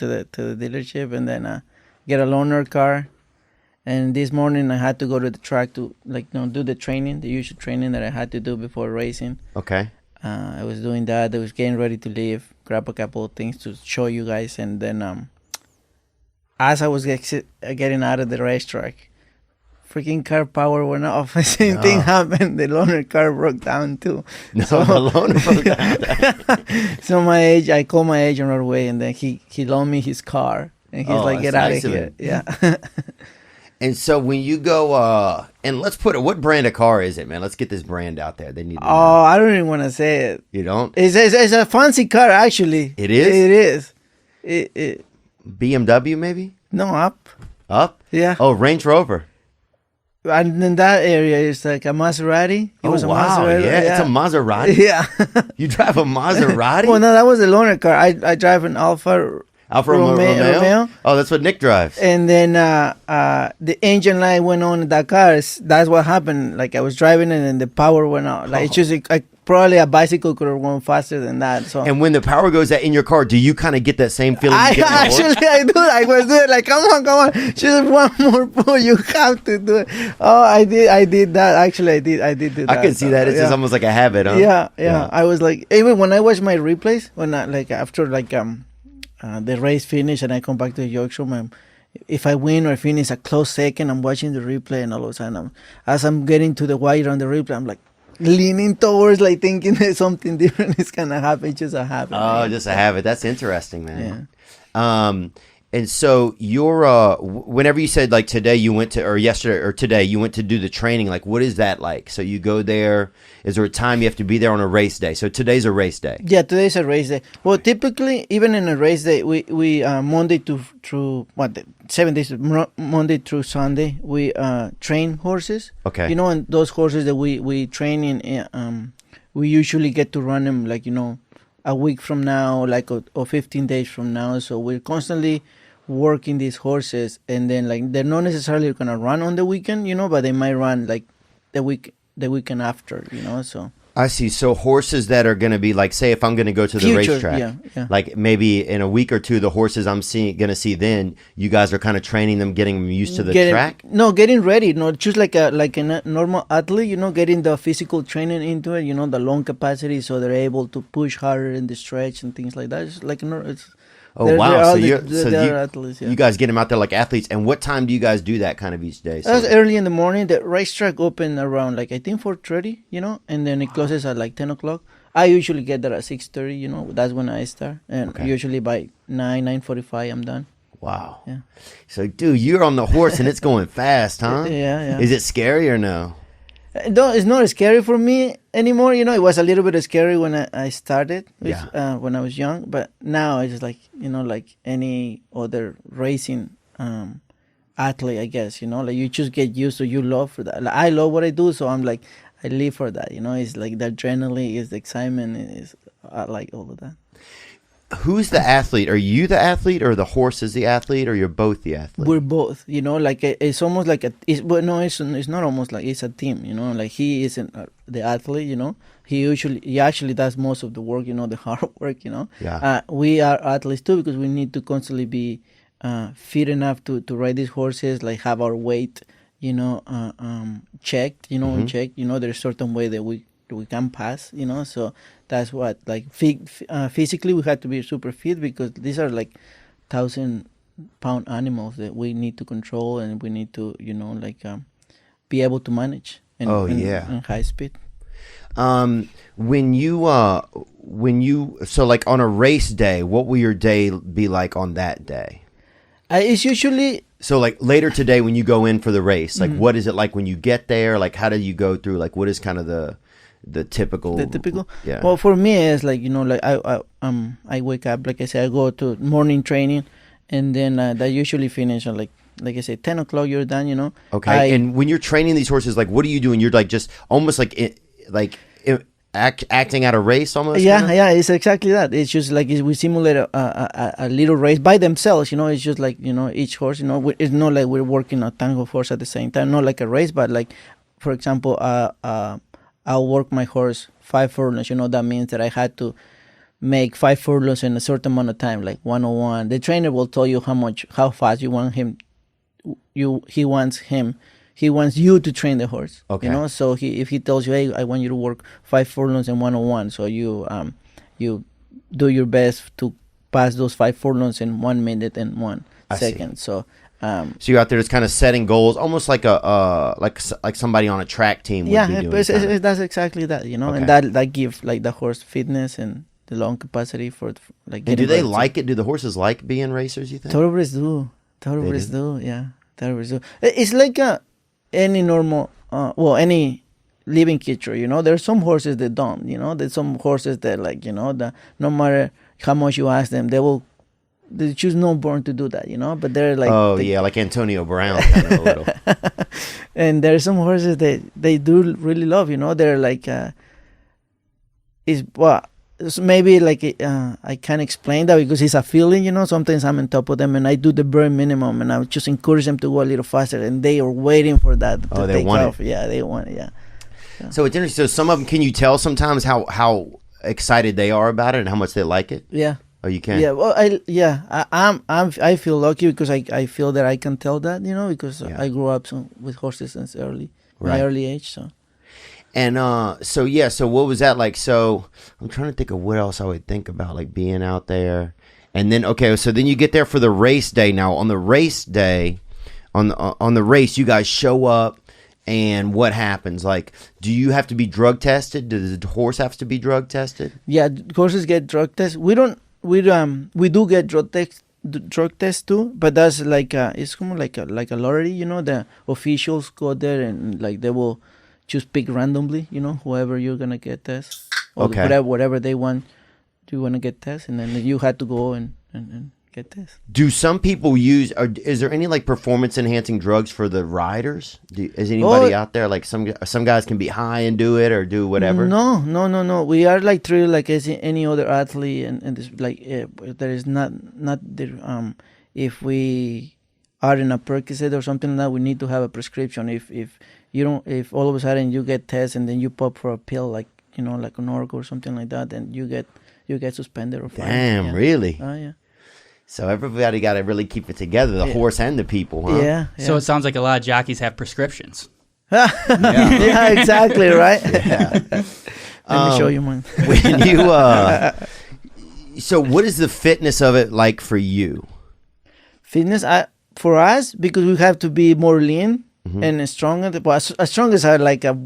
to the dealership, and then get a loaner car. And this morning I had to go to the track to do the training, the usual training that I had to do before racing. Okay. I was doing that. I was getting ready to leave, grab a couple of things to show you guys, and then as I was getting out of the racetrack, freaking car power went off. Same thing happened. The loaner car broke down too. No, so, the loaner broke down. So I called my agent right away, and then he loaned me his car, and he's like, "Get out of here!" Yeah. And so when you go, and let's put it, what brand of car is it, man? Let's get this brand out there. They need to know. I don't even want to say it. You don't? It's a fancy car, actually. It is? It is. BMW, maybe? No, up. Up? Yeah. Oh, Range Rover. And in that area, it's like a Maserati. It was a wow. Maserati. Yeah, it's a Maserati? Yeah. You drive a Maserati? Well, no, that was a loaner car. I drive an Alfa Romeo. Oh, that's what Nick drives. And then the engine light went on in that car. That's what happened. Like I was driving and then the power went out. Like it's just probably a bicycle could have gone faster than that. So and when the power goes out in your car, do you kind of get that same feeling? I do. I was doing like, come on, just one more pull. You have to do it. Oh, I did that. Actually, I did do that. I can see that. It's just almost like a habit, huh? Yeah. I was like, even when I watch my replays, after the race finish and I come back to the Yorkshire, if I win or finish a close second, I'm watching the replay, and all of a sudden, as I'm getting to the wire on the replay, I'm like leaning towards, like thinking that something different is gonna happen. It's just a habit. Oh, just a habit. That's interesting, man. Yeah. And so you're whenever you said like today you went to, or yesterday or today you went to do the training, like what is that like? So you go there. Is there a time you have to be there on a race day? So today's a race day. Yeah, today's a race day. Well, typically even in a race day, we Monday through 7 days, Monday through Sunday, we train horses. Okay. You know, and those horses that we train in, we usually get to run them like a week from now, or 15 days from now. So we're constantly working these horses, and then like they're not necessarily gonna run on the weekend, but they might run like the weekend after, so I see. So horses that are going to be like, say if I'm going to go to the racetrack, like maybe in a week or two, the horses I'm going to see then, you guys are kind of training them, getting them used to the track? No, getting ready. No, just like a normal athlete, getting the physical training into it, the lung capacity, so they're able to push harder in the stretch and things like that. It's like it's. Oh, wow. Athletes, you guys get them out there like athletes. And what time do you guys do that kind of each day? That's early in the morning. The racetrack open around I think 4:30, and then it closes at 10 o'clock. I usually get there at 6:30, that's when I start. And usually by 9:45 I'm done. Wow. Yeah. So, dude, you're on the horse and it's going fast, huh? Yeah. Is it scary or no? No, it's not scary for me anymore. It was a little bit scary when I started, when I was young. But now it's like any other racing athlete, I guess. Like you just get used to. You love for that. Like, I love what I do, so I'm like I live for that. It's like the adrenaline, is the excitement, I like all of that. Who's the athlete? Are you the athlete, or the horse is the athlete, or you're both the athlete? We're both, like it's almost like it's not almost like it's a team, like he isn't the athlete, he actually does most of the work, the hard work, we are athletes too, because we need to constantly be fit enough to ride these horses, like have our weight, checked, in check, there's a certain way that we can pass, so that's what, like physically we have to be super fit, because these are like 1,000-pound animals that we need to control, and we need to be able to manage in high speed. When you so like on a race day, what will your day be like on that day? It's usually so like later today when you go in for the race, like what is it like when you get there? Like how do you go through? Like what is kind of the typical? Yeah. Well, for me, it's like I wake up, like I said, I go to morning training, and then that usually finish at like I said, 10 o'clock. You're done, Okay. And when you're training these horses, like what are you doing? You're like just almost acting out a race almost. Yeah, it's exactly that. It's just like we simulate a little race by themselves. It's just like each horse. It's not like we're working a tango horse at the same time. Not like a race, but like, for example, I'll work my horse 5 furlongs. That means that I had to make 5 furlongs in a certain amount of time, like 101. The trainer will tell you how fast you want him. He wants you to train the horse. Okay. You know, so if he tells you, hey, I want you to work 5 furlongs in 101, so you do your best to pass those 5 furlongs in 1 minute and 1 second. So you're out there just kind of setting goals, almost like a like somebody on a track team would be doing. That's exactly that, you know, Okay. and that gives like the horse fitness and the lung capacity for like. And do they like it? Do the horses like being racers, you think? Thoroughbreds do. Thoroughbreds do. Yeah, thoroughbreds do. It's like any normal, any living creature. You know, there's some horses that don't. You know, there's some horses that like, you know, that no matter how much you ask them, they choose no born to do that. You know, but they're like. Oh yeah, like Antonio Brown, kind of a little. And there's some horses that they do really love. You know, they're like, so maybe like I can't explain that because it's a feeling, you know. Sometimes I'm on top of them and I do the bare minimum and I just encourage them to go a little faster and they are waiting for that to they take want off. it. Yeah, they want it. Yeah. So it's interesting. So some of them, can you tell sometimes how excited they are about it and how much they like it? Yeah. Oh, you can. Yeah. Well, I feel lucky because I feel that I can tell that, you know, because I grew up with horses since my early age. So. And so what was that like? So I'm trying to think of what else I would think about, like being out there. And then so then you get there for the race day. Now on the race day, on the race, you guys show up, and what happens? Like, do you have to be drug tested? Does the horse have to be drug tested? Yeah, horses get drug tested. We do get drug tests too, but that's like it's kind of like a lottery, you know. The officials go there and like they will just pick randomly, you know, whoever you're gonna get test, or whatever they want, you wanna get test, and then you had to go and get test. Do some people use? Or is there any like performance enhancing drugs for the riders? Is anybody out there like some guys can be high and do it or do whatever? No. We are like treated like as any other athlete, and this like there is not the if we are in a Percocet or something like that, we need to have a prescription. If you don't, if all of a sudden you get tested and then you pop for a pill like, you know, like an Orgo or something like that, then you get suspended or fined. Damn, really? Oh yeah. So everybody got to really keep it together, the horse and the people, huh? Yeah. So it sounds like a lot of jockeys have prescriptions. Yeah, exactly, right? Yeah. Let me show you mine. When you so what is the fitness of it like for you? Fitness, for us, because we have to be more lean and stronger. But as strong as like a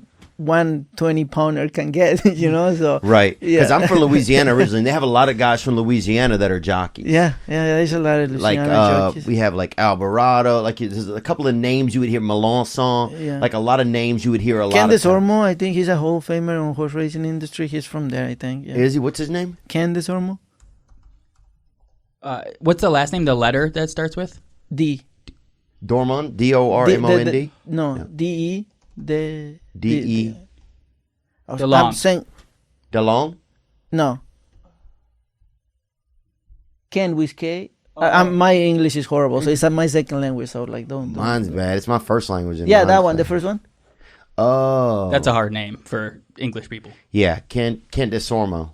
120-pounder can get, you know. So right, because yeah. I'm from Louisiana originally. And they have a lot of guys from Louisiana that are jockeys. Yeah, there's a lot of Louisiana jockeys. We have like Alvarado, like there's a couple of names you would hear, Melanson, like a lot of names you would hear a lot. Ken of Desormo, I think he's a Hall of Famer on horse racing industry. He's from there, I think. Yeah. Is he? What's his name? Ken Desormo. What's the last name? The letter that starts with D. Dormond, Dormond. No, D-E. D-E. DeLong. I'm saying DeLong? no. Ken with K. My English is horrible, so it's my second language. So like, don't. Mine's bad. It's my first language. Yeah, that one, the first one. Oh, That's a hard name for English people. Yeah, Ken Desormo.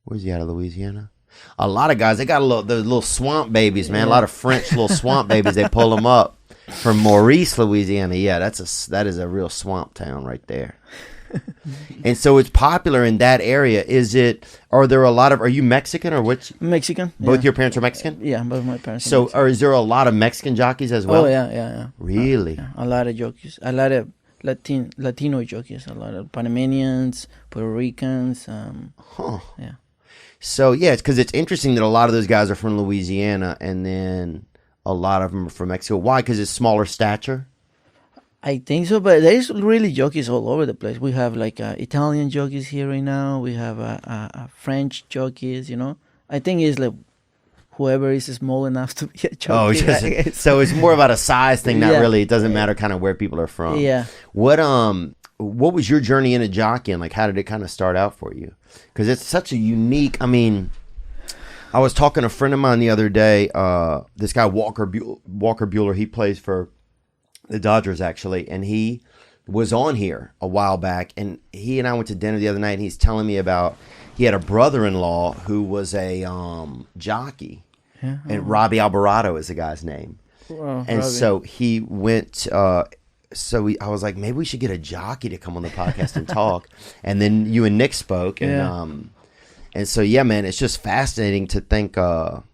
Where's he out of Louisiana? A lot of guys, they got the little swamp babies, man. A lot of French little swamp babies. They pull them up from Maurice, Louisiana. Yeah, that is a real swamp town right there. And so it's popular in that area. Are you Mexican or which? Mexican. Both your parents are Mexican? Yeah, both my parents. So, is there a lot of Mexican jockeys as well? Oh yeah. Really? Yeah. A lot of jockeys. A lot of Latino jockeys. A lot of Panamanians, Puerto Ricans. Yeah. So yeah, it's because it's interesting that a lot of those guys are from Louisiana, and then a lot of them are from Mexico. Why? Because it's smaller stature. I think so, but there's really jockeys all over the place. We have like Italian jockeys here right now. We have French jockeys. You know, I think it's like whoever is small enough to be a jockey. So it's more about a size thing. Not really. It doesn't matter kind of where people are from. Yeah. What was your journey into jockeying? Like, how did it kind of start out for you? Because it's such a unique. I mean, I was talking to a friend of mine the other day. This guy Walker Bueller. He plays for the Dodgers actually, and he was on here a while back. And he and I went to dinner the other night. And he's telling me about he had a brother-in-law who was a jockey, Yeah. and Robbie Alvarado is the guy's name. Wow, And Robbie. so he went. I was like, maybe we should get a jockey to come on the podcast and talk. And then you and Nick spoke, and so yeah, man, it's just fascinating to think of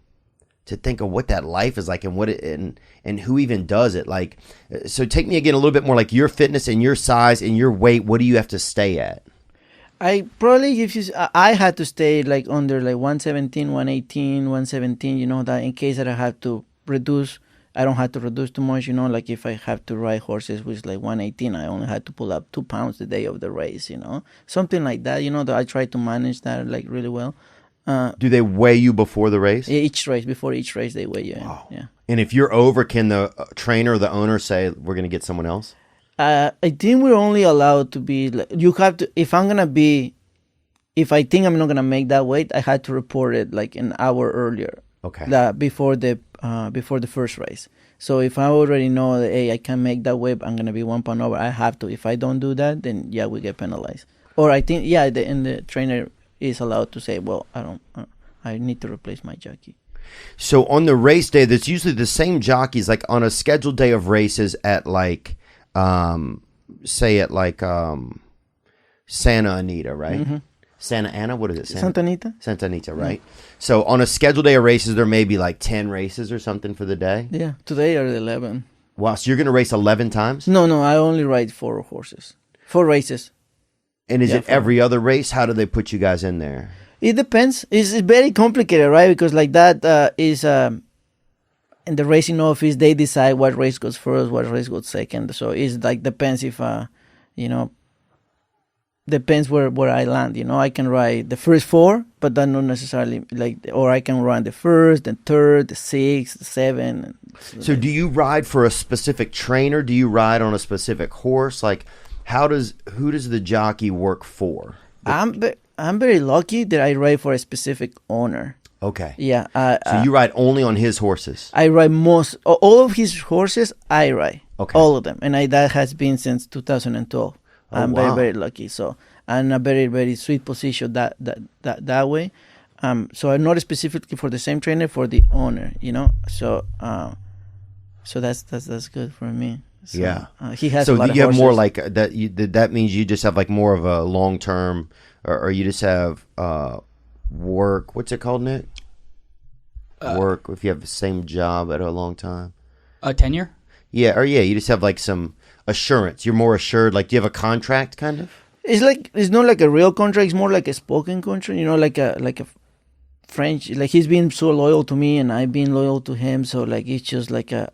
what that life is like and what it and who even does it. Like, so take me again a little bit more, like your fitness and your size and your weight. What do you have to stay at? I probably if you I had to stay like under like 117, 118, 117, you know, that in case that I have to reduce, I don't have to reduce too much, you know, like if I have to ride horses with like 118, I only had to pull up 2 pounds the day of the race, you know, something like that, you know, that I try to manage that like really well. Do they weigh you before the race? Before each race, they weigh you in. Wow. Yeah. And if you're over, can the trainer or the owner say, we're going to get someone else? I think we're only allowed to be, like, you have to, if I think I'm not going to make that weight, I had to report it like an hour earlier. Okay. Before the first race. So if I already know that, hey, I can make that weight, I'm gonna be 1 pound over, I have to. If I don't do that, then yeah, we get penalized. Or I think the trainer is allowed to say, well, I need to replace my jockey. So on the race day, that's usually the same jockeys, like on a scheduled day of races at like, say at like Santa Anita, right? Mm-hmm. Santa Ana, what is it? Santa Anita? Santa Anita, right? Yeah. So on a scheduled day of races, there may be like 10 races or something for the day? Yeah, today are 11. Wow, so you're going to race 11 times? No, I only ride 4 races. And is it every other race? How do they put you guys in there? It depends. It's very complicated, right? Because like that is in the racing office, they decide what race goes first, what race goes second. So it's like depends if, depends where I land, you know. I can ride the first 4, but that not necessarily like, or I can run the first, the third, the 6th, the 7th. So do you ride for a specific trainer? Do you ride on a specific horse? Like, who does the jockey work for? I'm very lucky that I ride for a specific owner. Okay. Yeah. So you ride only on his horses? I ride all of his horses. I ride. Okay. All of them, and that has been since 2012. I'm wow. very, very lucky. So I'm in a very, very sweet position that way. So I'm not specifically for the same trainer, for the owner, you know. So that's good for me. So, yeah. He has. So a lot of you have horses. more like that. That means you just have like more of a long term, or you just have work. What's it called, Nick? Work if you have the same job at a long time. Tenure. Yeah, you just have like some assurance. You're more assured. Like, do you have a contract, kind of? It's not like a real contract. It's more like a spoken contract. You know, like a French. Like, he's been so loyal to me, and I've been loyal to him. So like, it's just like a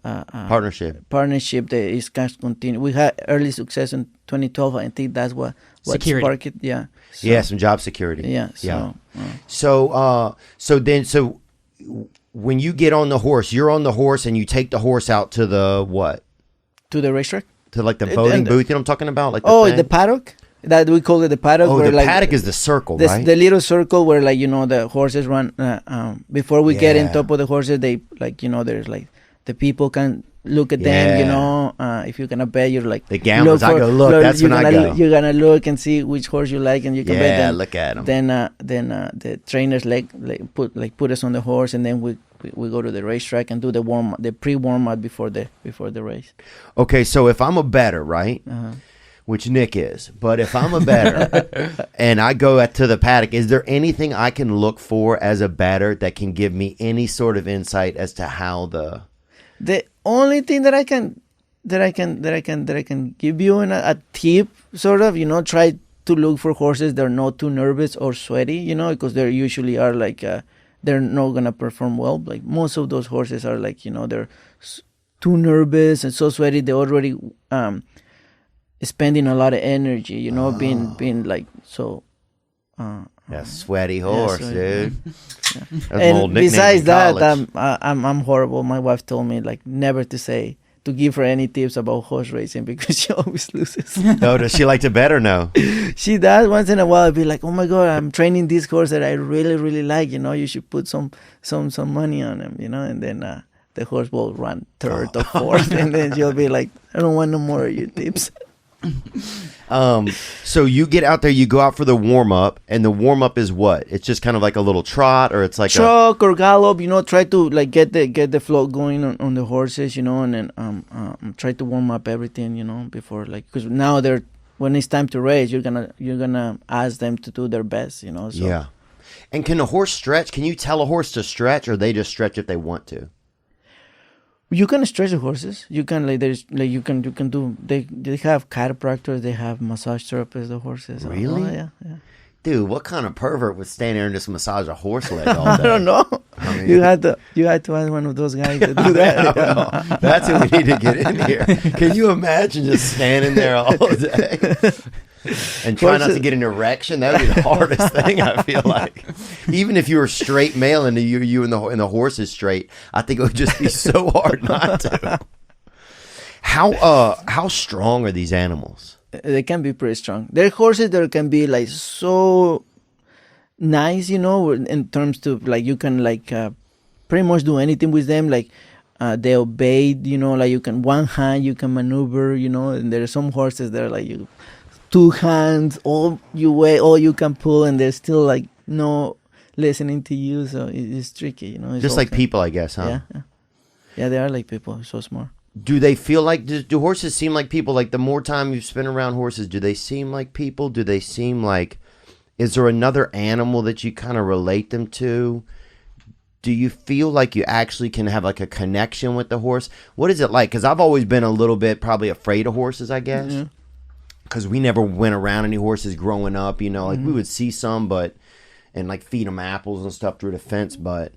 partnership. Partnership that is going to continue. We had early success in 2012. I think that's what sparked it. Yeah. So, yeah, some job security. Yeah. So when you get on the horse, you're on the horse, and you take the horse out to the what? To the racetrack. To like the voting booth, you know what I'm talking about? Like the paddock? That we call it the paddock. Oh, where the like, paddock is the circle, right? The little circle where, like, you know, the horses run. Before we get in top of the horses, they, like, you know, there's like the people can look at them, you know. If you're gonna bet, you're like the gamblers. I go look. That's when I go. You're gonna look and see which horse you like, and you can bet. Yeah, look at them. Then the trainers put us on the horse, and then we go to the racetrack and do the pre-warm up before the race. Okay, so if I'm a bettor, right? Uh-huh. Which Nick is, but if I'm a bettor and I go to the paddock, is there anything I can look for as a bettor that can give me any sort of insight as to how the only thing that I can give you a tip, sort of, you know, try to look for horses that are not too nervous or sweaty, you know, because they usually are like they're not gonna perform well. Like, most of those horses are like, you know, they're too nervous and so sweaty. They already spending a lot of energy, you know, being like so. Sweaty horse, dude. Yeah. And besides that, I'm horrible. My wife told me like never to give her any tips about horse racing because she always loses. No, does she like to bet or no? She does. Once in a while, I'll be like, "Oh my god, I'm training this horse that I really, really like. You know, you should put some money on him. You know." And then the horse will run third or fourth, and then she'll be like, "I don't want no more of your tips." So you get out there, you go out for the warm up, and the warm up is what? It's just kind of like a little trot, or it's like truck or gallop. Try to like get the flow going on the horses. And then try to warm up everything. Before because now when it's time to race, you're gonna ask them to do their best. So. Yeah. And can a horse stretch? Can you tell a horse to stretch, or they just stretch if they want to? You can stretch the horses. You can you can do. They have chiropractors. They have massage therapists. The horses. Really? Oh, yeah. Dude, what kind of pervert would stand there and just massage a horse leg all day? I don't know. I mean, you had to ask one of those guys to do that. Well, that's who we need to get in here. Can you imagine just standing there all day and trying not to get an erection? That would be the hardest thing. I feel like, even if you were straight male and you and the horse is straight, I think it would just be so hard not to. How strong are these animals? They can be pretty strong. There are horses that can be like so nice, in terms to like you can pretty much do anything with them. Like they obey, like you can one hand you can maneuver, and there are some horses that are like you 2 hands, all you can pull, and they're still like no listening to you. So it's tricky, It's just like people, I guess, huh? Yeah, they are like people. So smart. Do they feel like, do horses seem like people? Like the more time you spend around horses, do they seem like people? Do they seem like, is there another animal that you kind of relate them to? Do you feel like you actually can have like a connection with the horse? What is it like? Because I've always been a little bit probably afraid of horses, I guess. Because we never went around any horses growing up, like we would see some, and like feed them apples and stuff through the fence, but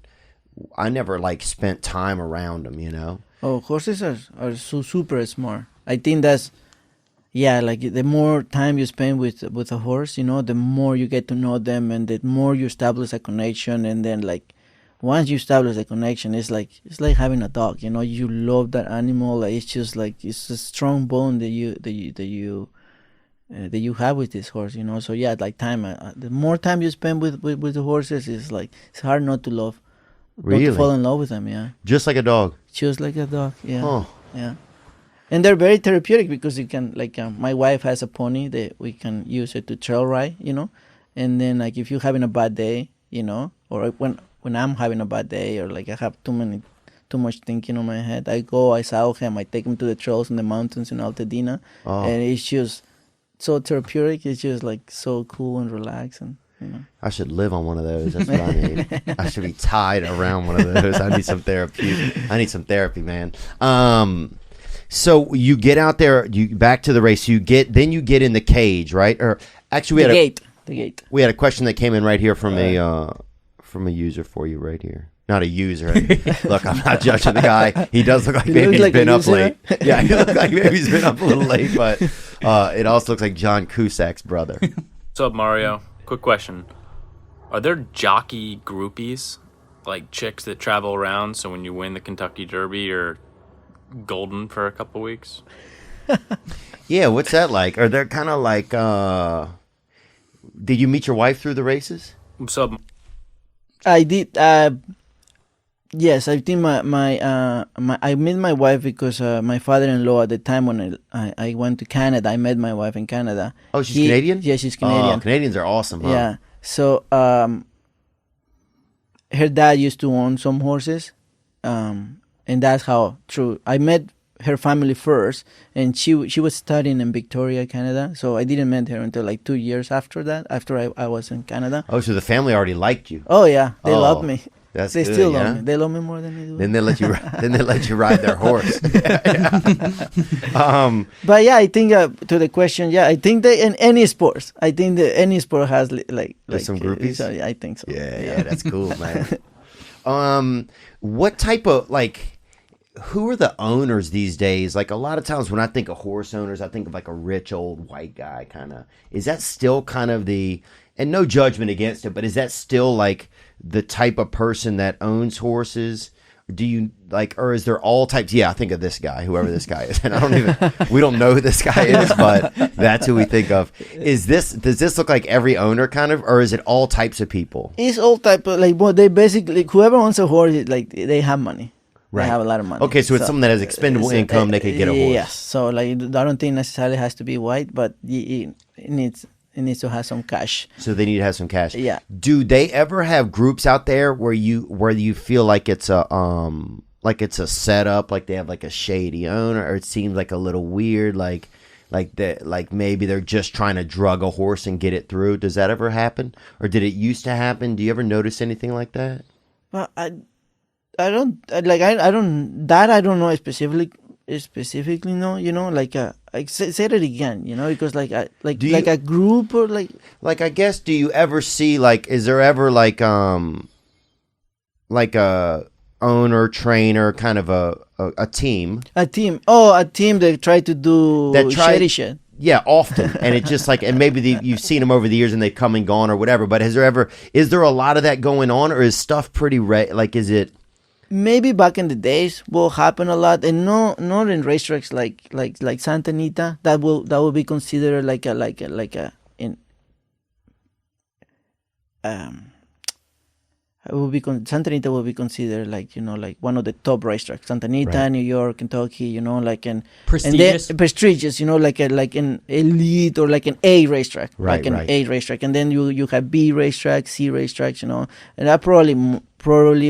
I never like spent time around them, Oh, horses are so super smart. I think that's, like the more time you spend with a horse, the more you get to know them, and the more you establish a connection. And then like once you establish a connection, it's like having a dog. You love that animal. Like, it's just like it's a strong bond that you have with this horse. So like time. The more time you spend with the horses, it's hard not to love. Really? Not to fall in love with them. Yeah. Just like a dog. Just like a dog, yeah. Huh. Yeah. And they're very therapeutic because you can, my wife has a pony that we can use it to trail ride, And then, like, if you're having a bad day, or when I'm having a bad day, or like I have too much thinking on my head, I saddle him, I take him to the trails in the mountains in Altadena, and it's just so therapeutic. It's just like so cool and relaxed, and I should live on one of those. That's what I need. I should be tied around one of those. I need some therapy. I need some therapy, man. So you get out there, you back to the race. You get in the cage, right? Or actually, the gate. We had a question that came in right here from a user for you right here. Not a user. Look, I'm not judging the guy. He does look like maybe he's been up late. Yeah, he looks like maybe he's been up a little late, but it also looks like John Cusack's brother. What's up, Mario? Quick question. Are there jockey groupies? Like chicks that travel around, so when you win the Kentucky Derby, you're golden for a couple weeks? Yeah, what's that like? Are they kind of like, did you meet your wife through the races? What's up? I did. Yes, I think I met my wife because my father-in-law at the time when I went to Canada, I met my wife in Canada. Oh, she's Canadian? Yeah, she's Canadian. Oh, Canadians are awesome, huh? Yeah. So her dad used to own some horses, and that's how I met her family first, and she was studying in Victoria, Canada. So I didn't meet her until like 2 years after that, after I was in Canada. Oh, so the family already liked you. Oh yeah, they loved me. They still love me. They love me more than they do. Then they let you ride their horse. But yeah, I think to the question, I think that in any sports, I think that any sport has like some groupies. I think so. Yeah, that's cool, man. What type of who are the owners these days? Like a lot of times when I think of horse owners, I think of like a rich old white guy kind of. Is that still kind of and no judgment against it, but is that still like the type of person that owns horses? Do you or is there all types? Yeah, I think of this guy, whoever this guy is. And we don't know who this guy is, but that's who we think of. Does this look like every owner kind of, or is it all types of people? It's all type of they basically, whoever owns a horse, they have money. They have a lot of money. Okay, so it's someone that has expendable income. They could get a horse. Yes. So like I don't think necessarily has to be white, but it needs to have some cash. So they need to have some cash. Yeah. Do they ever have groups out there where you feel like it's a setup, like they have like a shady owner, or it seems like a little weird, like maybe they're just trying to drug a horse and get it through? Does that ever happen, or did it used to happen? Do you ever notice anything like that? Well, I don't know specifically no, say that again, because like a group or like I guess, do you ever see, like, is there ever like a owner trainer kind of a team a team that try to do shady shit? Yeah, often. And it's just like, and maybe you've seen them over the years and they've come and gone or whatever, but is there a lot of that going on, or is stuff pretty like, is it? Maybe back in the days will happen a lot, and not in racetracks like Santa Anita. That will be considered Santa Anita will be considered like one of the top racetracks. Santa Anita, Right. New York, Kentucky, and Prestigious? and prestigious, like an elite or like an A racetrack, Right, like an right. A racetrack, and then you have B racetracks, C racetracks, and that probably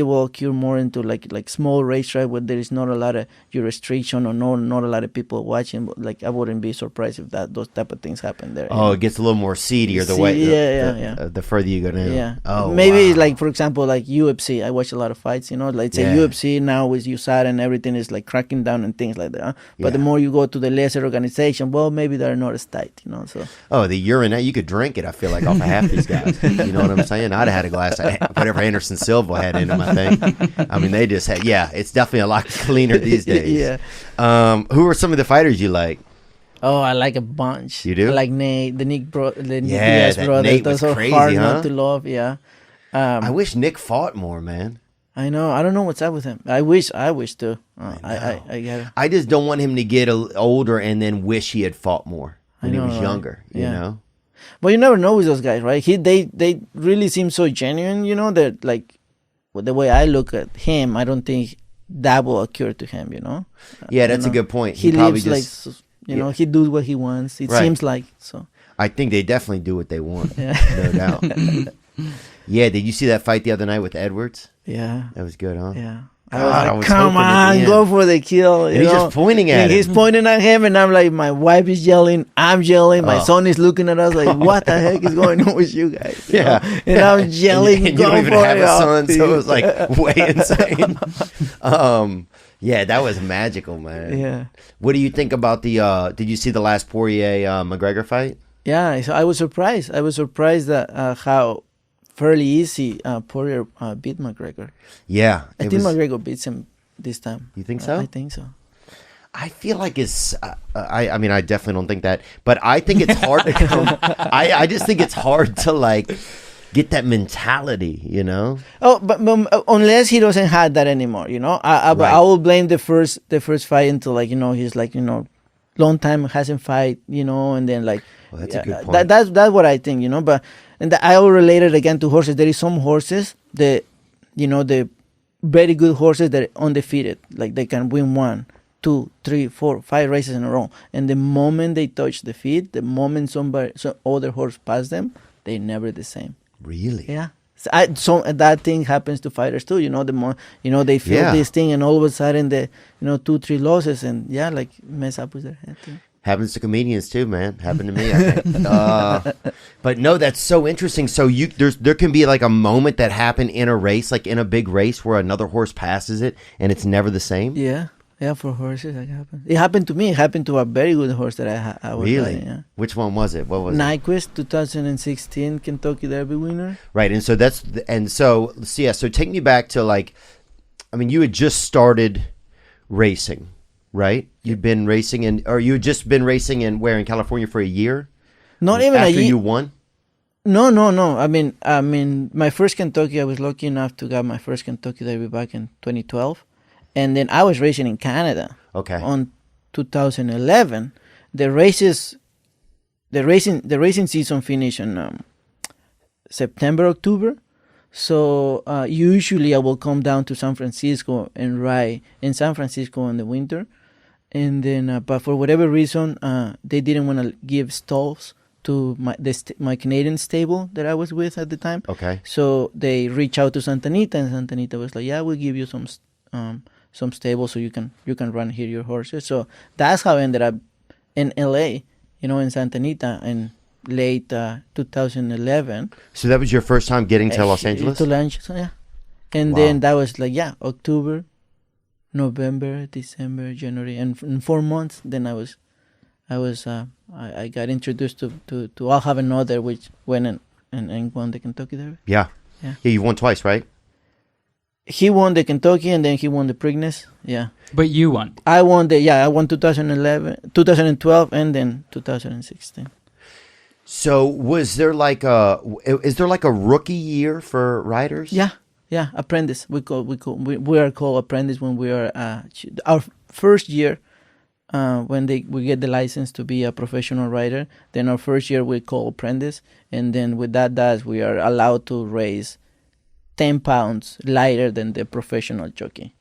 will occur more into like small racetrack where there is not a lot of restriction or not a lot of people watching. But like I wouldn't be surprised if those type of things happen there. Oh, it gets a little more seedier the further you go down. Yeah. Oh, maybe wow. like, for example, like UFC. I watch a lot of fights, like say Yeah. UFC now with USADA and everything is like cracking down and things like that. Huh? But the Yeah. more you go to the lesser organization, well, maybe they're not as tight, so. Oh, the urine, you could drink it, I feel like, off of half these guys. You know what I'm saying? I'd have had a glass of whatever Anderson Silva had in them, I think. I mean, they just had, it's definitely a lot cleaner these days. Yeah. Who are some of the fighters you like? Oh, I like a bunch. You do? I like Nate, the Nick Yeah, Diaz that brothers. Nate was Those are crazy, hard huh? not to love. Yeah. I wish Nick fought more, man. I know. I don't know what's up with him. I wish to. I get it. I just don't want him to get older and then wish he had fought more when he know, was right? younger, you Yeah. know? But you never know with those guys, right? They really seem so genuine, that like the way I look at him, I don't think that will occur to him, Yeah, that's a good point. He probably lives like, he does what he wants. It Right. seems like so. I think they definitely do what they want, Yeah. no doubt. Yeah, did you see that fight the other night with Edwards? Yeah. That was good, huh? Yeah. God, I was I like, was come hoping at the on, end. go for the kill. And he's just pointing at And him. he's pointing at him, and I'm like, my wife is yelling, I'm yelling, my Oh. son is looking at us like, what the heck is going on with you guys? Yeah. And I'm yelling, and you go don't even for have it. a son, so it was like way insane. Yeah, that was magical, man. Yeah. What do you think about did you see the last Poirier McGregor fight? Yeah, so I was surprised. I was surprised that how fairly easy Poirier beat McGregor. Yeah. I think McGregor beats him this time. You think so? I think so. I feel like it's. I mean, I definitely don't think that, but I think it's hard to come. I just think it's hard to like get that mentality, Oh, but unless he doesn't have that anymore, I will blame the first fight until like he's like long time hasn't fight, and then like Well, that's a good point. That's what I think, but I will relate it again to horses. There is some horses that the very good horses that are undefeated, like they can win 1, 2, 3, 4, 5 races in a row, and the moment they touch the feet, the moment some other horse pass them, they're never the same. Really? Yeah. So that thing happens to fighters too. The more they feel Yeah. this thing, and all of a sudden they 2, 3 losses, and like mess up with their head too. Happens to comedians too, man. Happened to me, I think. But no, that's so interesting. So there can be like a moment that happened in a race, like in a big race, where another horse passes it, and it's never the same. Yeah, for horses that happens. It happened to me. It happened to a very good horse that I was Really? riding, yeah. Which one was it? What was it? Nyquist, 2016 Kentucky Derby winner. Right, and so so take me back to like, I mean, you had just started racing, right? You'd been racing you had just been racing in California for a year? Not even a after year. you won? No. I mean, my first Kentucky, I was lucky enough to get my first Kentucky Derby back in 2012, and then I was racing in Canada. Okay. On 2011, the racing season finished in September, October. So usually I will come down to San Francisco and ride in San Francisco in the winter, and then but for whatever reason they didn't want to give stalls to my Canadian stable that I was with at the time. Okay. So they reached out to Santa Anita, and Santa Anita was like, "Yeah, we'll give you some stables so you can run here your horses." So that's how I ended up in LA, in Santa Anita in late 2011. So that was your first time getting to Los Angeles? Yeah. And then that was like, October, November, December, January, and in 4 months, then I got introduced to I'll have another, which went and won the Kentucky Derby. Yeah. You won twice, right? He won the Kentucky, and then he won the Preakness. Yeah. But you won. I won 2012, and then 2016. So is there like a rookie year for riders? Yeah, apprentice. We are called apprentice when we are our first year. When we get the license to be a professional rider, then our first year we call apprentice, and then with that we are allowed to raise 10 pounds lighter than the professional jockey.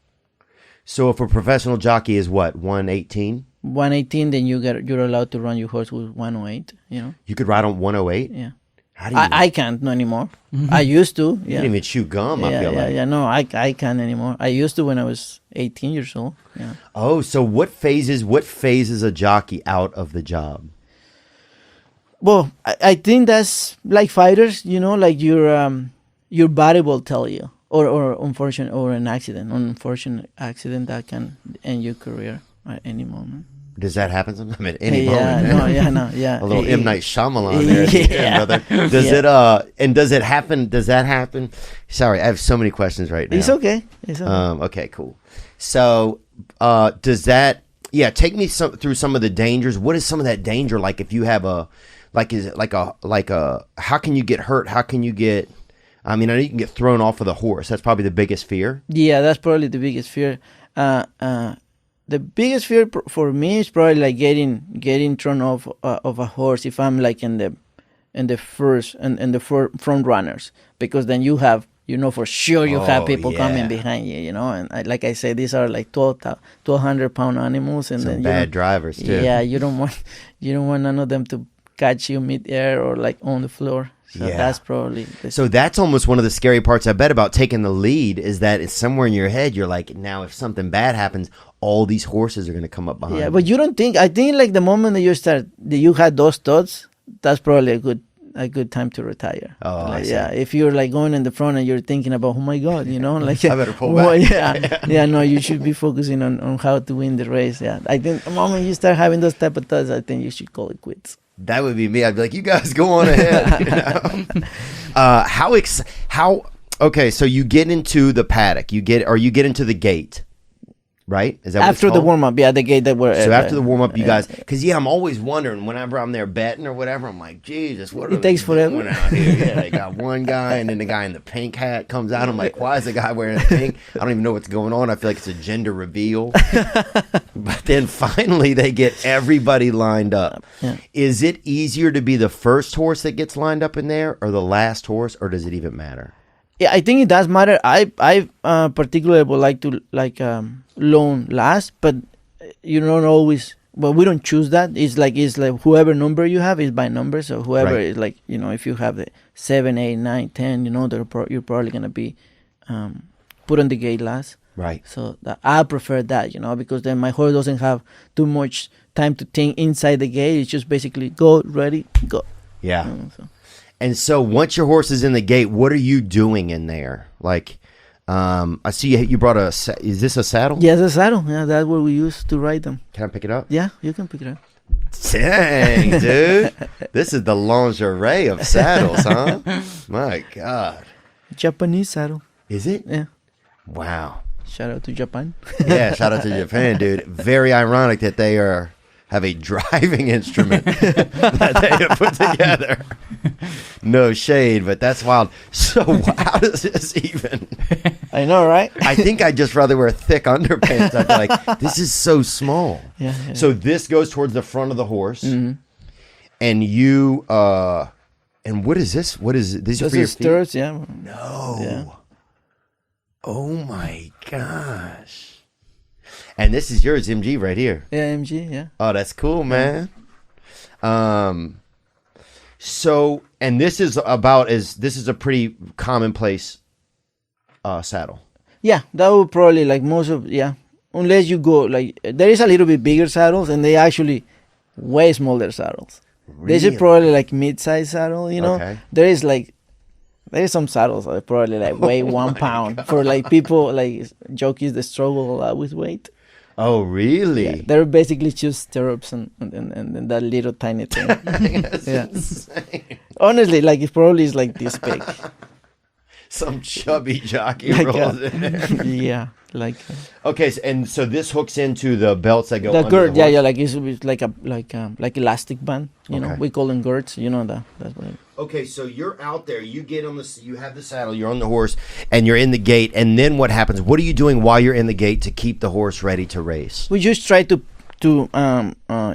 So if a professional jockey is what, 118? 118, then you're allowed to run your horse with 108. You could ride on 108. Yeah. How do you? I can't no anymore. I used to. You didn't even chew gum. I feel like. Yeah. No, I can't anymore. I used to when I was 18 years old. Yeah. Oh, so what phases a jockey out of the job? Well, I think that's like fighters. Like your body will tell you, or an unfortunate accident that can end your career at any moment. Does that happen sometime at any moment? Yeah. A little M. Night Shyamalan there, brother. Does it happen? Does that happen? Sorry, I have so many questions right now. It's okay. Okay, cool. So, does that? Yeah, take me through some of the dangers. What is some of that danger like? If you have is it like a? How can you get hurt? How can you get? I mean, I know you can get thrown off of the horse. That's probably the biggest fear. Yeah, that's probably the biggest fear. The biggest fear for me is probably like getting thrown off of a horse if I'm like in the front runners, because then you have for sure you have people coming behind you, and like I said, these are like 1,200 pound animals, and some then bad drivers too. Yeah, you don't want none of them to catch you mid-air or like on the floor. So that's probably... So that's almost one of the scary parts, I bet, about taking the lead, is that it's somewhere in your head. You're like, now if something bad happens, all these horses are going to come up behind. Yeah, but you don't think... I think like the moment that you had those thoughts, that's probably a good time to retire. Oh, like, I see. Yeah, if you're like going in the front and you're thinking about, oh my God, like... I better pull back. Yeah, no, you should be focusing on how to win the race. Yeah, I think the moment you start having those type of thoughts, I think you should call it quits. That would be me. I'd be like, you guys go on ahead. Okay, so you get into the paddock. You get into the gate, right? Is that what after it's the called? warm up? Yeah, the gate that we're So after the warm up, you guys, because I'm always wondering whenever I'm there betting or whatever, I'm like, Jesus, what are it takes forever doing out here? Yeah, they got one guy, and then the guy in the pink hat comes out. I'm like, why is the guy wearing pink? I don't even know what's going on. I feel like it's a gender reveal. But then finally, they get everybody lined up. Yeah. Is it easier to be the first horse that gets lined up in there, or the last horse, or does it even matter? Yeah, I think it does matter. I particularly would like to loan last, but you don't always. Well, we don't choose that. It's like whoever number you have is by number. So whoever is like if you have the 7, 8, 9, 10, you're probably gonna be put on the gate last. Right. So I prefer that, because then my horse doesn't have too much time to think inside the gate. It's just basically go, ready, go. Yeah. And so once your horse is in the gate, what are you doing in there? Like, I see you brought is this a saddle? Yes, a saddle. Yeah, that's what we use to ride them. Can I pick it up? Yeah, you can pick it up. Dang, dude. This is the lingerie of saddles, huh? My God. Japanese saddle. Is it? Yeah. Wow. Shout out to Japan. Yeah, shout out to Japan, dude. Very ironic that they have a driving instrument that they have put together. No shade, but that's wild. So how does this even... I know, right? I think I'd just rather wear thick underpants. I'd be like, this is so small. Yeah. So this goes towards the front of the horse. Mm-hmm. And you... And what is this? What is it? These are Those for are your feet? stirrups, yeah. No. Yeah. Oh my gosh. And this is yours, MG, right here. Yeah, MG, yeah. Oh, that's cool, man. So, and this is a pretty commonplace saddle. Yeah, that would probably like most of unless you go like there is a little bit bigger saddles and they actually way smaller saddles. This is probably like mid-size saddle, you know. Okay. There is some saddles that probably like weigh 1 pound for like people like jockeys that struggle a lot with weight. Oh, really? Yeah, they're basically just stirrups and that little tiny thing. Yeah. Honestly, like it probably is like this big. Some chubby jockey Like rolls in there. Yeah, like Okay, so this hooks into the belts that go the under girth. the horse? Yeah, like it's like elastic band. You know, Okay. we call them girths. You know that. That's what. Okay, so you're out there. You get on you have the saddle. You're on the horse, and you're in the gate. And then what happens? What are you doing while you're in the gate to keep the horse ready to race? We just try to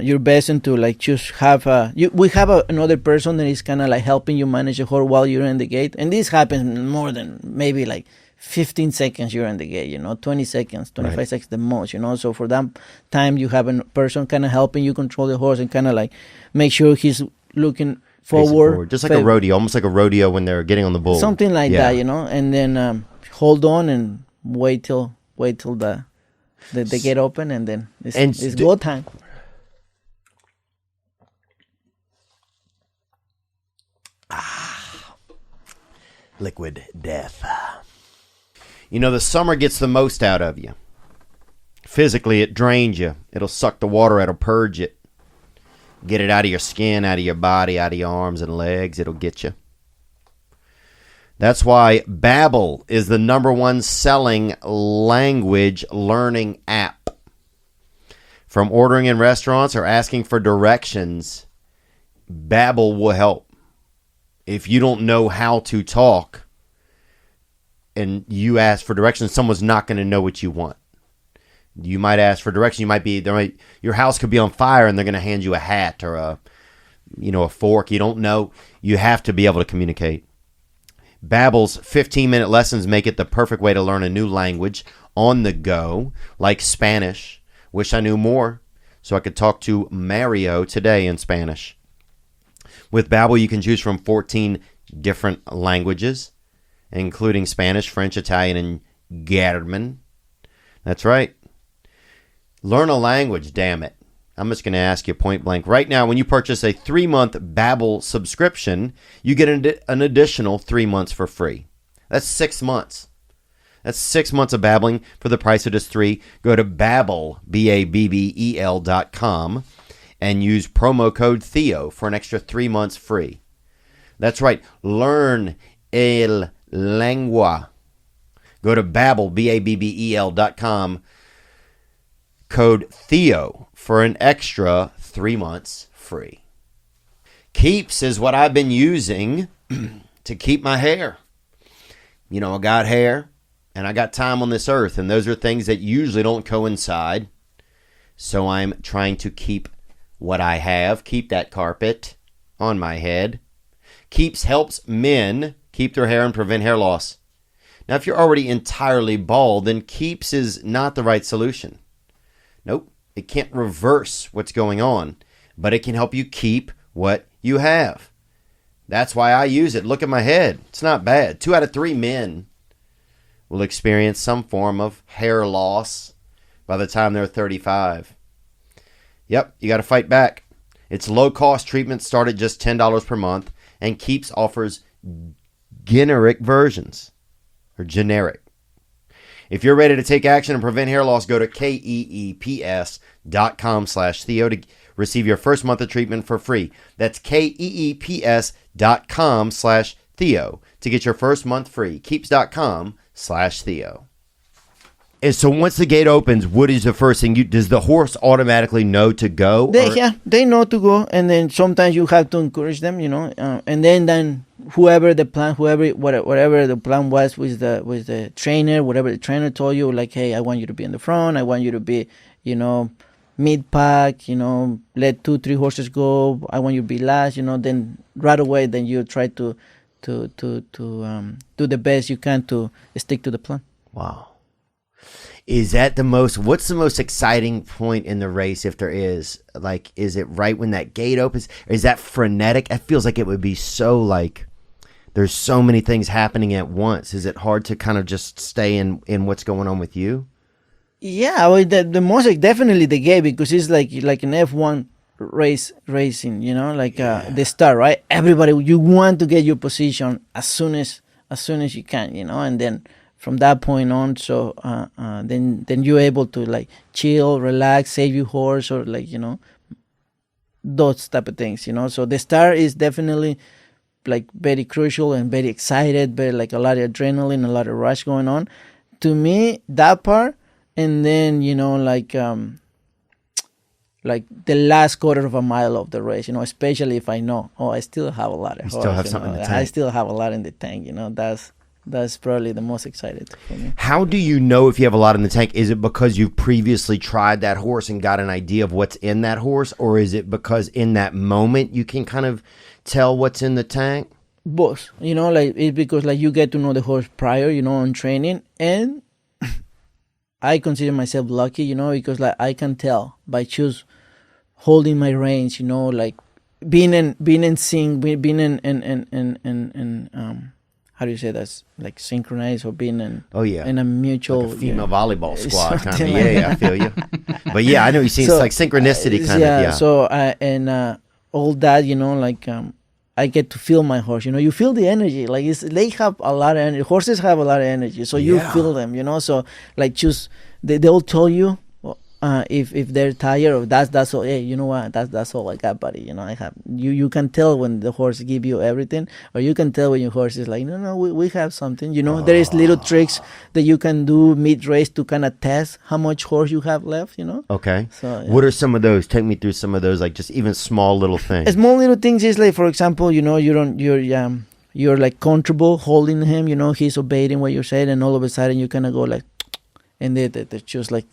your best and to like just have we have another person that is kind of like helping you manage the horse while you're in the gate, and this happens more than maybe like 15 seconds you're in the gate, you know, 20 seconds, 25 Right. seconds the most, you know. So for that time you have a person kind of helping you control the horse and kind of like make sure he's looking Facing forward, just like a rodeo, almost like a rodeo when they're getting on the bull. something like Yeah. that, you know, and then hold on and wait till they get open, and then it's go time. Liquid death. You know, the summer gets the most out of you. Physically, it drains you. It'll suck the water out, it'll purge it. Get it out of your skin, out of your body, out of your arms and legs. It'll get you. That's why Babbel is the #1 selling language learning app. From ordering in restaurants or asking for directions, Babbel will help. If you don't know how to talk and you ask for directions, someone's not going to know what you want. You might ask for directions. Your house could be on fire and they're going to hand you a hat or a fork. You don't know. You have to be able to communicate. Babbel's 15-minute lessons make it the perfect way to learn a new language on the go, like Spanish. Wish I knew more so I could talk to Mario today in Spanish. With Babbel, you can choose from 14 different languages, including Spanish, French, Italian, and German. That's right. Learn a language, damn it. I'm just going to ask you point blank. Right now, when you purchase a 3-month Babbel subscription, you get an additional 3 months for free. That's 6 months. That's 6 months of babbling for the price of just 3. Go to Babbel, BABBEL.com, and use promo code Theo for an extra 3 months free. That's right. Learn el lengua. Go to Babbel, BABBEL.com, code Theo for an extra 3 months free. Keeps is what I've been using to keep my hair. You know, I got hair and I got time on this earth, and those are things that usually don't coincide. So I'm trying to keep what I have, keep that carpet on my head. Keeps helps men keep their hair and prevent hair loss. Now, if you're already entirely bald, then Keeps is not the right solution. Nope, it can't reverse what's going on, but it can help you keep what you have. That's why I use it. Look at my head. It's not bad. 2 out of 3 men will experience some form of hair loss by the time they're 35. Yep, you got to fight back. It's low-cost treatment, start at just $10 per month, and Keeps offers generic versions, or generic. If you're ready to take action and prevent hair loss, go to keeps.com/Theo to receive your first month of treatment for free. That's keeps.com/Theo to get your first month free. Keeps.com/Theo. And so once the gate opens, what is the first thing? Does the horse automatically know to go? They know to go, and then sometimes you have to encourage them, you know, and then whatever the plan was with the trainer, whatever the trainer told you, like, hey, I want you to be in the front, I want you to be, you know, mid-pack, let 2-3 horses go. I want you to be last, then right away, then you try to do the best you can to stick to the plan. Wow. Is that what's the most exciting point in the race, if there is? Like, is it right when that gate opens? Is that frenetic? It feels like it would be so, like, there's so many things happening at once. Is it hard to kind of just stay in what's going on with you? Yeah, well, the most definitely the gate, because it's like an F1 racing, the start, right? Everybody, you want to get your position as soon as you can, and then from that point on, so then you're able to like chill, relax, save your horse, or like those type of things, So the start is definitely like very crucial and very excited, very like a lot of adrenaline, a lot of rush going on. To me, that part, and then like the last quarter of a mile of the race, especially if I know, I still have a lot of horse, still have something in the tank. I still have a lot in the tank, That's probably the most excited for me. How do you know if you have a lot in the tank? Is it because you've previously tried that horse and got an idea of what's in that horse? Or is it because in that moment you can kind of tell what's in the tank? Both. It's because like you get to know the horse prior, on training. And I consider myself lucky, because like I can tell by just holding my reins, like being in sync, being in how do you say that's like synchronized, or being in in a mutual like a female volleyball squad kind of. I feel you. But yeah, I know you've seen it's like synchronicity kind of. Yeah. So all that, I get to feel my horse. You feel the energy. Like they have a lot of energy. Horses have a lot of energy, so you feel them. So like they'll tell you. If they're tired, or that's all. Hey, you know what? That's all I got, buddy. I have you. You can tell when the horse give you everything, or you can tell when your horse is like, no, we have something. There is little tricks that you can do mid race to kind of test how much horse you have left. Okay. So what are some of those? Take me through some of those, like just even small little things. Small little things is like, for example, you're like comfortable holding him. He's obeying what you said, and all of a sudden you kind of go like, and they're just like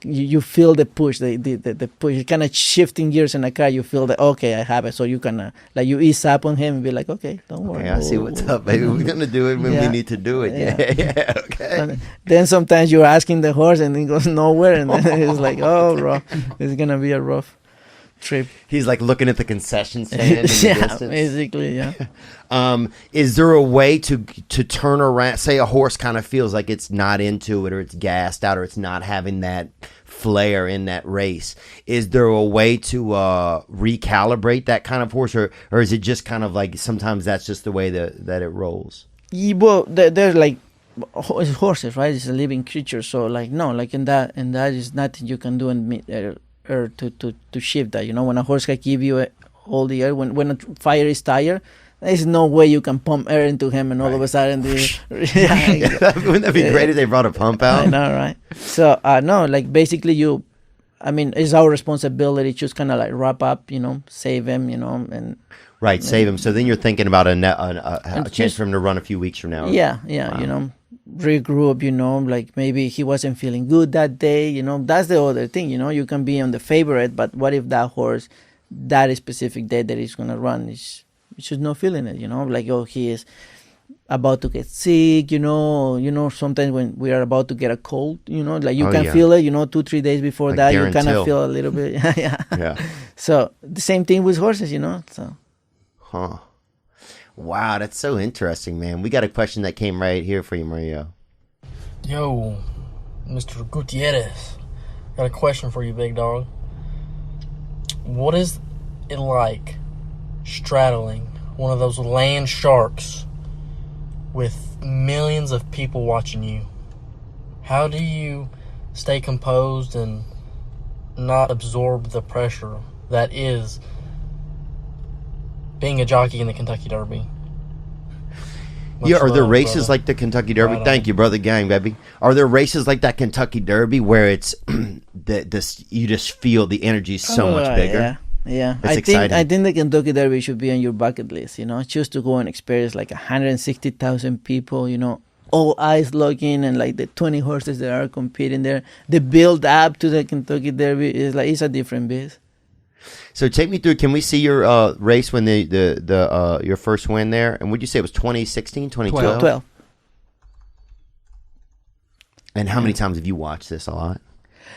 you feel the push, the push, kind of shifting gears in a car. You feel that, okay, I have it. So you can like you ease up on him and be like, okay, don't worry. Okay, I see what's up, baby. We're gonna do it when we need to do it. Yeah. Okay. And then sometimes you're asking the horse and he goes nowhere, and then it's like, oh, bro, it's gonna be a rough trip. He's like looking at the concession stand in the distance. Basically, yeah. Is there a way to turn around? Say a horse kind of feels like it's not into it, or it's gassed out, or it's not having that flair in that race. Is there a way to recalibrate that kind of horse, or is it just kind of like sometimes that's just the way that it rolls? Yeah, well, there's like horses, right? It's a living creature, so like no, like in that is nothing you can do or to shift that. When a horse can give you all the air, when a fire is tired, there's no way you can pump air into him and all of a sudden wouldn't that be great if they brought a pump out? I know, right? So no, like basically it's our responsibility to just kind of like wrap up, save him, and right, save him. So then you're thinking about a chance for him to run a few weeks from now. Yeah, wow. Regroup, like maybe he wasn't feeling good that day, that's the other thing, you can be on the favorite, but what if that horse that specific day that he's gonna run is just not feeling it, like, he is about to get sick, sometimes when we are about to get a cold, like you can feel it, 2-3 days before like that, you kind of feel a little bit. Yeah. So the same thing with horses, so. Huh. Wow, that's so interesting, man. We got a question that came right here for you, Mario. Yo, Mr. Gutierrez, got a question for you, big dog. What is it like straddling one of those land sharks with millions of people watching you? How do you stay composed and not absorb the pressure that is being a jockey in the Kentucky Derby? Are there races like the Kentucky Derby? Right. Thank you, brother gang, baby. Are there races like that Kentucky Derby where it's you just feel the energy so much bigger? Yeah. It's exciting. I think the Kentucky Derby should be on your bucket list, just to go and experience like 160,000 people, all eyes looking, and like the 20 horses that are competing there. The build up to the Kentucky Derby is like it's a different beast. So take me through. Can we see your race when your first win there? And would you say it was 2016, 2012? 12. And how many times have you watched this? A lot.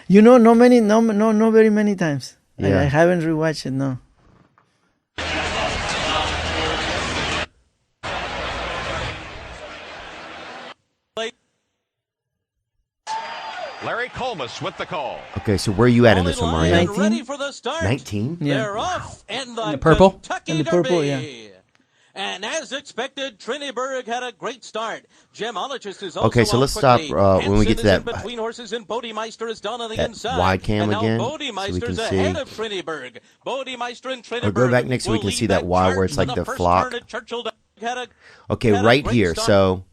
No very many times. Yeah. I haven't rewatched it. No. Larry Colmus with the call. Okay, so where are you at in this one, Mario? 19? Ready for the start. 19? Yeah. They're off in the purple? Kentucky In the purple, Derby. yeah. And as expected, Triniberg had a great start. Gemologist is also Okay, so out let's stop, quickly. when we get to Hansen is that- in between horses, and Bodemeister is down on the that inside. wide cam and now again, so we Bodemeister's can see. ahead of Triniberg. Bodemeister and Triniberg. Or go back next so we will can lead see that wide charge where it's for like the first flock. turn at Churchill. Had Okay, a right great here. start. So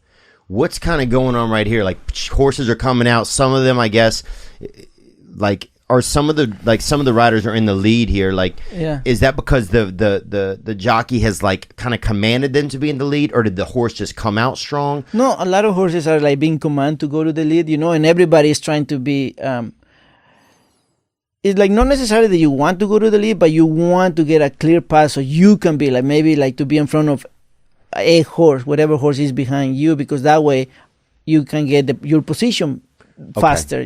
what's kind of going on right here? Like horses are coming out. Some of them, I guess, like are some of the riders are in the lead here. Like, Yeah. is that because the jockey has like kind of commanded them to be in the lead, or did the horse just come out strong? No, a lot of horses are like being commanded to go to the lead, and everybody is trying to be. It's like not necessarily that you want to go to the lead, but you want to get a clear path so you can be like maybe like to be in front of a horse, whatever horse is behind you, because that way you can get your position faster,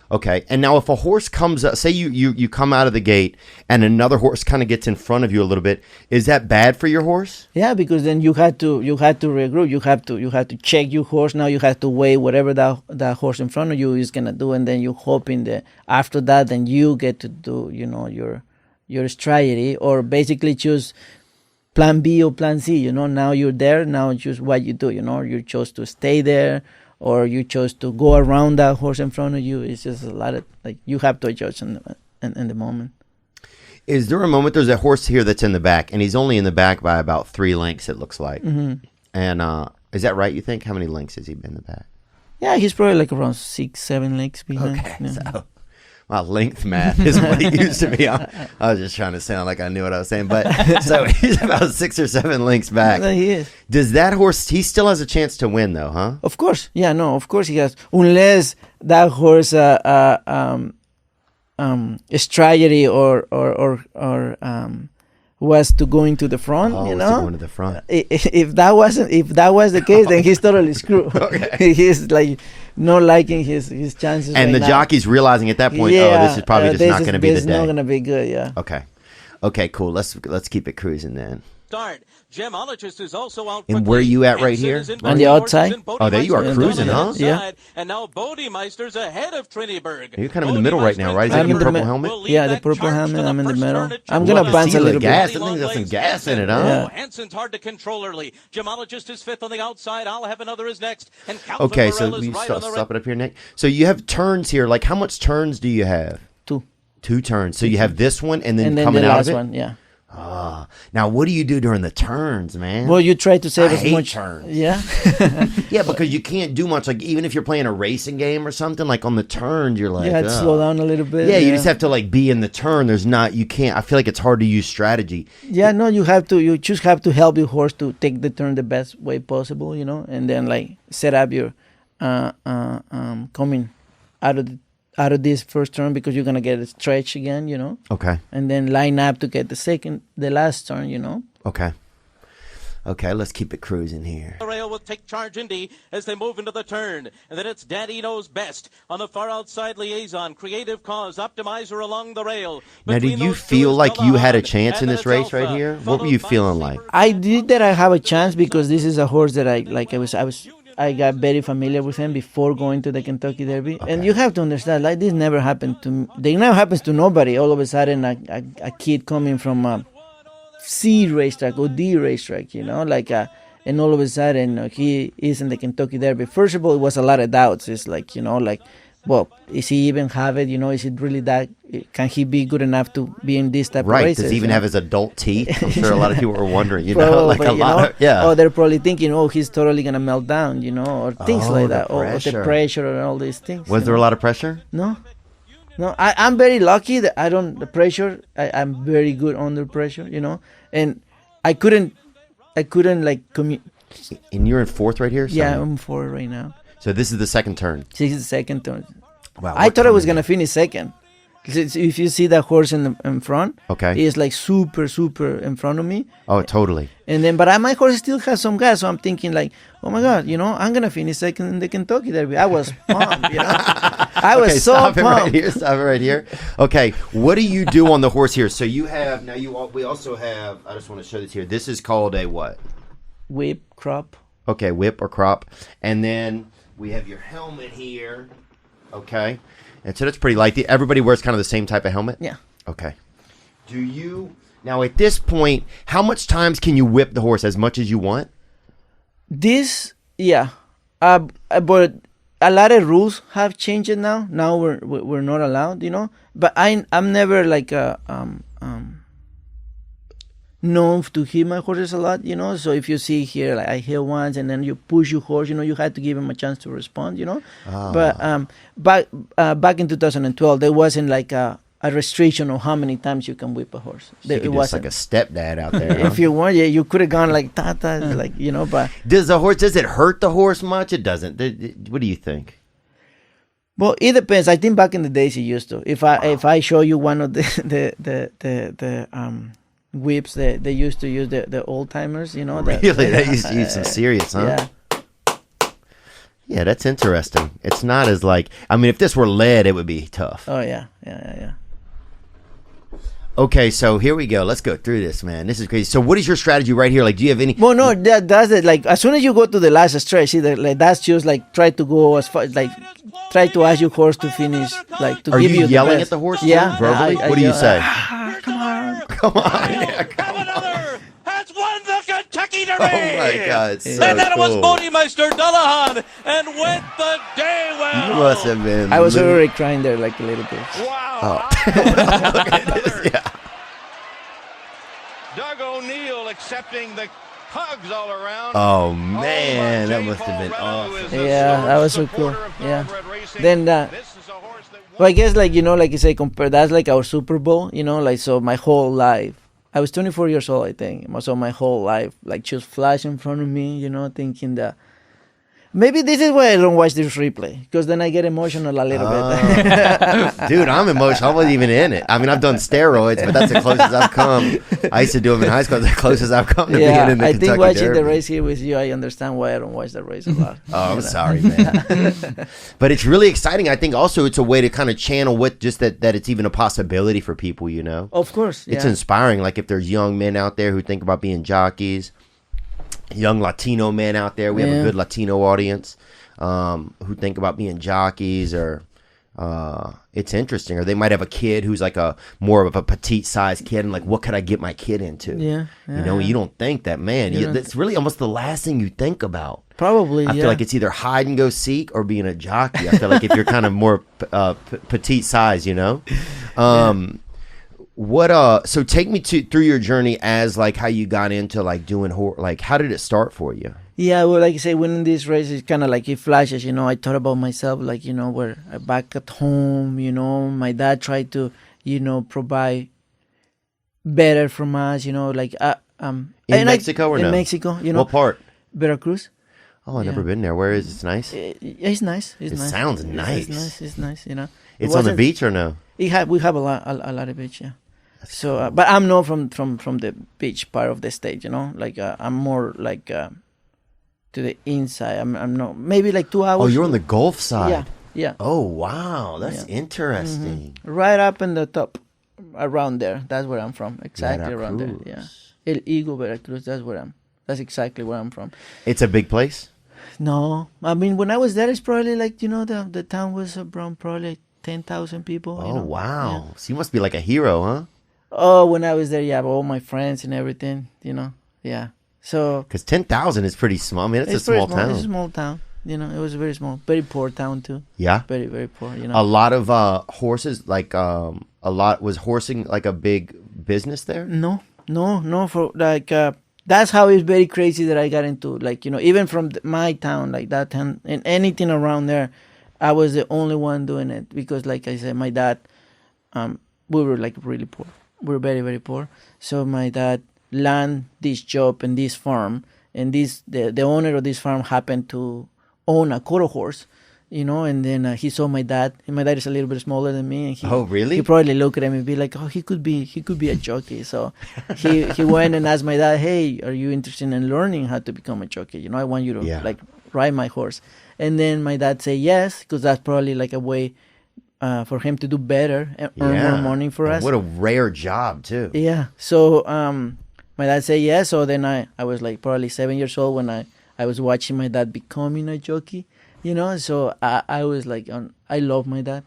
Okay, and now if a horse comes up, say you come out of the gate and another horse kind of gets in front of you a little bit, is that bad for your horse? Yeah, because then you had to regroup. You have to check your horse. Now you have to weigh whatever that horse in front of you is gonna do, and then you hoping that after that, then you get to do your strategy, or basically choose plan B or plan C. Now you're there. Now choose what you do. You chose to stay there, or you chose to go around that horse in front of you. It's just a lot of like you have to adjust in the moment. Is there a moment, there's a horse here that's in the back, and he's only in the back by about 3 lengths, it looks like. Mm-hmm. And is that right, you think? How many lengths has he been in the back? Yeah, he's probably like around 6-7 legs behind. Okay, Yeah. so my length math is what it used to be. I was just trying to sound like I knew what I was saying. But so he's about 6 or 7 lengths back. Yeah, he is. Does that horse, he still has a chance to win though, huh? Of course. Yeah, no, of course he has. Unless that horse strategy or was to go into the front, Oh, it's going to the front. If that was the case, then he's totally screwed. Okay. He's like not liking his chances. And right the now. jockey's realizing at that point, this is probably just not going to be the This is not day. gonna be good. Yeah. Okay, cool. Let's keep it cruising then. start. Gemologist is also out And quickly. where you at right Hansen here? is in On between the horses, outside? and Oh, there you are Bodemeister is cruising, down on huh? the Yeah. inside, And now Bodemeister's ahead of Triniberg. You're kind of in the middle right now, right? Is that I'm your in the purple mi- helmet? Will lead Yeah, the that purple charge helmet, to the I'm in the first middle. turn at I'm Churchill. gonna bounce a See the little bit. gas. That thing's got some gas in it, huh? Yeah. Hansen's hard to control early. Gemologist is fifth on the outside. I'll have another is next. And Okay, Calvin so Morel is you right stop, on the stop it up here, Nick. So you have turns here. Like, how much turns do you have? 2. 2 turns. So you have this one, and then And then coming the out last of it. one. Yeah. Now, what do you do during the turns, man? Well, you try to save I as hate much. turns. Yeah. Yeah, because you can't do much. Like, even if you're playing a racing game or something, like on the turns, you're like, You had to "Ugh." slow down a little bit. Yeah, you just have to like be in the turn. There's not, you can't. I feel like it's hard to use strategy. Yeah, no, you have to. You just have to help your horse to take the turn the best way possible, and then like set up your coming out of this first turn because you're gonna get a stretch again, Okay. and then line up to get the last turn, Okay. Okay, let's keep it cruising here. The rail will take charge Indy as they move into the turn. And then it's Daddy Knows Best on the far outside liaison. Creative Cause, Optimizer along the rail. Now, did Between you those two feel is like you had a Galahad, chance in and this then race it's right Alpha, here? What were followed you by feeling like? Saber- I did that. I have a chance because this is a horse that I got very familiar with him before going to the Kentucky Derby, and you have to understand, like this never happened to me. It never happens to nobody. All of a sudden, a kid coming from a C racetrack or D racetrack, and all of a sudden he is in the Kentucky Derby. First of all, it was a lot of doubts. It's like, well, is he even have it? Is it really that? Can he be good enough to be in this type of Right. races? Does he even have his adult teeth? I'm sure a lot of people were wondering, Probably, yeah. Oh, they're probably thinking, he's totally gonna melt down, or things Oh, like the that, or the pressure. pressure and all these things. Was there a lot of pressure? No, I'm very lucky that I don't the pressure. I'm very good under pressure, and I couldn't like And you're in fourth right here? So, Yeah, I'm 4 right now. So this is the second turn. This is the second turn. Wow. I thought I was gonna finish second. If you see that horse in front, Okay. it's like super in front of me. Oh, totally. And then, but my horse still has some gas, so I'm thinking like, oh my God, I'm gonna finish second in the Kentucky Derby. I was pumped, I was Okay, so stop it right pumped. here. Stop it right here. Okay, what do you do on the horse here? So you have now. We also have. I just want to show this here. This is called a what? Whip crop. Okay, whip or crop, and then we have your helmet here. Okay, and so that's pretty light. Everybody wears kind of the same type of helmet. Yeah. Okay. Do you now at this point? How much times can you whip the horse? As much as you want. This, yeah, but a lot of rules have changed now. Now we're not allowed, But I'm never like known to hit my horses a lot, So if you see here, like I hit once, and then you push your horse, you had to give him a chance to respond, But back in 2012, there wasn't like a restriction on how many times you can whip a horse. So you It could just wasn't. like a stepdad out there. Huh? If you want, yeah, you could have gone like tata, like But Does it hurt the horse much? It doesn't. What do you think? well, it depends. I think back in the days it used to. If I show you one of the whips that they used to use, the old timers, Really? They used to use some serious, huh? Yeah. Yeah, that's interesting. It's not as like, I mean, if this were lead, it would be tough. Oh yeah. Okay, so here we go. Let's go through this, man. This is crazy. So what is your strategy right here? Like, do you have any? Well, no, that's it. Like as soon as you go to the last stretch, see that like that's just like try to go as far, like try to ask your horse to finish, like to Are give you you the yelling best. at the horse? Yeah. too, verbally? I What do you yell, say? Come on. Come on. Yeah, come on. Another has won the Kentucky Derby. Oh my God. It's so And then it was cool. Bodymeister Dullahan and went the day well. You must have been. I was already crying there like a little bit. Wow. Look at this. Yeah. Doug O'Neill accepting the hugs all around. Oh man, that must have been awesome. Yeah, that was so cool. Yeah. Then well, I guess like like you say, compare that's like our Super Bowl. Like so my whole life. I was 24 years old, I think. So my whole life, like just flash in front of me, thinking that maybe this is why I don't watch this replay, because then I get emotional a little bit. Dude, I'm emotional. I wasn't even in it. I mean, I've done steroids, but that's the closest I've come. I used to do them in high school. That's the closest I've come to being Yeah, in the I Kentucky think watching Derby. the race here with you, I understand why I don't watch the race a lot. Oh, I'm sorry, man. But it's really exciting. I think also it's a way to kind of channel what just that it's even a possibility for people, Of course. It's yeah. inspiring. Like if there's young men out there who think about being jockeys, young Latino men out there. We have a good Latino audience who think about being jockeys, or it's interesting. Or they might have a kid who's like a more of a petite sized kid, and like, what could I get my kid into? Yeah. You don't think that, man. That's really almost the last thing you think about. Probably, I feel like it's either hide and go seek or being a jockey. I feel like if you're kind of more petite size, So take me through your journey as like how you got into like doing like how did it start for you? Yeah, well, like I say, winning this race is kind of like it flashes. I thought about myself, like where back at home. My dad tried to provide better from us. Like In Mexico or in no? Mexico, What part? Veracruz. Oh, I've never been there. Where is it? It's nice. It's nice. It's It nice. sounds nice. It's nice. It It's on the wasn't- beach or no? We have a lot of beach. Yeah. So, but I'm not from the beach part of the state. Like I'm more like to the inside. I'm not maybe like 2 hours. Oh, you're on the Gulf side. Yeah. Yeah. Oh, wow. That's interesting. Right up in the top, around there. That's where I'm from. Exactly around there. Veracruz. Yeah. El Higo, Veracruz. That's exactly where I'm from. It's a big place? No, I mean when I was there, it's probably like the town was around probably like 10,000 people. Oh, wow. So you must be like a hero, huh? Oh, when I was there, yeah, all my friends and everything. Yeah. So Because 10,000 is pretty small. I mean, it's a very small town. It's a small town. It was very small, very poor town too. Yeah. Very very poor. A lot of horses, like was horsing like a big business there? No. For like that's how it's very crazy that I got into like even from my town, like that town and anything around there, I was the only one doing it because like I said, my dad, we were like really poor. We were very very poor. So my dad landed this job and this farm, and the owner of this farm happened to own a quarter horse, and then he saw my dad, and my dad is a little bit smaller than me, and Oh, really? he probably looked at him and be like, oh, he could be a jockey. So he went and asked my dad, hey, are you interested in learning how to become a jockey? I want you to like ride my horse. And then my dad said yes, because that's probably like a way for him to do better and earn more money for us. What a rare job too. Yeah. So my dad said yes. So then I was like probably 7 years old when I was watching my dad becoming a jockey, So I was like, I love my dad,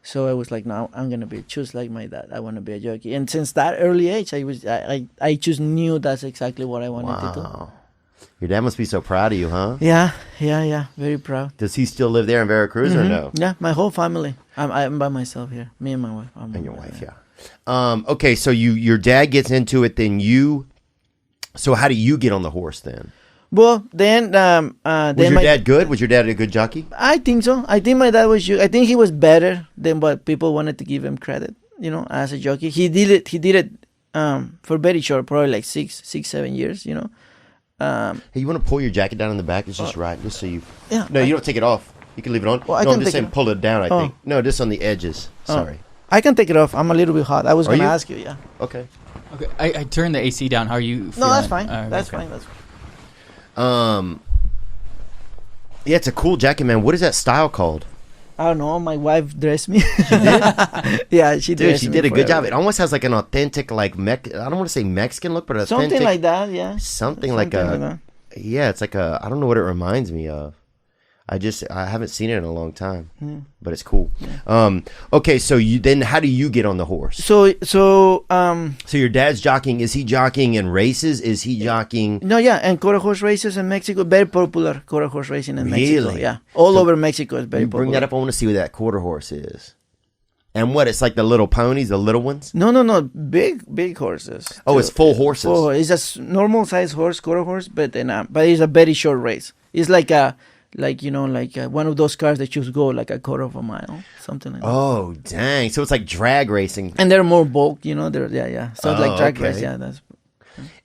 So I was like, no, I'm gonna be just like my dad. I want to be a jockey. And since that early age, I just knew that's exactly what I wanted to do. Your dad must be so proud of you, huh? Yeah, very proud. Does he still live there in Veracruz or no? Yeah, my whole family. I'm by myself here. Me and my wife. And your wife, yeah. Okay, so your dad gets into it, then you. So how do you get on the horse then? Well, then was your dad good? Was your dad a good jockey? I think so. I think my dad was. I think he was better than what people wanted to give him credit. As a jockey, he did it for very short, probably like 6-7 years. Hey, you want to pull your jacket down in the back? It's just right, just so you. Yeah. No, you don't take it off. You can leave it on. Well, no, I'm just saying pull it down. I think. No, just on the edges. Sorry. I can take it off. I'm a little bit hot. I was going to ask you. Yeah. Okay. Okay, I turned the AC down. How are you feeling? No, that's fine. That's fine. Yeah, it's a cool jacket, man. What is that style called? I don't know. My wife dressed me. She did? Yeah, she did. Dude, she did a good job. It almost has like an authentic, like, I don't want to say Mexican look, but authentic. Something like that, yeah. Something like a... Yeah, it's like a... I don't know what it reminds me of. I haven't seen it in a long time, but it's cool. Yeah. Okay, so how do you get on the horse? So your dad's jockeying. Is he jockeying in races? Is he jockeying? No, yeah, and quarter horse races in Mexico, very popular quarter horse racing in Mexico. Really? Yeah, all over Mexico is very popular. Bring that up. I want to see what that quarter horse is. And what? It's like the little ponies, the little ones? No, big horses. Oh, it's full horses. It's a normal size horse, quarter horse, but it's a very short race. It's like one of those cars that just go like a quarter of a mile, something like that. Oh, dang. So it's like drag racing. And they're more bulk, they're, So it's like drag race, yeah.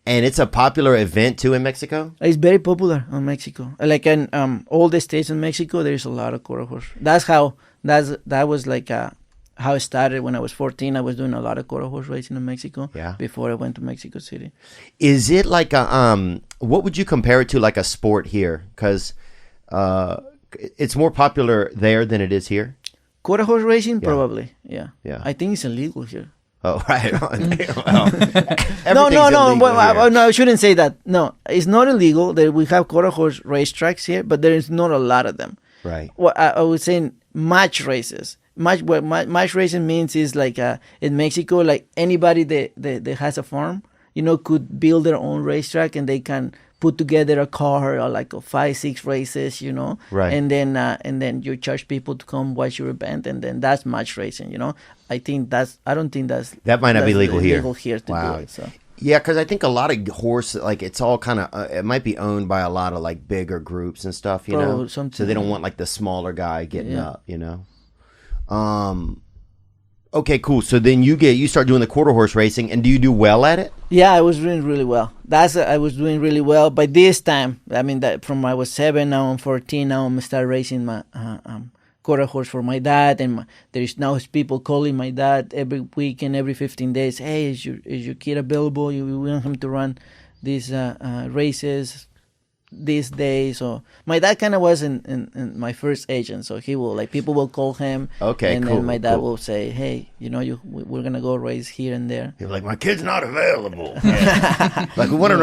And it's a popular event too in Mexico? It's very popular in Mexico. Like in all the states in Mexico, there's a lot of quarter horse. That was like how it started when I was 14. I was doing a lot of quarter horse racing in Mexico before I went to Mexico City. Is it like what would you compare it to, like a sport here? Because... it's more popular there than it is here. Quarter horse racing, probably. Yeah. I think it's illegal here. Oh, right. No, I shouldn't say that. No, it's not illegal. We have quarter horse racetracks here, but there is not a lot of them. Right. Well, I would say match races. Match racing means is like in Mexico, like anybody that has a farm, could build their own racetrack and they can put together a car or like 5-6 races, right? And then you charge people to come watch your event, and then that's match racing, I don't think that might not be legal here. To do it, so. Yeah, because I think a lot of horse, like it's all kind of, it might be owned by a lot of like bigger groups and stuff, so they don't want like the smaller guy getting up, Okay, cool. So then you start doing the quarter horse racing, and do you do well at it? Yeah, I was doing really well. I was doing really well. By this time, I mean that from I was 7, now I'm 14. Now I'm start racing my quarter horse for my dad, and there's now people calling my dad every week and every 15 days. Hey, is your kid available? You want him to run these races these days? So my dad kind of was in my first agent, so he will people will call him. Okay, and cool, then my dad will say, hey, we're gonna go race here and there. You're like, my kid's not available. Like we want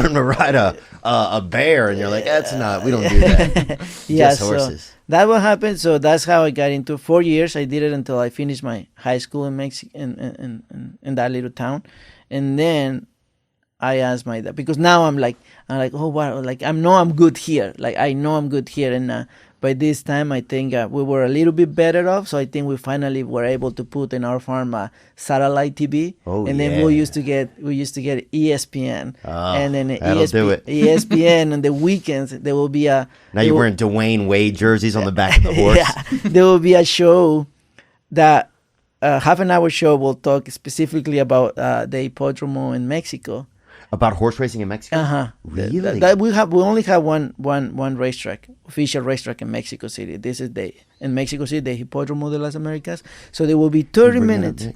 him to ride a bear, and you're like, that's not, we don't do that. Just horses. So that what happened. So that's how I got into 4 years. I did it until I finished my high school in Mexico, in that little town, and then I asked my dad, because now I'm like, oh wow, like I'm good here. Like I know I'm good here, and by this time I think we were a little bit better off. So I think we finally were able to put in our farm satellite TV, and then we used to get ESPN, and then ESPN on the weekends there will be a. Now you're wearing Dwayne Wade jerseys on the back of the horse. Yeah, there will be a show that half an hour show will talk specifically about the hippodromo in Mexico. About horse racing in Mexico? Really? We only have one racetrack, official racetrack in Mexico City. This is in Mexico City, the Hippodromo de las Americas. So there will be 30 minutes.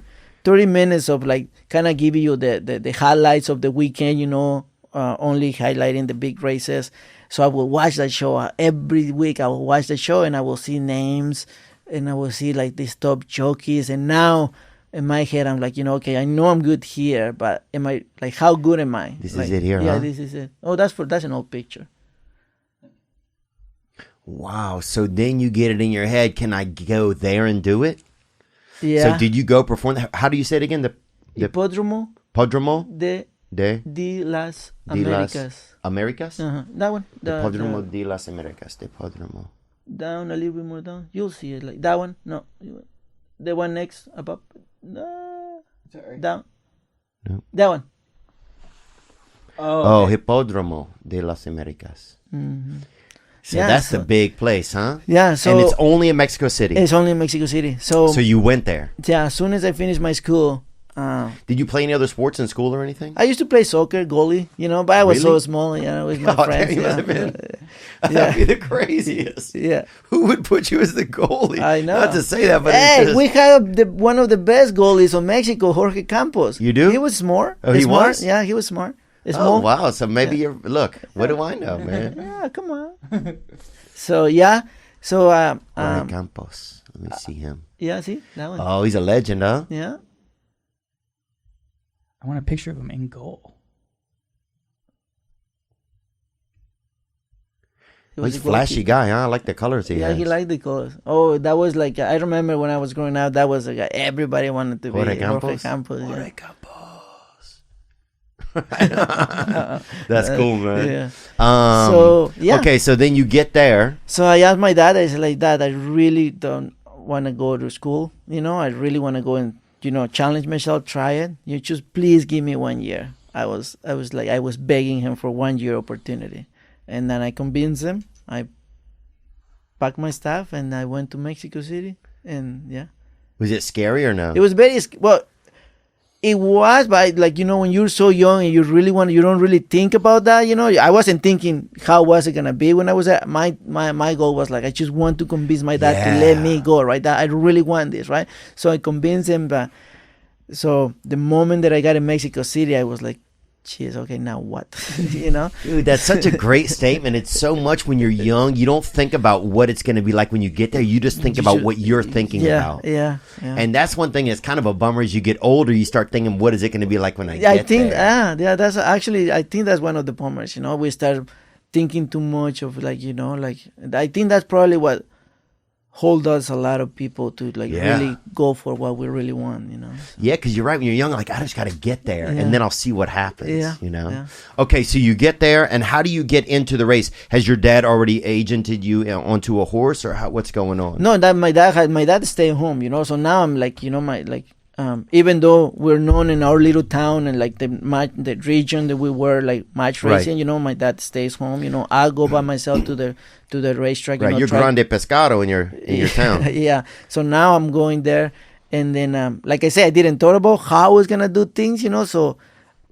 30 minutes of like kind of giving you the highlights of the weekend, only highlighting the big races. So I will watch that show every week. I will watch the show and I will see names and I will see like these top jockeys. And now in my head, I'm like, okay, I know I'm good here, but am I like, how good am I? This like, is it here, yeah, huh? this is it. Oh, that's an old picture. Wow. So then you get it in your head. Can I go there and do it? Yeah. So did you go perform? How do you say it again? The Hippodromo de las Americas. Americas? That one. Hippodromo de las Americas. The Hippodromo. Down, a little bit more down. You'll see it. Like that one. No. The one next above. Down. No. That one. Oh, Hippodromo de las Americas. Mm-hmm. So that's the big place, huh? Yeah. So and it's only in Mexico City. It's only in Mexico City. So you went there. Yeah. As soon as I finished my school. Did you play any other sports in school or anything? I used to play soccer, goalie, but I was so small, with my friends. That'd be the craziest. Yeah. Who would put you as the goalie? I know. Not to say that, but we had one of the best goalies of Mexico, Jorge Campos. You do? He was smart. Oh, he was? Yeah, he was smart. Oh, wow. So maybe look, what do I know, man? Yeah, come on. So, yeah. So, Jorge Campos. Let me see him. Yeah, see? That one. Oh, he's a legend, huh? Yeah. I want a picture of him in goal. He's a flashy guy, huh? I like the colors he has. Yeah, he liked the colors. Oh, that was like, I remember when I was growing up, that was like, everybody wanted to be Jorge Campos. Jorge Campos. That's cool, man. Yeah. Okay, so then you get there. So I asked my dad, I said like, Dad, I really don't want to go to school. I really want to go and challenge myself, try it. You just please give me 1 year. I was begging him for 1 year opportunity. And then I convinced him. I packed my stuff and I went to Mexico City. And yeah. Was it scary or no? It was it was, but when you're so young and you don't really think about that, I wasn't thinking how was it gonna be when I was at my goal was like I just want to convince my dad to let me go, right? That I really want this, right? So I convinced him that. So the moment that I got in Mexico City, I was like, "Jeez, okay, now what?" Dude, that's such a great statement. It's so much when you're young, you don't think about what it's going to be like when you get there. You just think about what you're thinking about. Yeah. And that's one thing that's kind of a bummer. As you get older, you start thinking, what is it going to be like when I get there? That's actually, I think that's one of the bummers. We start thinking too much of I think that's probably what hold us a lot of people to really go for what we really want, So. Yeah, because you're right. When you're young, I just got to get there, and then I'll see what happens. Yeah. Okay, so you get there, and how do you get into the race? Has your dad already agented you onto a horse, or what's going on? No, that my dad stayed home, So now I'm even though we're known in our little town and the region that we were match racing, my dad stays home. I'll go by myself to the racetrack. Right, you're grande pescado in your town. Yeah. So now I'm going there, and then like I said, I didn't thought about how I was gonna do things. So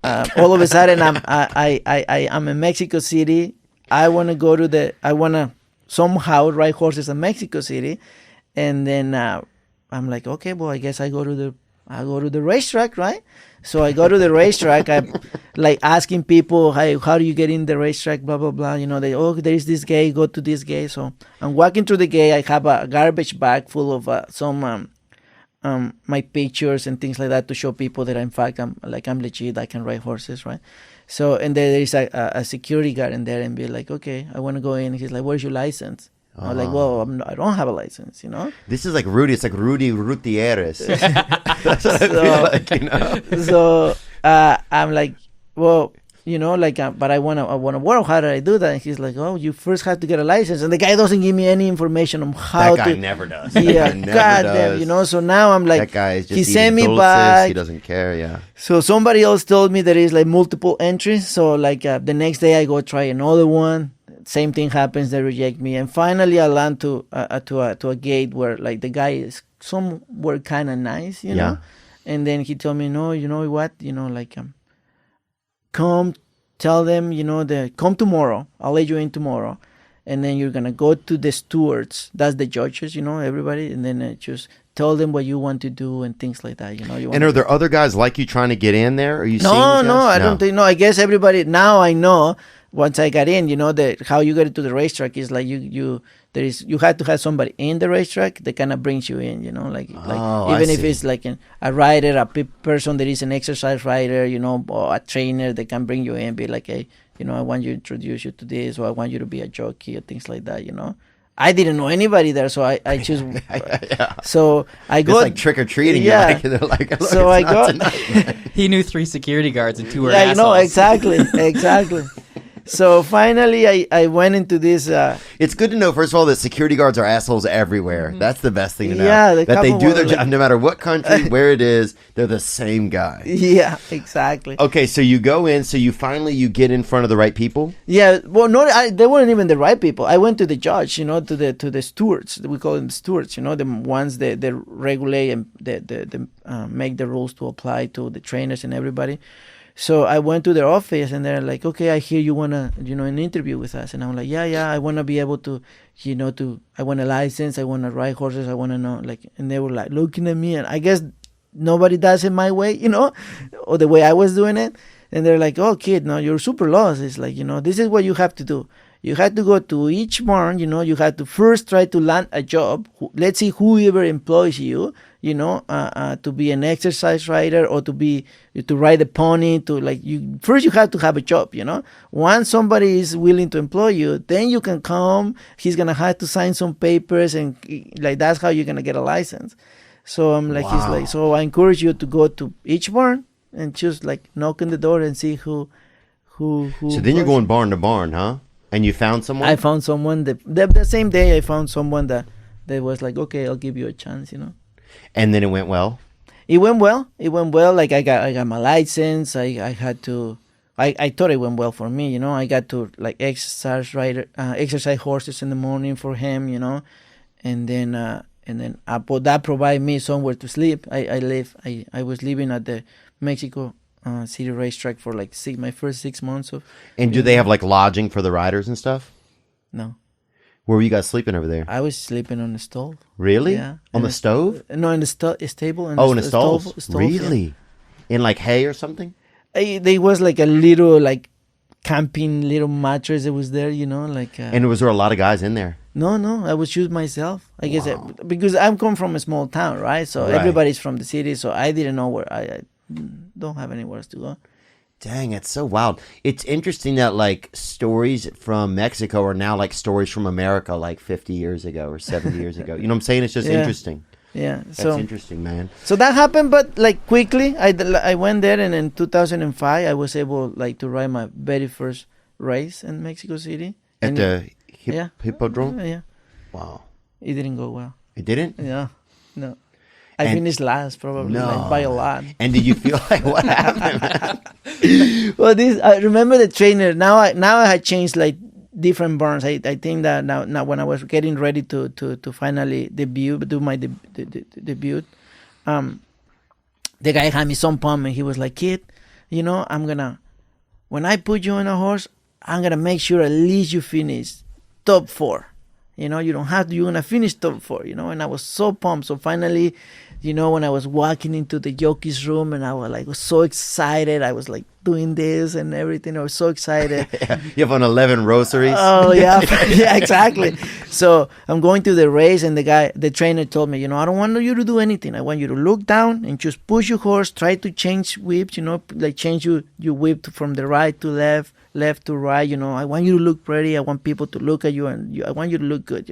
all of a sudden I'm in Mexico City. I wanna somehow ride horses in Mexico City, and then I'm like, okay, well, I guess I go to the racetrack, right? So I go to the racetrack. I'm asking people, hey, how do you get in the racetrack? Blah blah blah. There is this gate. Go to this gate. So I'm walking through the gate. I have a garbage bag full of some my pictures and things like that to show people that I'm legit. I can ride horses, right? So and there is a security guard in there and be like, okay, I want to go in. He's like, where's your license? I'm like, well, I don't have a license, This is like Rudy. It's like Rudy Gutierrez. That's what I feel like, So I'm like, well, but I wanna work. How do I do that? And he's like, oh, you first have to get a license. And the guy doesn't give me any information on how to. That guy never does. Yeah, goddamn, So now I'm like, that guy is just he sent me dulces, back. He doesn't care. Yeah. So somebody else told me there is multiple entries. So the next day I go try another one. Same thing happens. They reject me, and finally I land to a gate where the guy is somewhere kind of nice, And then he told me, no, you know what, come, tell them, come tomorrow. I'll let you in tomorrow. And then you're going to go to the stewards. That's the judges, everybody. And then just tell them what you want to do and things like that, And are there other guys like you trying to get in there? Are you seeing No, these guys? I don't think, I guess everybody, now I know, once I got in, how you get to the racetrack is like you had to have somebody in the racetrack that kind of brings you in, like even if it's like a rider, a person that is an exercise rider, or a trainer that can bring you in, be like, hey, I want you to introduce you to this, or I want you to be a jockey, or things like that, I didn't know anybody there, so I just so I It's got like trick or treating. Yeah. They're like, look, So I it's not got tonight. He knew 3 security guards and 2 were yeah, assholes. exactly. So finally, I went into this. It's good to know, first of all, that security guards are assholes everywhere. That's the best thing to know. Yeah, that they do their like, job no matter what country, where it is. They're the same guy. Yeah, exactly. Okay, so you go in. So you get in front of the right people. Yeah, well, they weren't even the right people. I went to the judge, to the stewards. We call them stewards, the ones that regulate and they make the rules to apply to the trainers and everybody. So I went to their office and they're like, okay, I hear you want to, an interview with us. And I'm like, yeah, I want to be able to, I want a license. I want to ride horses. I want to know, and they were like looking at me, and I guess nobody does it my way, or the way I was doing it. And they're like, oh, kid, no, you're super lost. It's like, this is what you have to do. You had to go to each barn, you had to first try to land a job. Let's see whoever employs you, to be an exercise rider or to ride a pony. First you have to have a job, Once somebody is willing to employ you, then you can come. He's going to have to sign some papers, and that's how you're going to get a license. So I'm like, Wow. He's like, so I encourage you to go to each barn and just knock on the door and see who. So then you're going barn to barn, huh? And you found someone? I found someone the same day. I found someone that was like, okay, I'll give you a chance, And then it went well? It went well. Like I got my license. I had to. I thought it went well for me. I got to exercise horses in the morning for him. And then that provided me somewhere to sleep. I was living at the Mexico City racetrack for my first 6 months of. And do they have lodging for the riders and stuff? No. Where were you guys sleeping over there? I was sleeping on the stove. Really? Yeah. On the stove? No, in the stable. Oh, in the stove? stove, Really? Yeah. In hay or something? There was a little camping little mattress that was there, And was there a lot of guys in there? No, I was just myself. I guess because I'm come from a small town, right? So everybody's from the city, so I didn't know where I don't have anywhere else to go. Dang, it's so wild. It's interesting that stories from Mexico are now stories from America 50 years ago or 70 years ago. You know what I'm saying? It's just interesting. Yeah, That's interesting, man. So that happened, but quickly, I went there, and in 2005, I was able to ride my very first race in Mexico City. At the Yeah. Hippodrome? Yeah. Wow. It didn't go well. It didn't? Yeah. No. I finished last, probably, by a lot. And did you feel what happened, man? Well, I remember the trainer. Now I had changed different barns. I think that now when I was getting ready to finally do my debut, the guy had me some pump, and he was like, kid, when I put you on a horse, I'm gonna make sure at least you finish top 4. You don't have to. You're gonna finish top 4. And I was so pumped. So finally, when I was walking into the jockey's room, and I was so excited. I was doing this and everything. I was so excited. You have on 11 rosaries. Oh yeah, yeah, exactly. So I'm going to the race, and the trainer told me, I don't want you to do anything. I want you to look down and just push your horse. Try to change whips. Change your whip from the right to left to right. I want you to look pretty. I want people to look at you, and I want you to look good.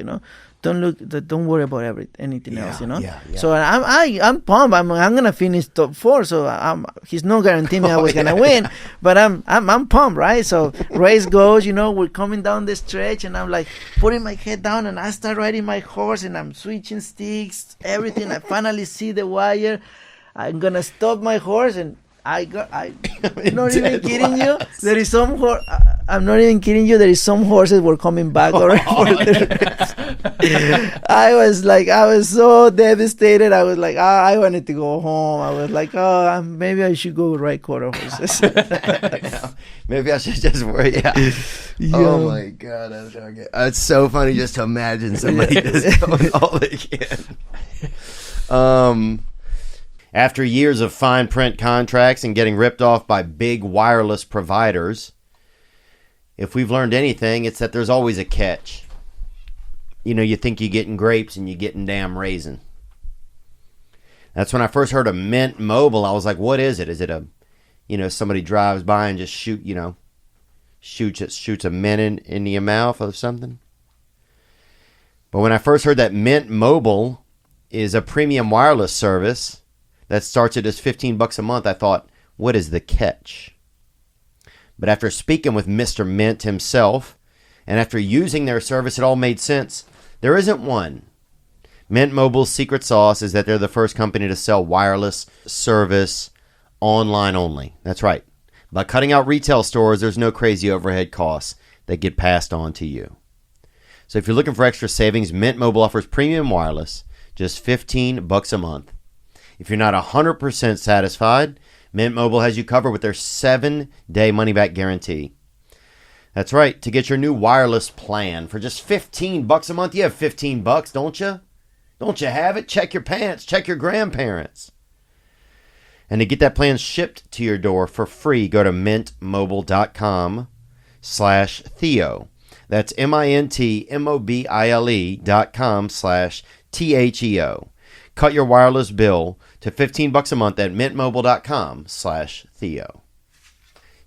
Don't worry about anything else. Yeah. So I'm pumped. I'm gonna finish top 4. So he's not guaranteeing me I was gonna win, but I'm pumped, right? So race goes. We're coming down the stretch, and I'm putting my head down, and I start riding my horse, and I'm switching sticks, everything. I finally see the wire. I'm gonna stop my horse, and I'm not even kidding you. There is some I'm not even kidding you. There is some horses were coming back already for the I was so devastated. I was like, I wanted to go home. I was like, maybe I should go ride quarter horses. Maybe I should just worry. Yeah. Oh my God, it's so funny just to imagine somebody just going all they can. After years of fine print contracts and getting ripped off by big wireless providers, if we've learned anything, it's that there's always a catch. You know, you think you're getting grapes and you're getting damn raisin. That's when I first heard of Mint Mobile. I was like, what is it? Is it somebody drives by and just shoots a mint in your mouth or something? But when I first heard that Mint Mobile is a premium wireless service that starts at just $15 a month, I thought, what is the catch? But after speaking with Mr. Mint himself, and after using their service, it all made sense. There isn't one. Mint Mobile's secret sauce is that they're the first company to sell wireless service online only. That's right. By cutting out retail stores, there's no crazy overhead costs that get passed on to you. So if you're looking for extra savings, Mint Mobile offers premium wireless, just $15 a month. If you're not 100% satisfied, Mint Mobile has you covered with their 7-day money-back guarantee. That's right. To get your new wireless plan for just $15 a month, you have $15, don't you? Don't you have it? Check your pants. Check your grandparents. And to get that plan shipped to your door for free, go to mintmobile.com/Theo. That's mintmobile.com/THEO. Cut your wireless bill to $15 a month at mintmobile.com/Theo.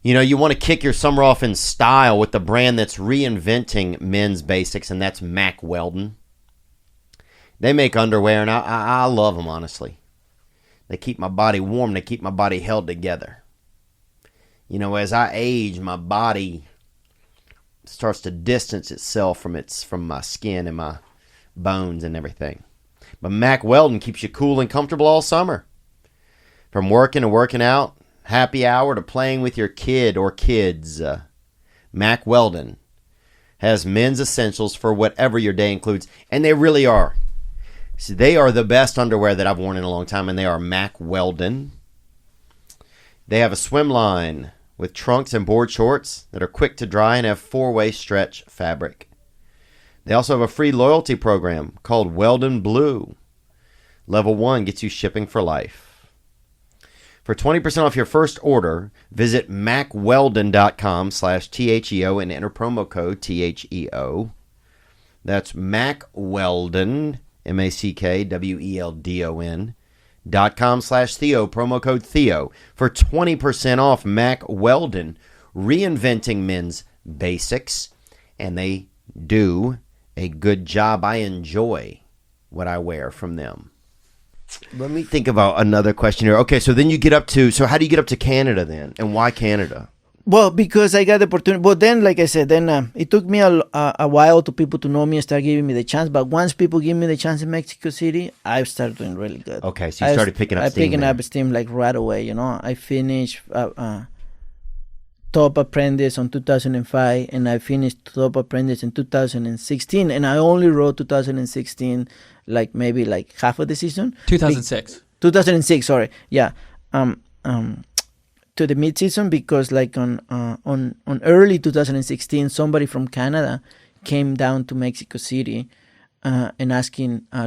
You know, you want to kick your summer off in style with the brand that's reinventing men's basics, and that's Mack Weldon. They make underwear, and I love them, honestly. They keep my body warm. They keep my body held together. You know, as I age, my body starts to distance itself from my skin and my bones and everything. But Mack Weldon keeps you cool and comfortable all summer. From working and working out, happy hour, to playing with your kid or kids, Mack Weldon has men's essentials for whatever your day includes. And they really are. So they are the best underwear that I've worn in a long time, and they are Mack Weldon. They have a swim line with trunks and board shorts that are quick to dry and have 4-way stretch fabric. They also have a free loyalty program called Weldon Blue. Level 1 gets you shipping for life. For 20% off your first order, visit MackWeldon.com/THEO and enter promo code THEO. That's MackWeldon, MackWeldon.com/Theo, promo code Theo for 20% off. Mack Weldon, reinventing men's basics, and they do a good job. I enjoy what I wear from them. Let me think about another question here. Okay, so then how do you get up to Canada then? And why Canada? Well, because I got the opportunity. But then, like I said, it took me a while to people to know me and start giving me the chance. But once people give me the chance in Mexico City, I started doing really good. Okay, so you started picking up steam like right away, you know. I finished Top Apprentice on 2005, and I finished Top Apprentice in 2016, and I only rode 2016 maybe half of the season. 2006. 2006, sorry. Yeah. To the mid-season, because on early 2016, somebody from Canada came down to Mexico City and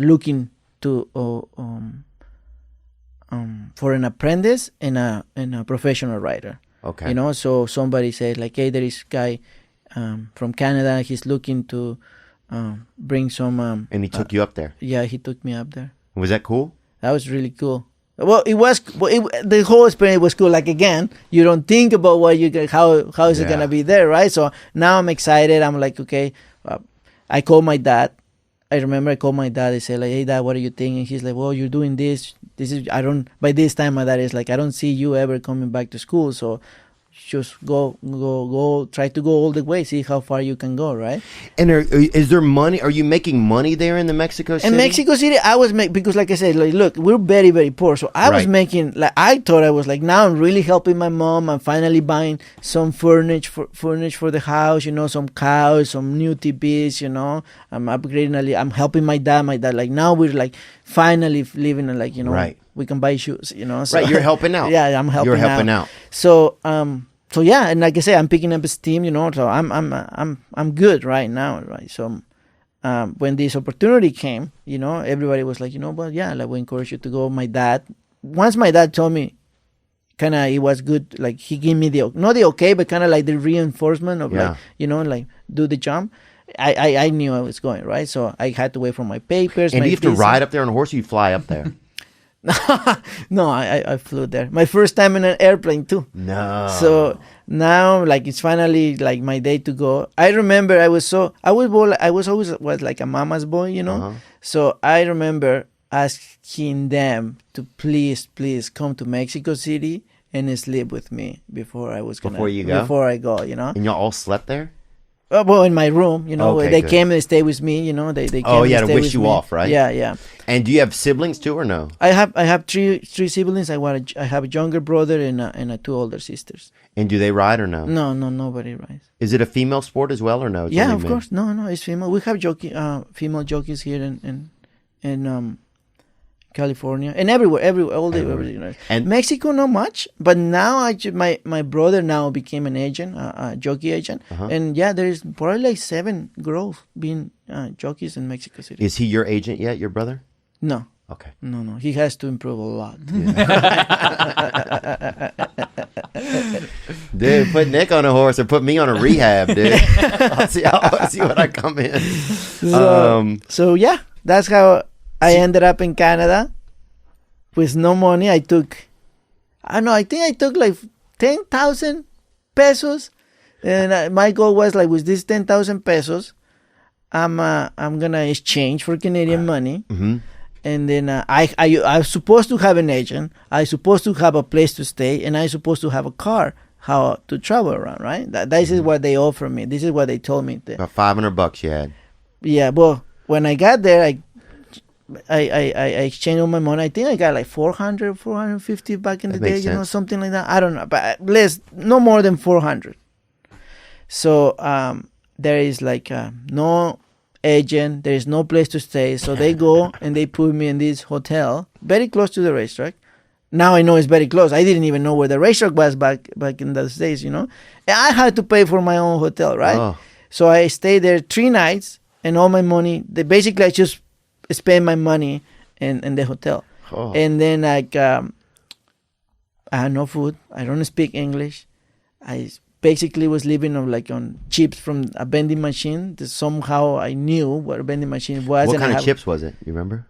looking to for an apprentice and a professional rider. Okay. You know, so somebody said hey, there is a guy from Canada. He's looking to bring some. And he took you up there. Yeah, he took me up there. Was that cool? That was really cool. Well, it was. The whole experience was cool. Again, you don't think about what how is it gonna be there, right? So now I'm excited. I'm like, okay. I called my dad. I remember I called my dad. I said hey Dad, what do you think? And he's like, well, you're doing this. By this time my dad is like, I don't see you ever coming back to school. So just go, try to go all the way, see how far you can go, right? And is there money? Are you making money there in the Mexico City? In Mexico City, I was making, because like I said, like, look, we're very, very poor. So I was making, like, I thought I was like, now I'm really helping my mom. I'm finally buying some furniture for the house, you know, some couch, some new TVs, you know. I'm upgrading, I'm helping my dad. Like, now we're like finally living, like, you know, we can buy shoes, you know. So, right, you're helping out. Yeah, I'm helping out. You're helping out. So yeah, and like I say, I'm picking up steam, you know. So I'm good right now, right? So when this opportunity came, you know, everybody was like, you know, well, yeah, like, we encourage you to go. Once my dad told me, kind of, it was good. Like, he gave me not the okay, but kind of like the reinforcement of like, you know, like, do the jump. I knew I was going, right. So I had to wait for my papers. And do you have to ride up there on a horse, or you fly up there? No, I flew there. My first time in an airplane too. No. So now, like, it's finally like my day to go. I remember I was always like a mama's boy, you know. So I remember asking them to please come to Mexico City and sleep with me before I go, you know. And y'all all slept there? Well, in my room, you know, they came and stayed with me, you know. They came to wish you off, right? Yeah. And do you have siblings too, or no? I have three siblings. I have a younger brother and two older sisters. And do they ride or no? No, nobody rides. Is it a female sport as well, or no? Yeah, of course. No, it's female. We have female jockeys here in California and everywhere, everywhere. And Mexico, not much, but now my brother now became an agent, a jockey agent, and yeah, there is probably like 7 girls being jockeys in Mexico City. Is he your agent yet, your brother? No. Okay. No, he has to improve a lot. Dude, put Nick on a horse or put me on a rehab, dude. I'll see what I come in. So yeah, that's how I ended up in Canada with no money. I think I took like 10,000 pesos, and my goal was like, with this 10,000 pesos, I'm gonna exchange for Canadian money. And then I was supposed to have an agent. I supposed to have a place to stay, and I supposed to have a car, how to travel around, right? This is what they offered me. This is what they told me. About $500 you had. Yeah, well, when I got there, I exchanged all my money. I think I got like 450 back in the day, you know, something like that. I don't know, but no more than 400. So there is like no agent, there is no place to stay. So they go and they put me in this hotel very close to the racetrack. Now I know it's very close. I didn't even know where the racetrack was back in those days, you know. And I had to pay for my own hotel, right? Oh. So I stayed there 3 nights, and all my money, basically I just spend my money in the hotel. Oh. And then like I had no food. I don't speak English. I basically was living on chips from a vending machine. Somehow I knew what a vending machine was. What kind of chips was it? You remember?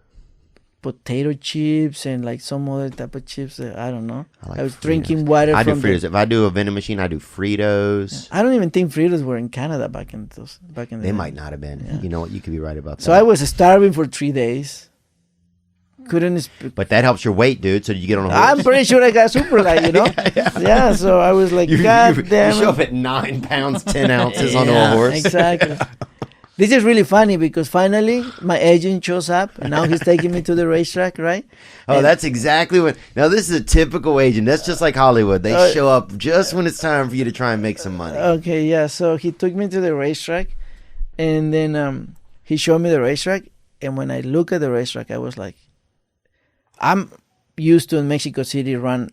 Potato chips and like some other type of chips. I don't know. I was drinking water. I do Fritos. If I do a vending machine, I do Fritos. I don't even think Fritos were in Canada back in the They day. might not have been. Yeah. You know what? You could be right about that. So I was starving for 3 days. Couldn't speak. But that helps your weight, dude. So did you get on a horse? I'm pretty sure I got super light, you know? yeah, so I was like, God damn it. You show up at 9 pounds, 10 ounces onto a horse. Exactly. This is really funny because finally my agent shows up and now he's taking me to the racetrack, right? Oh, and that's exactly what. Now, this is a typical agent. That's just like Hollywood. They show up just when it's time for you to try and make some money. Okay, yeah. So he took me to the racetrack and then he showed me the racetrack. And when I look at the racetrack, I was like, I'm used to in Mexico City run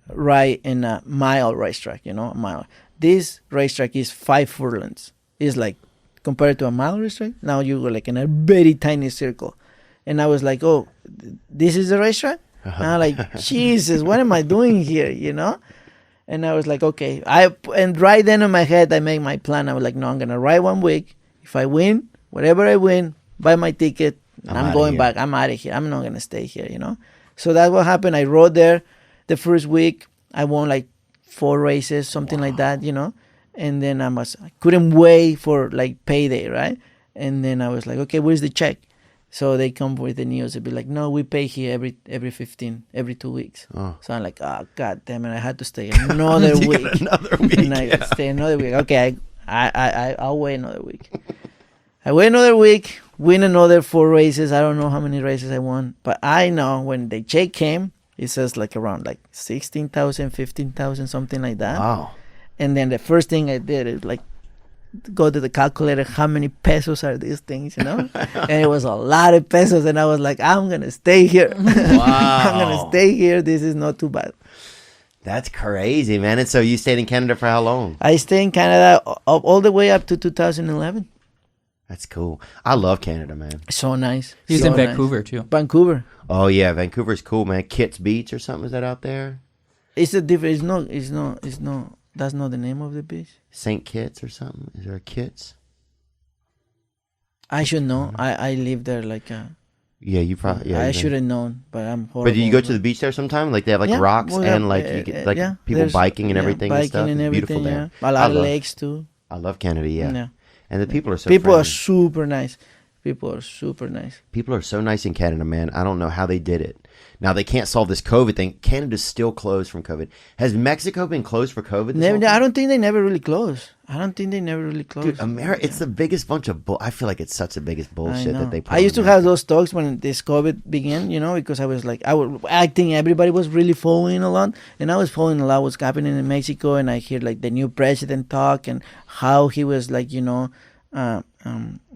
right in a mile racetrack, you know, a mile. This racetrack is 5 furlongs. It's like, compared to a mile racetrack, now you go like in a very tiny circle. And I was like, oh, this is the racetrack? And I'm like, Jesus, what am I doing here, you know? And I was like, okay. And right then in my head, I made my plan. I was like, no, I'm going to ride 1 week. If I win, whatever I win, buy my ticket, and I'm going back. I'm out of here. I'm not going to stay here, you know? So that's what happened. I rode there the first week. I won like 4 races, something like that, you know? And then I couldn't wait for like payday, right? And then I was like, okay, where's the check? So they come with the news. They'd be like, no, we pay here every 2 weeks. Oh. So I'm like, oh, God damn it. I had to stay another You week. got another week. And I stay another week. Okay, I'll wait another week. I wait another week, win another 4 races. I don't know how many races I won. But I know when the check came, it says like around like 16,000, 15,000, something like that. Wow. And then the first thing I did is like go to the calculator, how many pesos are these things, you know? And it was a lot of pesos. And I was like, I'm going to stay here. I'm going to stay here. This is not too bad. That's crazy, man. And so you stayed in Canada for how long? I stayed in Canada all the way up to 2011. That's cool. I love Canada, man. So nice. He was so in Vancouver too. Vancouver. Oh yeah, Vancouver's cool, man. Kitts Beach or something, is that out there? It's a different. It's not. That's not the name of the beach. St. Kitts or something? Is there a Kitts? I should know. I live there like Yeah, you probably. Yeah, I should have known, but I'm horrible. But do you go to the beach there sometime? Like they have like rocks and like you get like people biking and everything and stuff. And It's beautiful there. A lot of lakes too. I love Canada. Yeah. And the people are so People friendly. are super nice. People are super nice. People are so nice in Canada, man. I don't know how they did it. Now, they can't solve this COVID thing. Canada's still closed from COVID. Has Mexico been closed for COVID? I don't think they never really closed. Dude, America, it's the biggest bunch of I feel like it's such the biggest bullshit that they put I used to America. have those talks when this COVID began, you know, because I was like, I think everybody was really following a lot. And I was following a lot what's happening in Mexico. And I hear like the new president talk and how he was like, you know,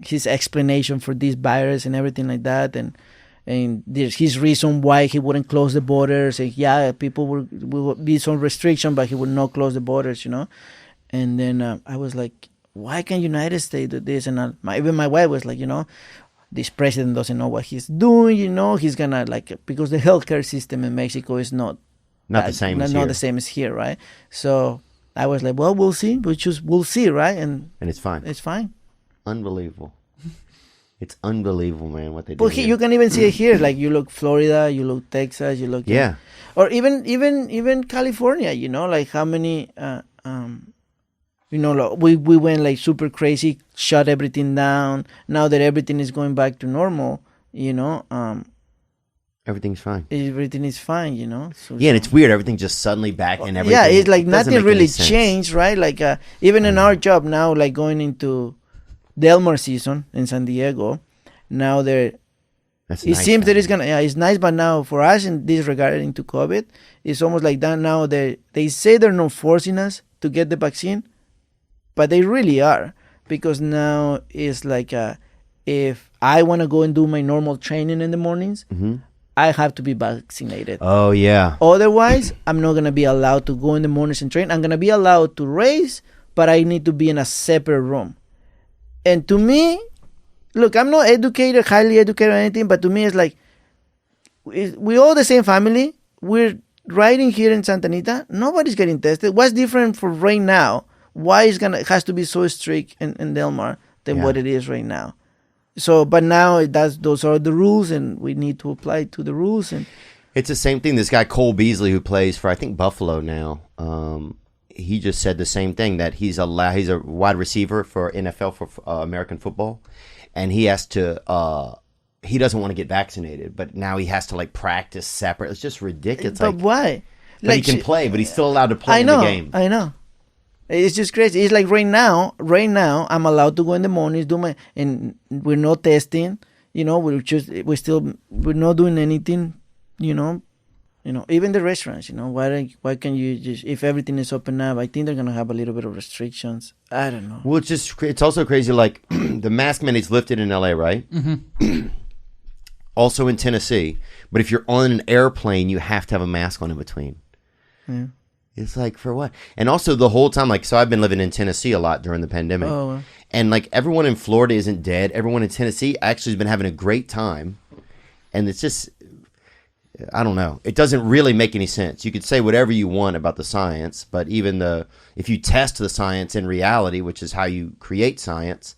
his explanation for this virus and everything like that, and there's his reason why he wouldn't close the borders. And people will be some restriction, but he would not close the borders, you know. And then I was like, why can't United States do this? And even my wife was like, you know, this president doesn't know what he's doing, you know. He's gonna because the healthcare system in Mexico is not the same as not here. the same as here, right? So I was like, well, we'll see. We'll see, right? And it's fine. It's fine. Unbelievable. It's unbelievable, man, what they do. Well, you can even see it here. Like you look Florida, you look Texas, you look or even California. You know, like how many you know, we went like super crazy, shut everything down. Now that everything is going back to normal, you know, everything's fine. Everything is fine, you know. So, and it's weird. Everything's just suddenly back and everything. Yeah, it's like nothing really sense. changed, right? Like even in our job now, like going into Del Mar season in San Diego, now it seems that it's gonna. Yeah, it's nice, but now for us in this regarding to COVID, it's almost like that now. They say they're not forcing us to get the vaccine, but they really are, because now it's like if I want to go and do my normal training in the mornings, I have to be vaccinated. Oh yeah. Otherwise, I'm not gonna be allowed to go in the mornings and train. I'm gonna be allowed to race, but I need to be in a separate room. And to me, look, I'm not educated, highly educated or anything, but to me it's like, we're all the same family. We're riding here in Santa Anita. Nobody's getting tested. What's different for right now? Why it has to be so strict in Del Mar than what it is right now? So, but now those are the rules, and we need to apply to the rules. And it's the same thing. This guy Cole Beasley, who plays for I think Buffalo now, he just said the same thing, that he's a wide receiver for NFL for American football, and he has to he doesn't want to get vaccinated, but now he has to like practice separate. It's just ridiculous. But why? But he can play, but he's still allowed to play in the game. I know. It's just crazy. It's like right now, I'm allowed to go in the mornings, and we're not testing. You know, we're not doing anything. You know, even the restaurants. You know, why can you just, if everything is open up? I think they're gonna have a little bit of restrictions. I don't know. Well, it's also crazy. Like the mask mandate's lifted in LA, right? Mm-hmm. Also in Tennessee, but if you're on an airplane, you have to have a mask on in between. Yeah. It's like, for what? And also the whole time, like, so I've been living in Tennessee a lot during the pandemic. Oh, well. And like everyone in Florida isn't dead. Everyone in Tennessee actually has been having a great time. And it's just, I don't know. It doesn't really make any sense. You could say whatever you want about the science, but even if you test the science in reality, which is how you create science,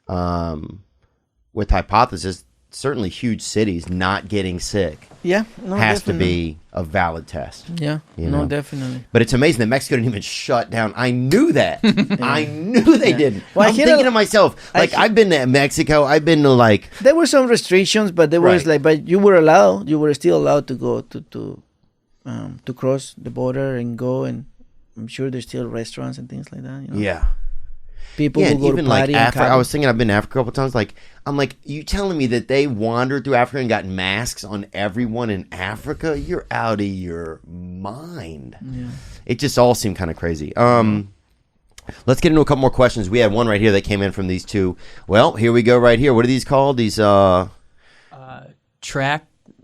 with hypothesis, certainly huge cities not getting sick Yeah, no, has definitely. to be a valid test. Yeah, you no, know? definitely. But it's amazing that Mexico didn't even shut down. I knew that. I knew they didn't. Well, I'm thinking to myself, like, I've been to Mexico. I've been to, like... There were some restrictions, but there was, Right. but you were still allowed to go to cross the border and go, and I'm sure there's still restaurants and things like that. Yeah. People Yeah, who and go even to like party in Africa. I Cabo. was thinking I've been to Africa a couple times. Like, I'm like, you telling me that they wandered through Africa and got masks on everyone in Africa? You're out of your mind. Yeah. It just all seemed kind of crazy. Let's get into a couple more questions. We had one right here that came in from these two. Well, here we go right here. What are these called? These Track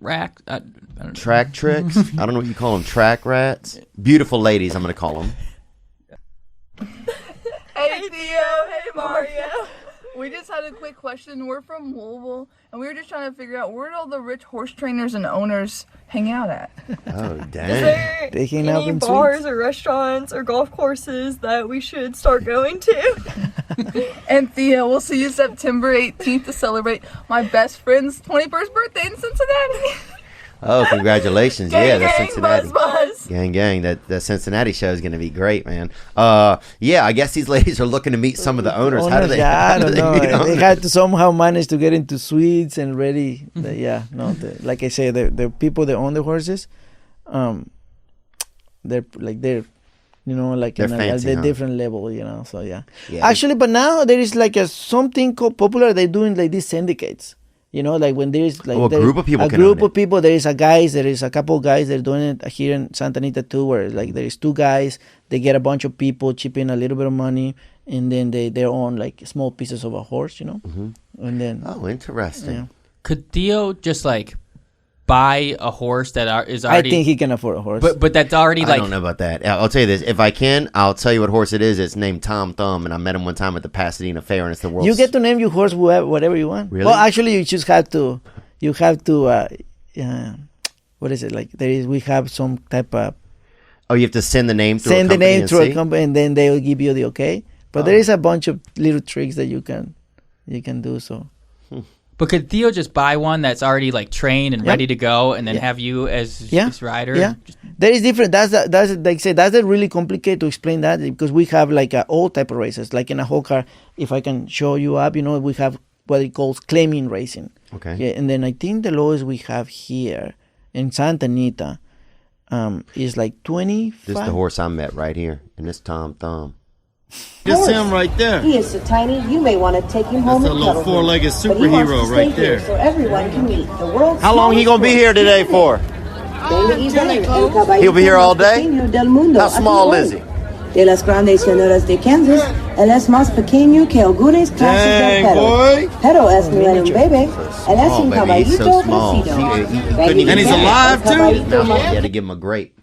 rack. I don't know. track tricks? I don't know what you call them. Track rats? Beautiful ladies, I'm going to call them. Hey Theo, hey Mario. We just had a quick question. We're from Louisville, and we were just trying to figure out where do all the rich horse trainers and owners hang out at? Oh, Is dang. there They hang out any in bars suites. or restaurants or golf courses that we should start going to? And Theo, we'll see you September 18th to celebrate my best friend's 21st birthday in Cincinnati. Oh, congratulations. Gang, Yeah, that's gang, Cincinnati. buzz, buzz. Gang, gang. That Cincinnati show is going to be great, man. Yeah, I guess these ladies are looking to meet some of the owners. How do they, yeah, I how do don't they know. meet They owners? had to somehow manage to get into suites and ready. Like I say, the people that own the horses, they're like They're in fancy, a huh? different level, So yeah. Yeah. Actually, but now there is like something called popular. They're doing like these syndicates. Like when there is like Oh, a there- group of people a can group own of people. There is a couple of guys. They're doing it here in Santa Anita too, where like there is two guys. They get a bunch of people, chip in a little bit of money, and then they own like small pieces of a horse, and then Oh, interesting. yeah. Could Theo just like buy a horse that is I already? think he can afford a horse. but that's already I like. don't know about that. I'll tell you this. If I can, I'll tell you what horse it is. It's named Tom Thumb, and I met him one time at the Pasadena Fair, and it's the world's... You get to name your horse whatever you want. Really? Well, actually, you just have to. You have to. What is it like? We have some type of Oh, you have to send the name through a send the company name and through see? a company, and then they will give you the okay. But there is a bunch of little tricks that you can do. So But could Theo just buy one that's already like trained and Yeah. ready to go, and then Yeah. have you as Yeah. his rider? Yeah, there is different. That's like I say, that's really complicated to explain that because we have like all type of races. Like in a whole car, if I can show you up, we have what it calls claiming racing. Okay. Yeah, and then I think the lowest we have here in Santa Anita is like 25. This is the horse I met right here, and it's Tom Thumb. Just him right there. He is so tiny, you may want to take him home That's a and little cuddle him. four-legged But he wants to superhero stay right here there. So everyone can meet the world's How long he smallest gonna be here horse. today for? He'll be here all day? How small is he? De las grandes llanuras de Kansas, él es más pequeño que algunas clases del Dang, perro. boy. Pero es no era un bebé, él es Oh, un baby, he's so caballito small. crecido. He couldn't even And he's get it. alive, too? Caballito No, más- you had to give him a grape.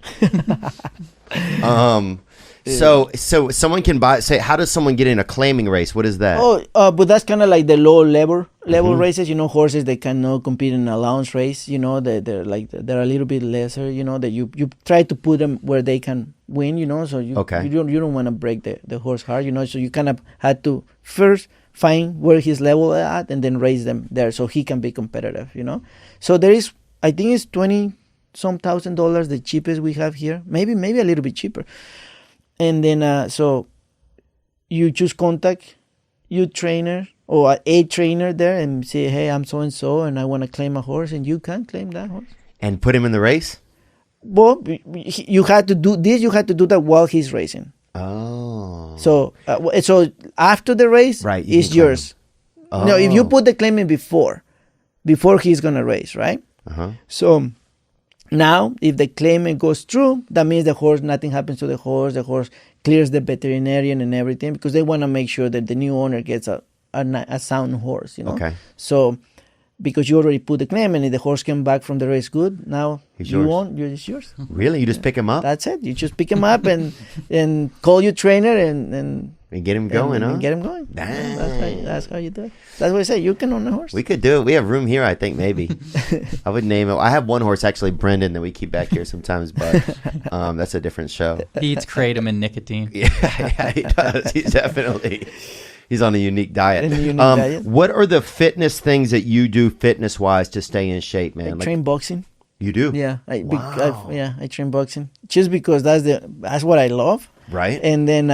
So someone can buy. Say, how does someone get in a claiming race? What is that? But that's kind of like the low level races. Horses they cannot compete in a allowance race. They're a little bit lesser. That you try to put them where they can win. So you don't want to break the horse heart. So you kind of had to first find where his level at and then raise them there so he can be competitive. So there is, I think it's $20-some thousand, the cheapest we have here. Maybe a little bit cheaper. And then, so you just contact your trainer or a trainer there and say, hey, I'm so-and-so and I want to claim a horse, and you can claim that horse. And put him in the race? Well, you had to do this. You had to do that while he's racing. Oh. So after the race, Right, you it's can claim yours. him. No, if you Oh. put the claim in before he's going to race, right? Uh-huh. So now, if the claimant goes through, that means nothing happens to the horse. The horse clears the veterinarian and everything because they want to make sure that the new owner gets a sound horse. Okay. So, because you already put the claim, and if the horse came back from the race good, now He's you yours. won. It's yours. Really? You just pick him up That's it. You just pick him up and call your trainer and get him going, and huh? get him going. Dang. That's how you do it. That's what I say. You can own a horse. We could do it. We have room here, I think, maybe. I would name it. I have one horse, actually, Brendan, that we keep back here sometimes, but that's a different show. He eats kratom and nicotine. Yeah, he does. He's definitely... He's on a unique diet. Diet. What are the fitness things that you do fitness wise to stay in shape, man? I train boxing. You do? Yeah. I train boxing just because that's what I love. Right. And then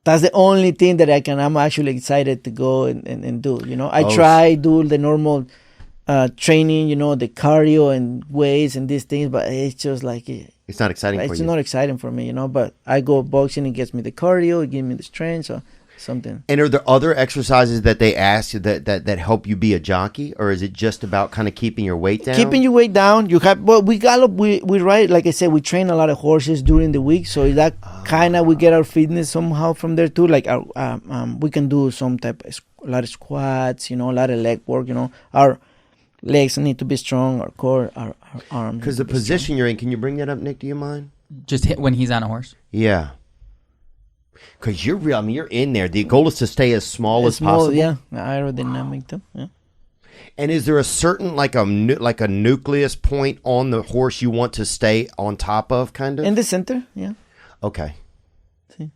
that's the only thing that I'm actually excited to go and do. You know, I try do the normal training, you know, the cardio and weights and these things, but it's just like it's not exciting for you. It's not exciting for me, you know. But I go boxing, it gets me the cardio, it gives me the strength, so something. And are there other exercises that they ask you that help you be a jockey, or is it just about kind of keeping your weight down? Keeping your weight down. You have, well, we gallop. We ride. Like I said, we train a lot of horses during the week, so that kind of we get our fitness somehow from there too. Like our, we can do some type of a lot of squats, you know, a lot of leg work. You know, our legs need to be strong, our core, our arms. Because the position you're in, can you bring that up, Nick? Do you mind? Just hit when he's on a horse. Yeah. Because you're real. I mean, you're in there. The goal is to stay as small as possible. Yeah, aerodynamic too. Yeah. And is there a certain like a nucleus point on the horse you want to stay on top of, kind of? In the center, yeah. Okay. See.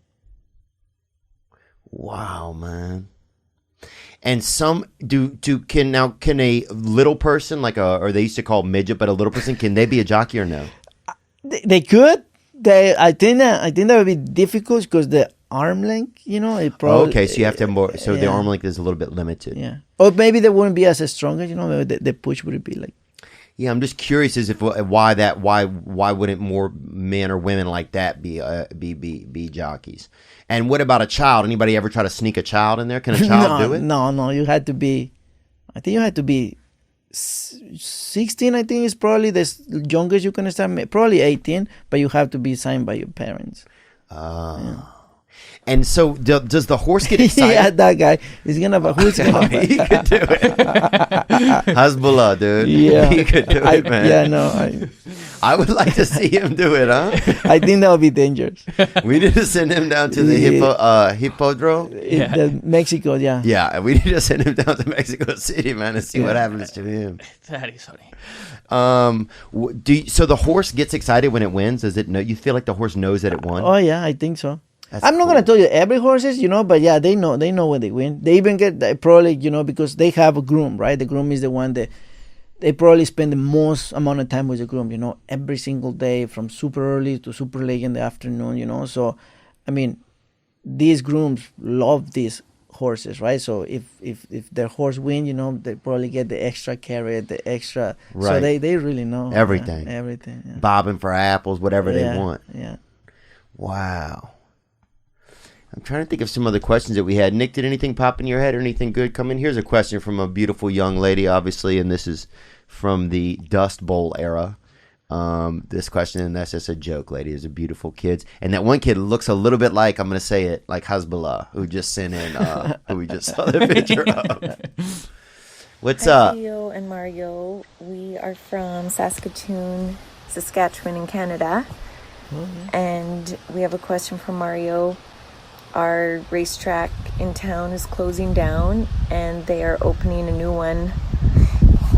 Wow, man. And some can a little person or they used to call midget, but a little person, can they be a jockey or no? They could. I think that would be difficult because the arm length, you know, it probably. Okay, so you have to have more. So the arm length is a little bit limited. Yeah, or maybe they wouldn't be as strong as, you know. Maybe the push would be like. Yeah, I'm just curious as if why wouldn't more men or women like that be jockeys? And what about a child? Anybody ever try to sneak a child in there? Can a child do it? No. You had to be. I think you had to be 16. I think is probably the youngest you can start. Probably 18, but you have to be signed by your parents. Yeah. And so, does the horse get excited? Yeah, that guy. He's gonna. Who's gonna? He could do it. Hezbollah, dude. Yeah, he could do it, man. Yeah, no. I would like to see him do it, huh? I think that would be dangerous. We need to send him down to the hippodrome. Mexico, yeah. Yeah, we need to send him down to Mexico City, man, and see what happens to him. That is funny. So the horse gets excited when it wins? Does it know? You feel like the horse knows that it won? Oh yeah, I think so. I'm not gonna tell you every horses, you know, but yeah, they know when they win. They even get probably, you know, because they have a groom, right? The groom is the one that they probably spend the most amount of time with the groom, you know, every single day from super early to super late in the afternoon, you know. So, I mean, these grooms love these horses, right? So if their horse win, you know, they probably get the extra carrot, the extra. Right. So they really know everything. Everything. Yeah. Bobbing for apples, whatever they want. Yeah. Wow. I'm trying to think of some other questions that we had. Nick, did anything pop in your head or anything good come in? Here's a question from a beautiful young lady, obviously, and this is from the Dust Bowl era. This question, and that's just a joke, lady. These are beautiful kids. And that one kid looks a little bit like, I'm going to say it, like Hezbollah, who just sent in, who we just saw the picture of. What's up? Theo and Mario. We are from Saskatoon, Saskatchewan in Canada. Mm-hmm. And we have a question for Mario. Our racetrack in town is closing down, and they are opening a new one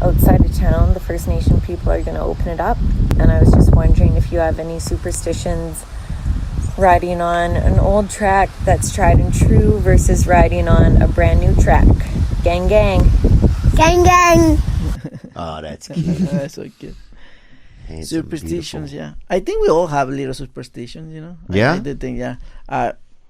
outside of town. The First Nation people are going to open it up, and I was just wondering if you have any superstitions riding on an old track that's tried and true versus riding on a brand new track. Gang, gang. Gang, gang. Oh, that's cute. That's so cute. Superstitions, yeah. I think we all have little superstitions, you know. Yeah. I did think, yeah.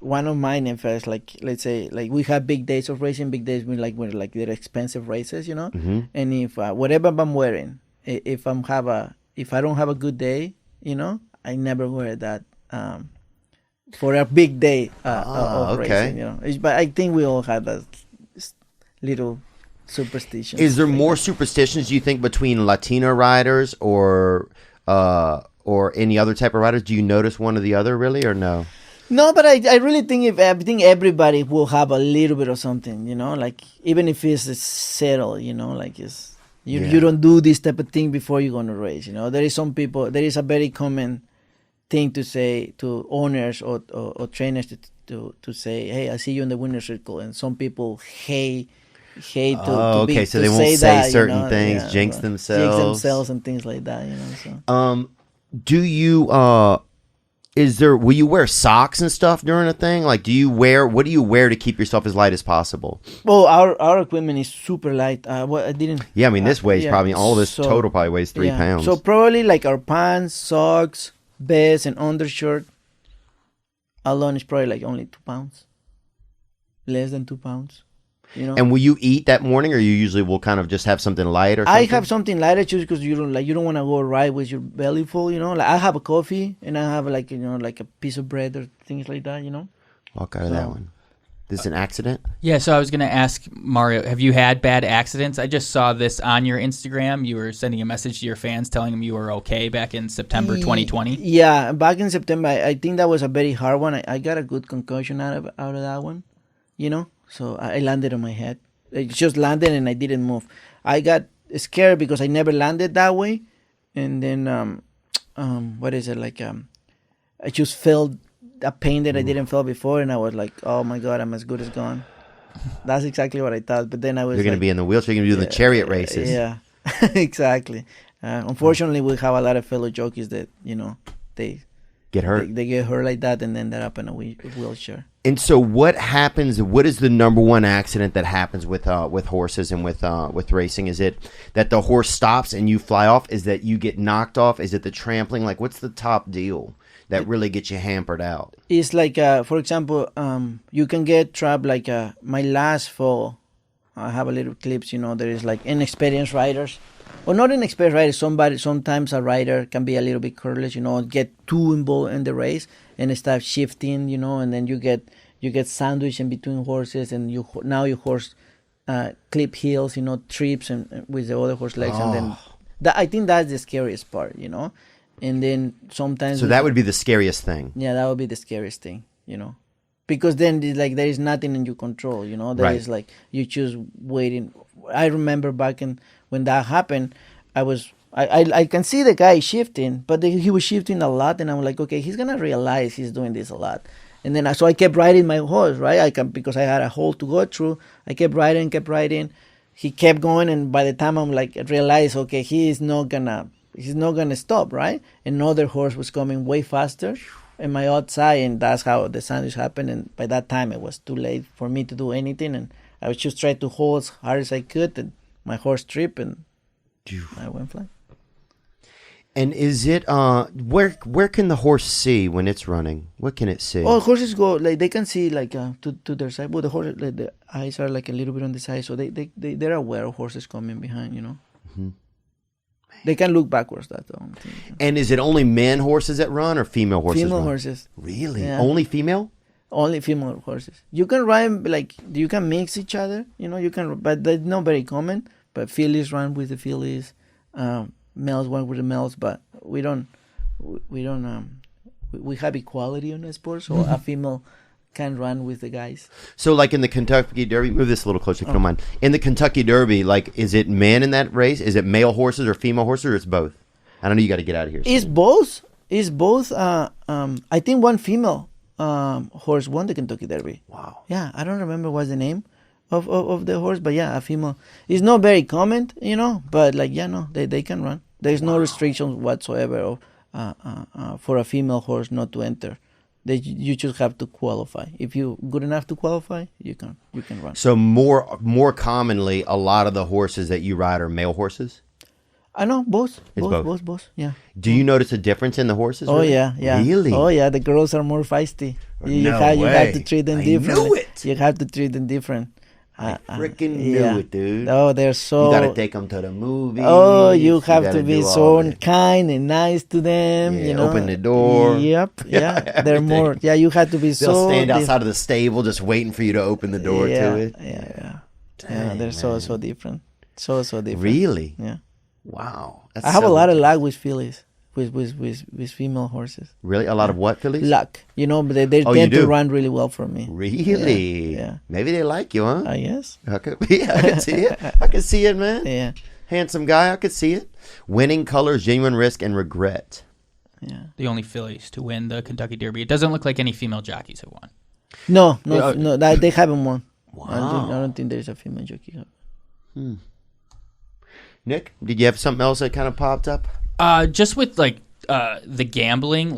One of mine, in fact, like let's say, like we have big days of racing. Big days when they're expensive races, you know. Mm-hmm. And if whatever I'm wearing, if I don't have a good day, you know, I never wear that for a big day of racing. You know, but I think we all have that little superstition. Is there more superstitions, do you think, between Latino riders or any other type of riders? Do you notice one or the other, really, or no? No, but I really think everybody will have a little bit of something, you know, like even if it's settled, you know, like you don't do this type of thing before you're gonna race, you know. There is a very common thing to say to owners or trainers to say, hey, I see you in the winner's circle, and some people hate to be, so to they won't say that, certain you know? things, jinx themselves and things like that, you know. So. Do you will you wear socks and stuff during a thing? Like, what do you wear to keep yourself as light as possible? Well, our equipment is super light. I didn't. Yeah, I mean, this weighs probably, all this total probably weighs 3 pounds. So probably like our pants, socks, vest, and undershirt alone is probably like only 2 pounds. Less than 2 pounds. And will you eat that morning, or you usually will kind of just have something light or something? I have something lighter just because you don't want to go right with your belly full, Like I have a coffee and I have like a piece of bread or things like that, Walk out of that one. This is an accident? Yeah, so I was going to ask Mario, have you had bad accidents? I just saw this on your Instagram. You were sending a message to your fans telling them you were okay back in September 2020. Yeah, back in September, I think that was a very hard one. I got a good concussion out of that one, So I landed on my head. It just landed and I didn't move. I got scared because I never landed that way. And then, I just felt a pain that I didn't feel before. And I was like, oh my God, I'm as good as gone. That's exactly what I thought. But then I was You're going to be in the wheelchair. You're going to do the chariot races. Yeah, exactly. Unfortunately, we have a lot of fellow jockeys that, they get hurt. They get hurt like that and then they're up in a wheelchair. And so what happens, what is the number one accident that happens with horses and with racing? Is it that the horse stops and you fly off? Is that you get knocked off? Is it the trampling? Like, what's the top deal that really gets you hampered out? It's like, for example, you can get trapped like my last fall. I have a little clips, there is like inexperienced riders. Or not inexperienced riders, sometimes a rider can be a little bit careless, get too involved in the race and start shifting, and then you get sandwiched in between horses and now your horse clip heels, trips and with the other horse legs. And then I think that's the scariest part, and then sometimes. So that would be the scariest thing. Yeah, that would be the scariest thing, because then it's like there is nothing in your control, There is like you choose waiting. I remember back when that happened, I can see the guy shifting, but he was shifting a lot, and I'm like, okay, he's gonna realize he's doing this a lot. And then so I kept riding my horse, right? Because I had a hole to go through. I kept riding. He kept going, and by the time I'm like, I realized, okay, he's not gonna stop, right? Another horse was coming way faster in my outside, and that's how the sandwich happened. And by that time, it was too late for me to do anything, and I was just trying to hold as hard as I could, and my horse tripped, and I went flying. And is it where can the horse see when it's running? What can it see? Oh, horses go like they can see like to their side. But the horse, like, the eyes are like a little bit on the side, so they're aware of horses coming behind. Mm-hmm. They can look backwards. That's the only thing. And is it only man horses that run or female horses? Female run? Horses. Really? Yeah. Only female? Only female horses. You can ride you can mix each other. You can, but that's not very common. But fillies run with the fillies. Males run with the males, but we don't. We have equality in the sport, so a female can run with the guys. So, like in the Kentucky Derby, move this a little closer if you don't mind. In the Kentucky Derby, like, is it men in that race? Is it male horses or female horses, or it's both? I don't know. You got to get out of here. It's both. It's both. I think one female horse won the Kentucky Derby. Wow. Yeah, I don't remember what's the name of the horse, but yeah, a female. It's not very common, but they can run. There's no restrictions whatsoever for a female horse not to enter. You just have to qualify. If you're good enough to qualify, you can run. So more commonly, a lot of the horses that you ride are male horses? I know, both. It's Both, yeah. Do you notice a difference in the horses? Oh, really? yeah. Really? Oh, yeah, the girls are more feisty. You have to treat them different. I knew it! You have to treat them different. I freaking knew it, dude. Oh, they're so... You got to take them to the movies. Oh, you have to be so kind and nice to them, Open the door. Yep, yeah. They're more... Yeah, you have to be They'll stand outside of the stable just waiting for you to open the door to it. Yeah. Dang, they're so different. So different. Really? Yeah. Wow. I have a lot of luck with fillies, with female horses. Really? A lot of what fillies? Luck. But they tend to run really well for me. Really? Yeah. Maybe they like you, huh? Yes. I can see it. I can see it, man. Yeah. Handsome guy. I could see it. Winning colors, genuine risk, and regret. Yeah. The only fillies to win the Kentucky Derby. It doesn't look like any female jockeys have won. No, they haven't won. Wow. I don't think there's a female jockey. Nick, did you have something else that kind of popped up? Just with the gambling,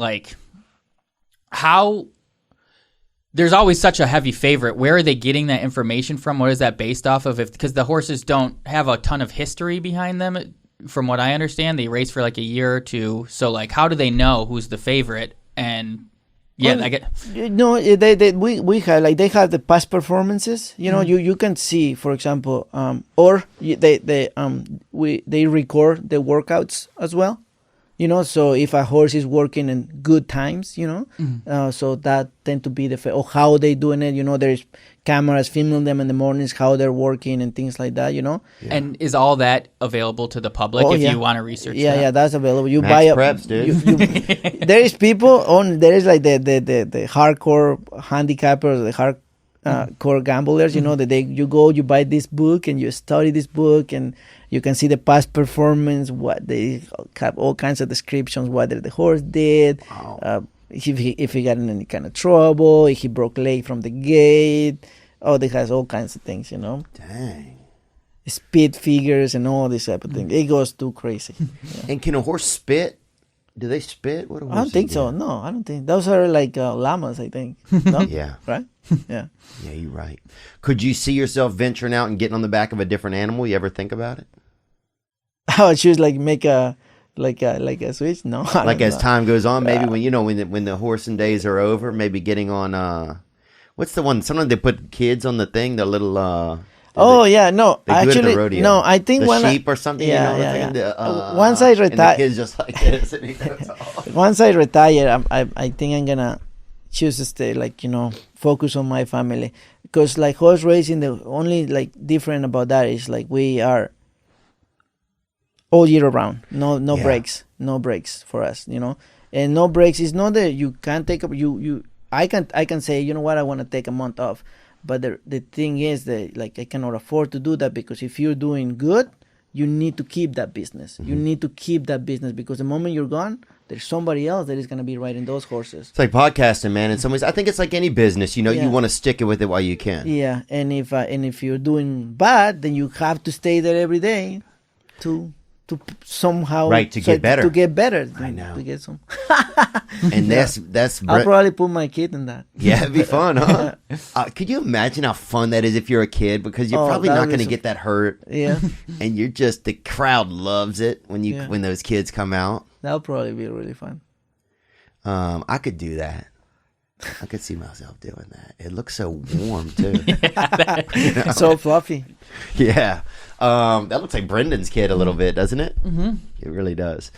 how there's always such a heavy favorite. Where are they getting that information from? What is that based off of? Because the horses don't have a ton of history behind them, from what I understand. They race for like a year or two. So like, how do they know who's the favorite? And yeah, well, I get. We have like they have the past performances. You know, you can see, for example, or they record the workouts as well. You know, so if a horse is working in good times, you know, so that tend to be or how they doing it. You know, there's cameras filming them in the mornings, how they're working and things like that. You know, and is all that available to the public if you want to research? Yeah, that's available. You Max buy preps, dude. there is people there is like the hardcore handicappers, the hardcore gamblers. You know, that you buy this book and you study this book and you can see the past performance, what they have all kinds of descriptions, what the horse did, if he got in any kind of trouble, if he broke leg from the gate. Oh, they has all kinds of things, you know. Dang. Speed figures and all this type of thing. It goes too crazy. Yeah. And can a horse spit? Do they spit? What I don't think so. No, I don't think. Those are like llamas, I think. No? Yeah. Right? Yeah. Yeah, you're right. Could you see yourself venturing out and getting on the back of a different animal? You ever think about it? I would choose like make a switch. No, like as time goes on, maybe when the horsing days are over, maybe getting on what's the one? Sometimes they put kids on the thing, the little actually no. I think the sheep or something. Once I retire, the kids just like this. And he goes off. Once I retire, I think I'm gonna choose to stay, like, you know, focus on my family, because like horse racing, the only like different about that is like we are all year around. No breaks for us, you know. And no breaks is not that you can't take up. I can say, you know what, I want to take a month off, but the thing is that like I cannot afford to do that, because if you're doing good, you need to keep that business. You need to keep that business, because the moment you're gone, there's somebody else that is going to be riding those horses. It's like podcasting, man. In some ways, I think it's like any business. You know, you want to stick it with it while you can. Yeah, and if you're doing bad, then you have to stay there every day to somehow to get better. To get better. I know. To get some. And that's. I'll probably put my kid in that. Yeah, it'd be fun, huh? Could you imagine how fun that is if you're a kid? Because you're probably not going to get that hurt. Yeah. And you're just, the crowd loves it when those kids come out. That'll probably be really fun. I could do that. I could see myself doing that. It looks so warm too. You know? So fluffy. Yeah. That looks like Brendan's kid a little bit, doesn't it? Mm-hmm. It really does.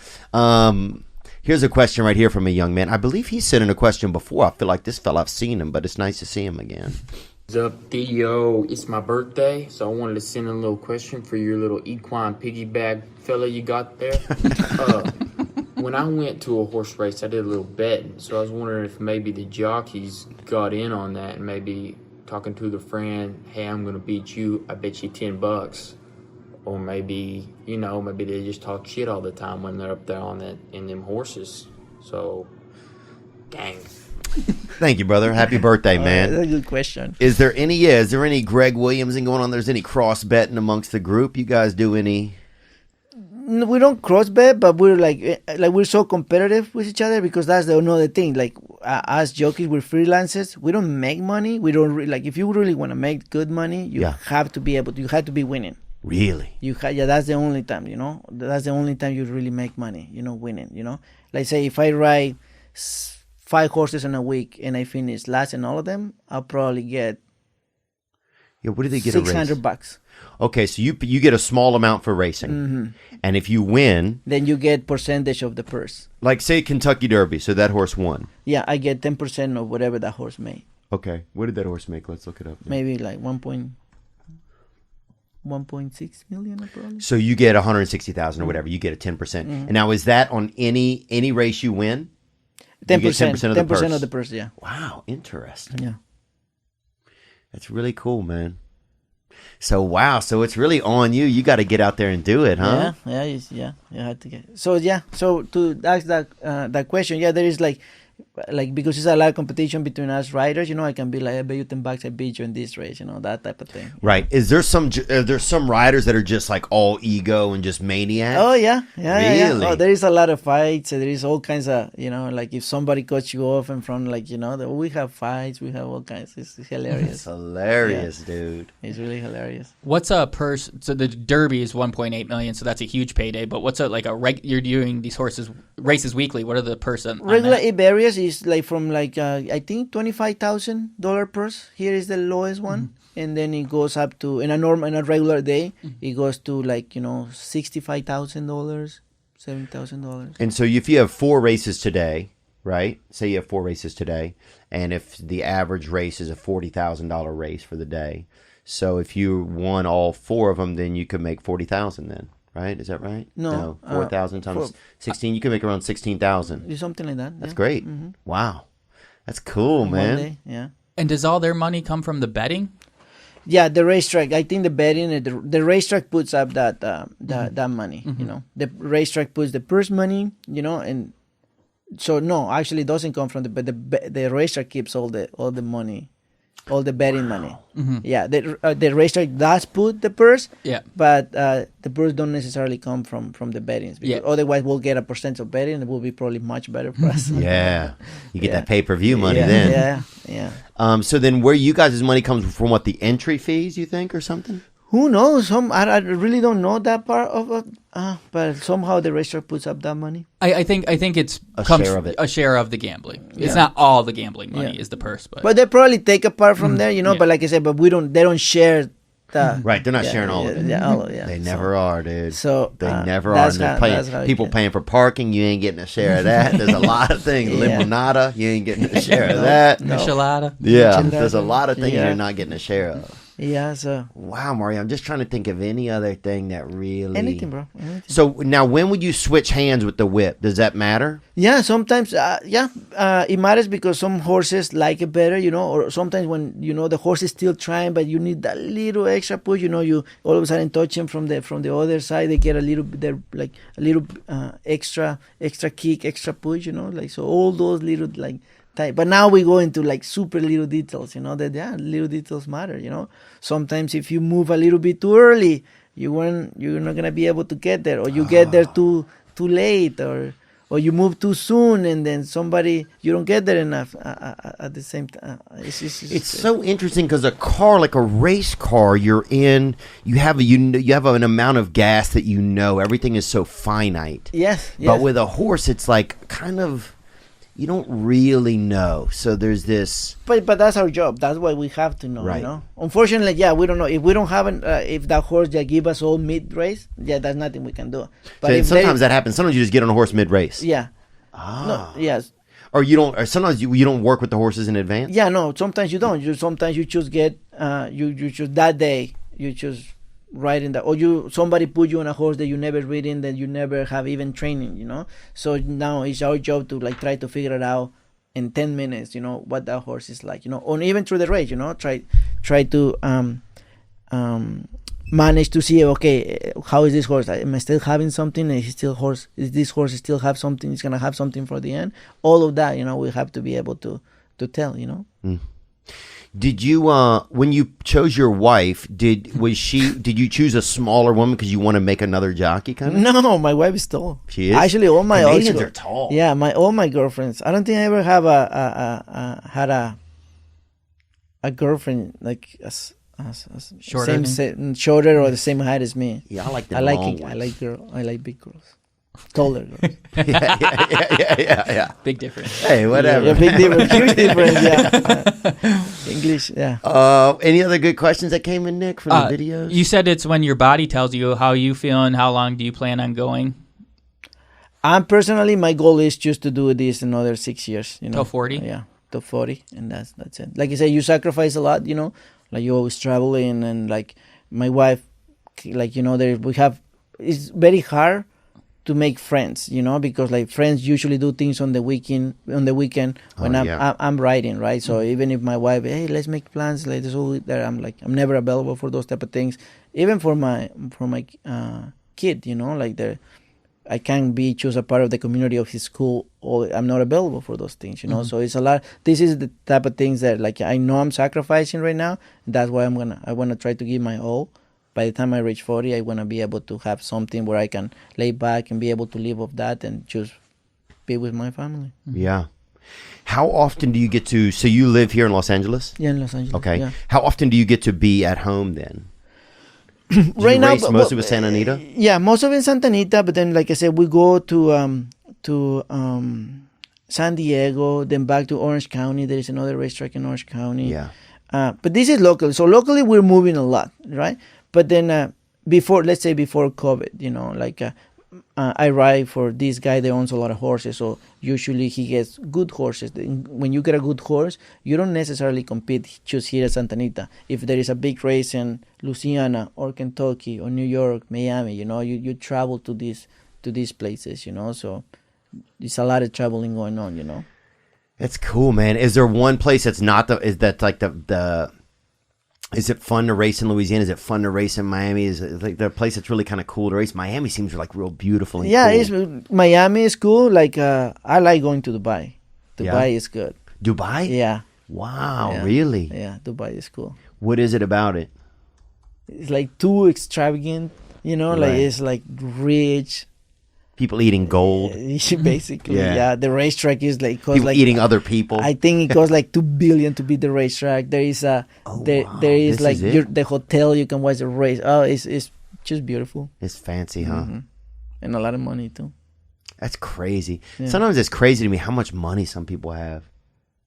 Here's a question right here from a young man. I believe he sent in a question before. I feel like this fella, I've seen him, but it's nice to see him again. What's up, Theo? It's my birthday, so I wanted to send in a little question for your little equine piggyback fella you got there. When I went to a horse race, I did a little betting, so I was wondering if maybe the jockeys got in on that, and maybe talking to the friend, hey, I'm going to beat you, I bet you $10. Or maybe, maybe they just talk shit all the time when they're up there in them horses. So, dang. Thank you, brother. Happy birthday, man. That's a good question. Is there any Greg Williamsing going on? There's any cross betting amongst the group? You guys do any? We don't cross bet, but we're like we're so competitive with each other, because that's another thing. Like us jockeys, we're freelancers. We don't make money. We don't like, if you really want to make good money, you have to be winning. Really? That's the only time, that's the only time you really make money, winning, Like say if I ride 5 horses in a week and I finish last in all of them, I'll probably get what do they get $600. Okay, so you get a small amount for racing. Mm-hmm. And if you win, then you get percentage of the purse. Like say Kentucky Derby, so that horse won. Yeah, I get 10% of whatever that horse made. Okay. What did that horse make? Let's look it up. Maybe like 1.6 million probably. So you get 160,000 or whatever. You get a 10%. Mm-hmm. And now is that on any race you win? 10%. You get 10% of the purse. 10% of the purse, yeah. Wow, interesting. Yeah. That's really cool, man. So wow, so it's really on you. You got to get out there and do it, huh? Yeah. You have to get. So to ask that question, there is like like because it's a lot of competition between us riders, I can be like, I bet you $10 I beat you in this race, that type of thing. Right. Is there some riders that are just like all ego and just maniacs? Oh yeah. Really? Oh, there is a lot of fights. There is all kinds of, like if somebody cuts you off in front, like we have fights, we have all kinds. It's hilarious. It's hilarious, dude. It's really hilarious. What's a purse? So the Derby is 1.8 million, so that's a huge payday. But what's you're doing these races weekly? What are the purse on regular? that? It varies. Is like from like I think $25,000 purse. Here is the lowest one, and then it goes up to in a regular day, it goes to like $65,000, $70,000. And so if you have 4 races today, right? Say you have 4 races today, and if the average race is a $40,000 race for the day, so if you won all 4 of them, then you could make $40,000 then. Right? Is that right? No. 4,000 times 16. You can make around 16,000. Something like that. That's great. Mm-hmm. Wow. That's cool, man. One day, yeah. And does all their money come from the betting? Yeah, the racetrack. I think the betting, the racetrack puts up that money. The racetrack puts the purse money. And so no, actually, it doesn't come from the racetrack keeps all the money. All the betting money. Yeah, the racetrack does put the purse. Yeah, but the purse don't necessarily come from the bettings. Because otherwise, we'll get a percent of betting. And it will be probably much better for us. Yeah, you get that pay-per-view money then. Yeah. So then, where you guys' money comes from? What, the entry fees? You think, or something? Who knows? I really don't know that part of it. But somehow the racetrack puts up that money. I think it's share of it. A share of the gambling. It's not all the gambling money is the purse, but they probably take a part from there, But like I said, but they don't share the right. They're not sharing all of it. They never are, dude. So they never are. And they're paying people paying for parking. You ain't getting a share of that. There's a lot of things. Limonada, you ain't getting a share of that. Michelada. Yeah, there's a lot of things you're not getting a share of. Yeah, so wow, Mario, I'm just trying to think of any other thing that really anything, bro. Anything. So now, when would you switch hands with the whip? Does that matter? Yeah, sometimes. It matters because some horses like it better, or sometimes when the horse is still trying, but you need that little extra push. You all of a sudden touch him from the other side. They get a little extra kick, extra push. So all those little type. But now we go into super little details, that little details matter, Sometimes if you move a little bit too early, you're not gonna be able to get there, or you get there too late, or you move too soon, and then you don't get there enough at the same time. It's so interesting because a car, like a race car, you have an amount of gas that everything is so finite. Yes. But with a horse, it's like kind of. You don't really know, so there's this. But that's our job. That's what we have to know. Right. Unfortunately, we don't know if we don't have if that horse give us all mid race. There's nothing we can do. But so sometimes that happens. Sometimes you just get on a horse mid race. Yeah. No, yes. Or you don't. Or sometimes you don't work with the horses in advance. Yeah. No. Sometimes you don't. Sometimes you just get. You choose that day. You choose. Right in that, or somebody put you on a horse that you never ridden, that you never have even training, So now it's our job to try to figure it out in 10 minutes, what that horse is like, or even through the race, try to manage to see, okay, how is this horse? Am I still having something? Is this horse still have something? It's gonna have something for the end. All of that, we have to be able to tell, Mm. Did you, when you chose your wife, did you choose a smaller woman because you want to make another jockey kind of? No, my wife is tall. She is? Actually, all my Canadians are tall. Yeah, all my girlfriends. I don't think I ever have had a girlfriend like shorter or the same height as me. Yeah, I like the long ones. I like big girls. Taller girls. Yeah. Big difference. Hey, whatever. Yeah, big difference. Huge difference, yeah. English, yeah. Any other good questions that came in, Nick, from the videos? You said it's when your body tells you how you feel and how long do you plan on going? Personally, my goal is just to do this another 6 years. Till 40? Yeah, till 40, and that's it. Like I said, you sacrifice a lot, like you're always traveling, and like my wife, it's very hard to make friends, because like friends usually do things on the weekend when I'm riding, right? So even if my wife, hey, let's make plans, like this all there, I'm never available for those type of things. Even for my kid, like I can't be choose a part of the community of his school, or I'm not available for those things, you know. So it's a lot. This is the type of things that like I know I'm sacrificing right now. That's why I want to try to give my all. By the time I reach 40, I want to be able to have something where I can lay back and be able to live off that and just be with my family. Yeah. How often do you get to? So you live here in Los Angeles? Yeah, in Los Angeles. Okay. Yeah. How often do you get to be at home then? Right now, most of it Santa Anita. Yeah, most of it in Santa Anita. But then, like I said, we go to San Diego, then back to Orange County. There is another racetrack in Orange County. Yeah. But this is local. So locally, we're moving a lot, right? But then before, let's say before COVID, you know, like I ride for this guy that owns a lot of horses. So usually he gets good horses. When you get a good horse, you don't necessarily compete just here at Santa Anita. If there is a big race in Louisiana or Kentucky or New York, Miami, you know, you travel to these places, you know. So it's a lot of traveling going on, you know. That's cool, man. Is there one place that's not is it fun to race in Louisiana? Is it fun to race in Miami? Is it like the place that's really kind of cool to race? Miami seems like real beautiful and cool. Miami is cool. Like I like going to Dubai. Dubai is good. Dubai? Yeah. Wow, yeah. really? Yeah, Dubai is cool. What is it about it? It's like too extravagant, you know, like it's like rich. People eating gold. Basically, yeah. The racetrack is like people like eating other people. I think it costs like $2 billion to be the racetrack. There is there is like the hotel you can watch the race. Oh, it's just beautiful. It's fancy, huh? Mm-hmm. And a lot of money too. That's crazy. Yeah. Sometimes it's crazy to me how much money some people have.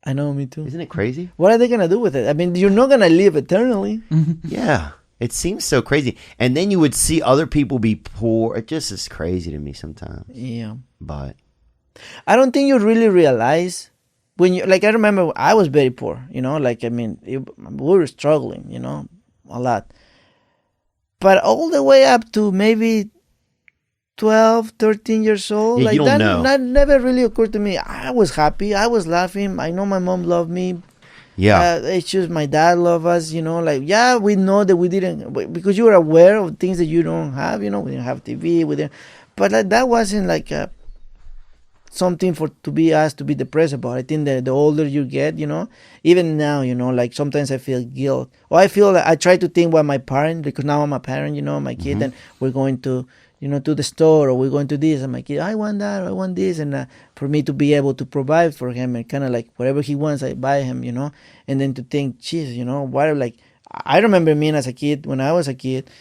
I know, me too. Isn't it crazy? What are they gonna do with it? I mean, you're not gonna live eternally. Yeah. It seems so crazy. And then you would see other people be poor. It just is crazy to me sometimes. Yeah. But I don't think you really realize when you, like, I remember I was very poor, you know, like, I mean, we were struggling, you know, a lot. But all the way up to maybe 12, 13 years old, like that never really occurred to me. I was happy. I was laughing. I know my mom loved me. Yeah. It's just my dad loved us, you know, like, yeah, we know that we didn't, because you were aware of things that you don't have, you know, we didn't have TV, but like, that wasn't like something to be asked to be depressed about. I think that the older you get, you know, even now, you know, like sometimes I feel guilt, or I feel like I try to think about my parent, because now I'm a parent, you know, my kid, and we're going to, you know, to the store, or we're going to this, and my kid, I want that, or I want this, and for me to be able to provide for him, and kind of like whatever he wants, I buy him, you know, and then to think, geez, you know, what, like, I remember me as a kid, when I was a kid,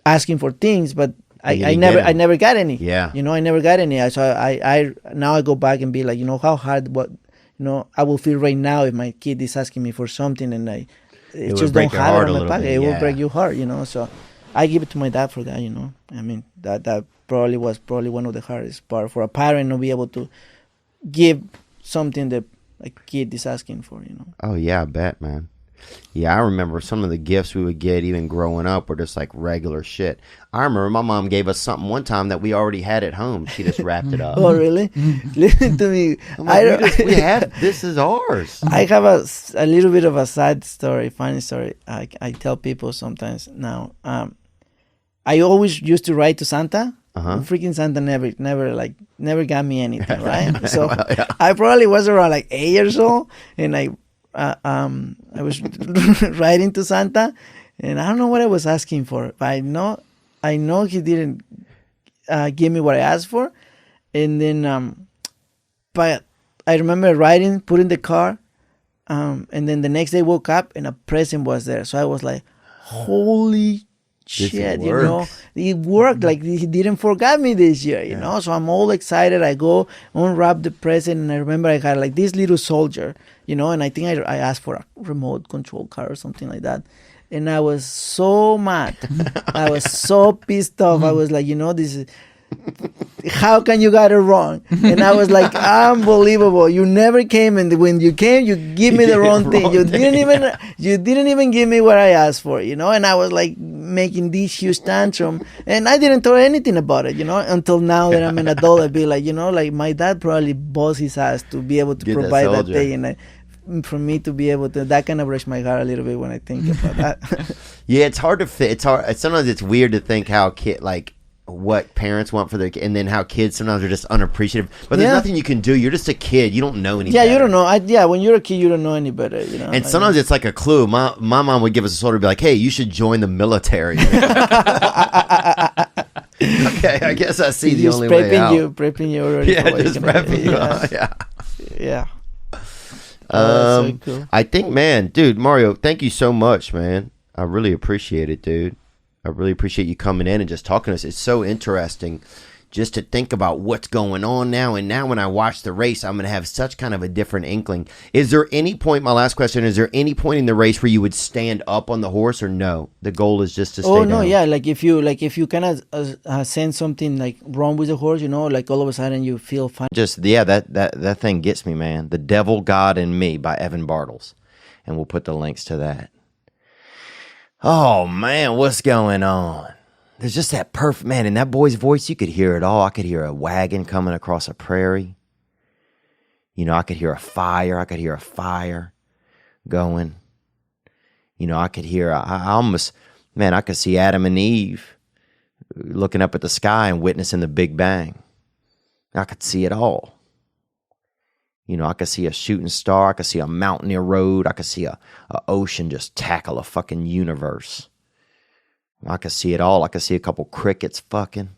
asking for things, but I never got any. Yeah. You know, I never got any. So I now I go back and be like, you know, how hard, what, you know, I will feel right now if my kid is asking me for something, and it just don't have it on my pocket. It will break your heart, you know, so I give it to my dad for that, you know. I mean, that probably was one of the hardest part for a parent to be able to give something that a kid is asking for, you know. Oh, yeah, I bet, man. Yeah, I remember some of the gifts we would get even growing up were just like regular shit. I remember my mom gave us something one time that we already had at home. She just wrapped it up. Oh, really? Listen to me. We have, this is ours. I have a little bit of a sad story, funny story. I tell people sometimes now. I always used to write to Santa. Freaking Santa never got me anything, right? So well, yeah. I probably was around like 8 years old, and I was writing to Santa, and I don't know what I was asking for, but I know he didn't give me what I asked for, and then but I remember writing, put in the car, and then the next day woke up and a present was there, so I was like, holy shit, you know, it worked. Like, he didn't forget me this year, you know. So I'm all excited. I go unwrap the present, and I remember I had like this little soldier, you know, and I think I asked for a remote control car or something like that, and I was so mad. I was so pissed off. I was like, you know, this is, how can you got it wrong? And I was like, unbelievable. You never came, and when you came, you give me the wrong thing. You didn't even give me what I asked for, you know. And I was like making this huge tantrum, and I didn't throw anything about it, you know, until now that I'm an adult. I'd be like, you know, like my dad probably bust his ass to be able to provide that thing, and for me to be able to, that kind of breaks my heart a little bit when I think about that. Yeah, it's hard to fit. It's hard. Sometimes it's weird to think how a kid, like, what parents want for their kid, and then how kids sometimes are just unappreciative. But there's nothing you can do. You're just a kid. You don't know any better. You don't know. When you're a kid, you don't know any better. And sometimes it's like a clue. My mom would give us a sort of be like, "Hey, you should join the military." Okay, I guess I see the only way out. Prepping you already. Just prepping you. Yeah. So cool. I think, man, dude, Mario, thank you so much, man. I really appreciate it, dude. I really appreciate you coming in and just talking to us. It's so interesting just to think about what's going on now. And now when I watch the race, I'm going to have such kind of a different inkling. Is there any point, my last question, is there any point in the race where you would stand up on the horse, or no? The goal is just to stay down? Like if you kind of sense something like wrong with the horse, like all of a sudden you feel fine. That thing gets me, man. The Devil, God, and Me by Evan Bartles. And we'll put the links to that. Oh, man, what's going on? There's just that perfect, man, in that boy's voice, you could hear it all. I could hear a wagon coming across a prairie. I could hear a fire. I could hear a fire going. I could hear, I could see Adam and Eve looking up at the sky and witnessing the Big Bang. I could see it all. I could see a shooting star. I could see a mountain erode. I could see a ocean just tackle a fucking universe. I could see it all. I could see a couple crickets fucking.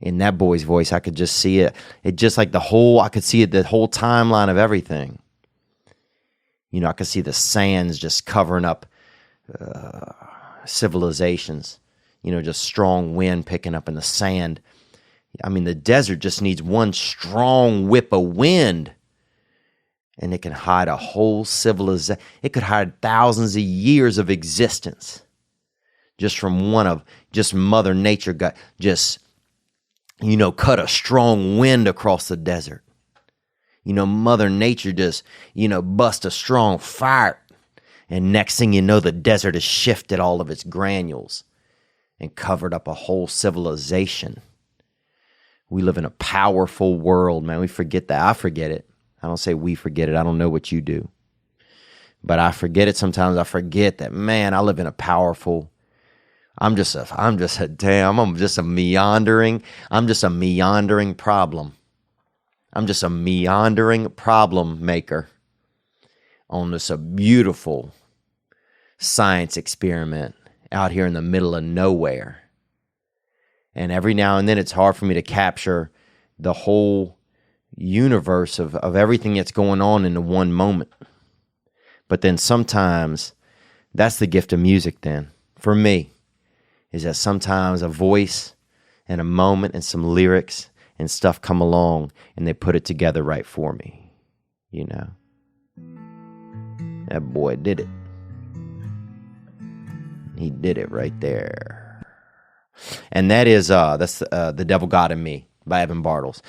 In that boy's voice, I could just see it. It just like I could see it, the whole timeline of everything. I could see the sands just covering up civilizations. Just strong wind picking up in the sand. I mean, the desert just needs one strong whip of wind, and it can hide a whole civilization. It could hide thousands of years of existence just from just Mother Nature got cut a strong wind across the desert. Mother Nature just, bust a strong fire, and next thing you know, the desert has shifted all of its granules and covered up a whole civilization. We live in a powerful world, man. We forget that. I forget it. I don't say we forget it. I don't know what you do. But I forget it sometimes. I forget that, man, I live in a powerful. I'm just a meandering problem. I'm just a meandering problem maker on this a beautiful science experiment out here in the middle of nowhere. And every now and then it's hard for me to capture the whole universe of everything that's going on in the one moment. But then sometimes that's the gift of music then, for me, is that sometimes a voice and a moment and some lyrics and stuff come along and they put it together right for me. That boy did it. He did it right there. And that is that's The Devil, God, and Me by Evan Bartles.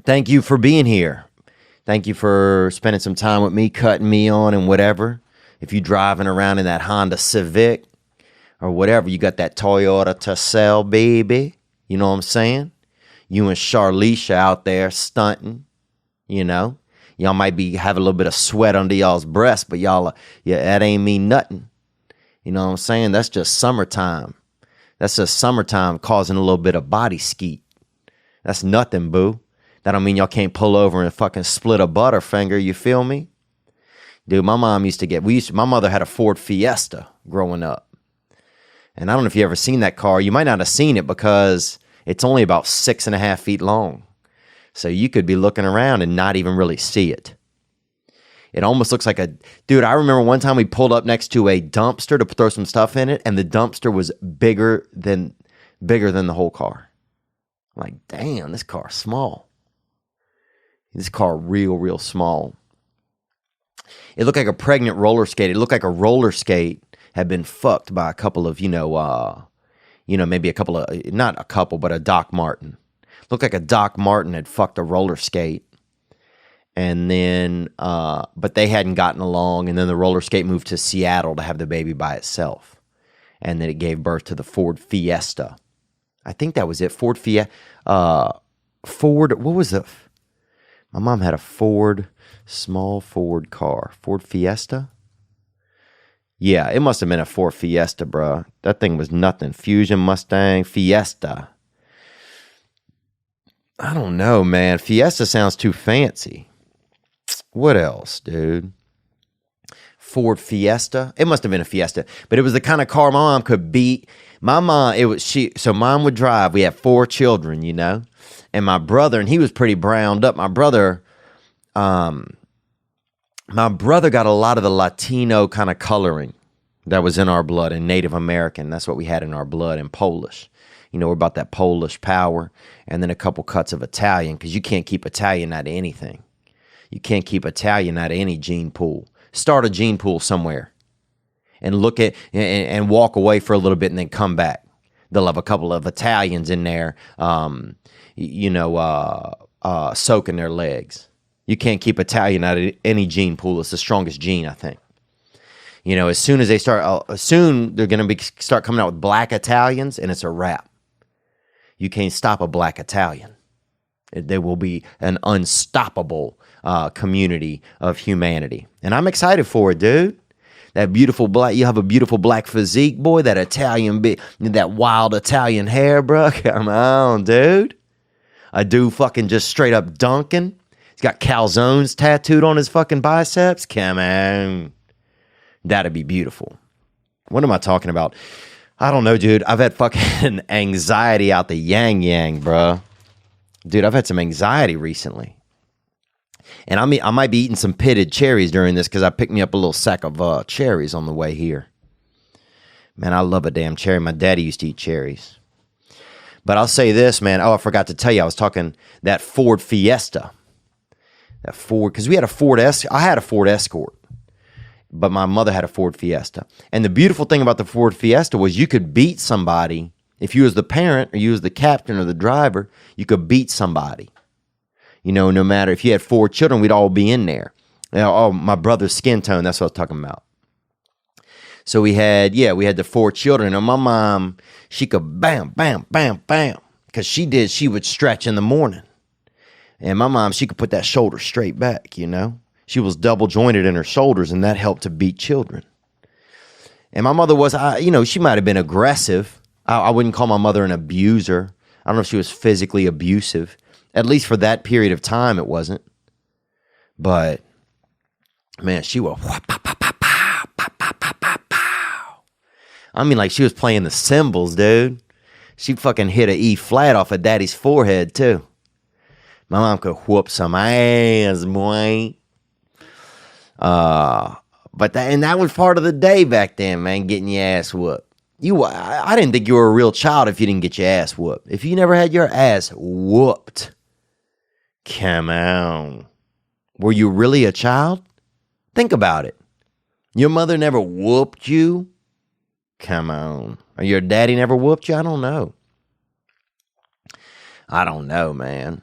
Thank you for being here. Thank you for spending some time with me, cutting me on and whatever. If you're driving around in that Honda Civic or whatever, you got that Toyota to sell, baby. You know what I'm saying? You and Charlicia out there stunting, Y'all might be having a little bit of sweat under y'all's breast, but that ain't mean nothing. You know what I'm saying? That's just summertime. That's just summertime causing a little bit of body skeet. That's nothing, boo. That don't mean y'all can't pull over and fucking split a butterfinger, you feel me? Dude, my mom my mother had a Ford Fiesta growing up. And I don't know if you ever seen that car. You might not have seen it because it's only about 6.5 feet long. So you could be looking around and not even really see it. It almost looks like dude, I remember one time we pulled up next to a dumpster to throw some stuff in it, and the dumpster was bigger than the whole car. I'm like, damn, this car's small. This car real small. It looked like a pregnant roller skate. It looked like a roller skate had been fucked by a couple of, maybe a couple of, not a couple, but a Doc Martin. Looked like a Doc Martin had fucked a roller skate. And then, but they hadn't gotten along. And then the roller skate moved to Seattle to have the baby by itself. And then it gave birth to the Ford Fiesta. I think that was it. Ford, what was it? My mom had a small Ford car. Ford Fiesta? Yeah, it must have been a Ford Fiesta, bro. That thing was nothing. Fusion, Mustang, Fiesta. I don't know, man. Fiesta sounds too fancy. What else, dude? Ford Fiesta. It must have been a Fiesta, but it was the kind of car my mom could beat. My mom, so mom would drive. We had 4 children, you know, and my brother, and he was pretty browned up. My brother got a lot of the Latino kind of coloring that was in our blood, and Native American. That's what we had in our blood, and Polish. You know, we're about that Polish power, and then a couple cuts of Italian, because you can't keep Italian out of anything. You can't keep Italian out of any gene pool. Start a gene pool somewhere and look at and walk away for a little bit and then come back. They'll have a couple of Italians in there, soaking their legs. You can't keep Italian out of any gene pool. It's the strongest gene, I think. You know, as soon as they start, soon they're going to start coming out with black Italians, and it's a wrap. You can't stop a black Italian. There will be an unstoppable community of humanity. And I'm excited for it, dude. That beautiful black, you have a beautiful black physique, boy. That Italian, that wild Italian hair, bro. Come on, dude. A dude fucking just straight up dunking. He's got calzones tattooed on his fucking biceps. Come on. That'd be beautiful. What am I talking about? I don't know, dude. I've had fucking anxiety out the yang, bro. Dude, I've had some anxiety recently. And I might be eating some pitted cherries during this because I picked me up a little sack of cherries on the way here. Man, I love a damn cherry. My daddy used to eat cherries. But I'll say this, man. Oh, I forgot to tell you. I was talking that Ford Fiesta. That Ford, because we had a Ford I had a Ford Escort. But my mother had a Ford Fiesta. And the beautiful thing about the Ford Fiesta was you could beat somebody. If you was the parent or you was the captain or the driver, you could beat somebody. You know, no matter if you had 4 children, we'd all be in there. Oh, my brother's skin tone, that's what I was talking about. So we had the 4 children. And my mom, she could bam, bam, bam, bam. Because she would stretch in the morning. And my mom, she could put that shoulder straight back, you know. She was double jointed in her shoulders, and that helped to beat children. And my mother was, she might have been aggressive. I wouldn't call my mother an abuser. I don't know if she was physically abusive. At least for that period of time, it wasn't. But, man, she was, I mean, like she was playing the cymbals, dude. She fucking hit an E flat off of daddy's forehead, too. My mom could whoop some ass, boy. But that was part of the day back then, man, getting your ass whooped. I didn't think you were a real child if you didn't get your ass whooped. If you never had your ass whooped, come on. Were you really a child? Think about it. Your mother never whooped you? Come on. Or your daddy never whooped you? I don't know. I don't know, man.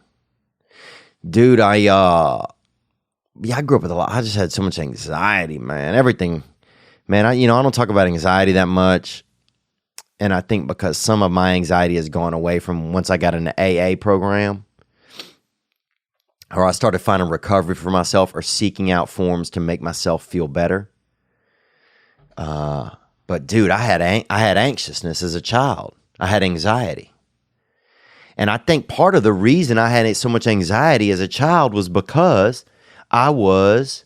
Dude, I grew up with a lot. I just had so much anxiety, man. Everything, man. I don't talk about anxiety that much. And I think because some of my anxiety has gone away from once I got in the AA program, or I started finding recovery for myself or seeking out forms to make myself feel better. But dude, I had anxiousness as a child. I had anxiety. And I think part of the reason I had so much anxiety as a child was because I was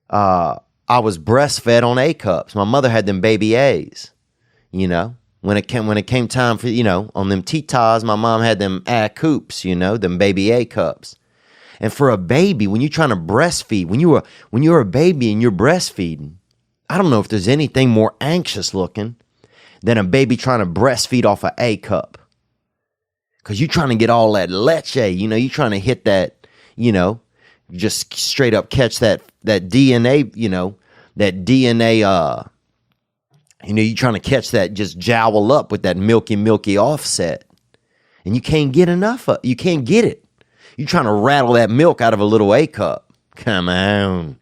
breastfed on A cups. My mother had them baby A's, you know. When it came time for, on them Titas, my mom had them A coops, them baby A cups. And for a baby, when you're trying to breastfeed, when you're a baby and you're breastfeeding, I don't know if there's anything more anxious looking than a baby trying to breastfeed off an A cup. Because you're trying to get all that leche, you're trying to hit that, just straight up catch that DNA, that DNA, you're trying to catch that, just jowl up with that milky offset. And you can't get enough of, you can't get it. You're trying to rattle that milk out of a little A cup. Come on.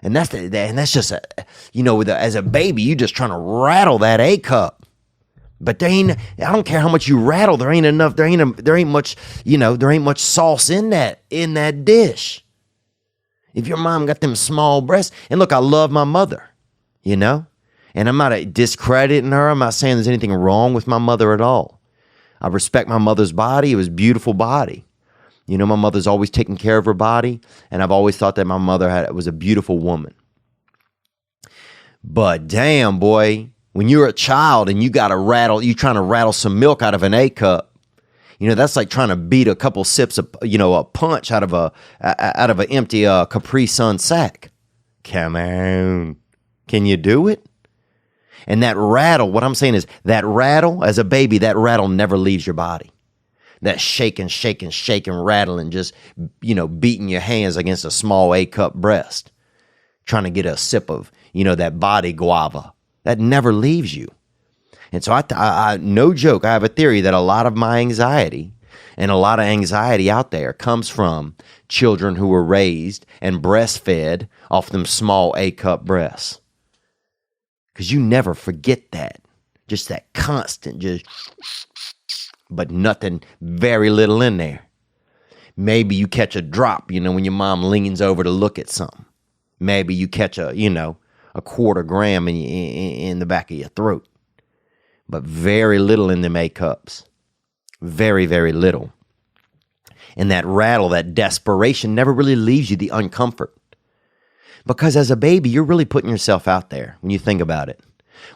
And that's just, as a baby, you just trying to rattle that A cup. But I don't care how much you rattle, there ain't enough, there ain't much sauce in that dish. If your mom got them small breasts, and look, I love my mother. you know? And I'm not discrediting her. I'm not saying there's anything wrong with my mother at all. I respect my mother's body. It was a beautiful body. You know, my mother's always taken care of her body, and I've always thought that my mother was a beautiful woman. But damn, boy, when you're a child and you're trying to rattle some milk out of an A cup, you know, that's like trying to beat a couple sips of, you know, a punch out of an empty Capri Sun sack. Come on. Can you do it? And that rattle, what I'm saying is that rattle, as a baby, that rattle never leaves your body. That shaking, rattling, just, you know, beating your hands against a small A-cup breast, trying to get a sip of, you know, that body guava. That never leaves you. And so I no joke, I have a theory that a lot of my anxiety and a lot of anxiety out there comes from children who were raised and breastfed off them small A-cup breasts. Because you never forget that. Just that constant, just, but nothing, very little in there. Maybe you catch a drop, you know, when your mom leans over to look at something. Maybe you catch a quarter gram in the back of your throat. But very little in them A-cups. Very, very little. And that rattle, that desperation never really leaves you the uncomfort. Because as a baby, you're really putting yourself out there when you think about it.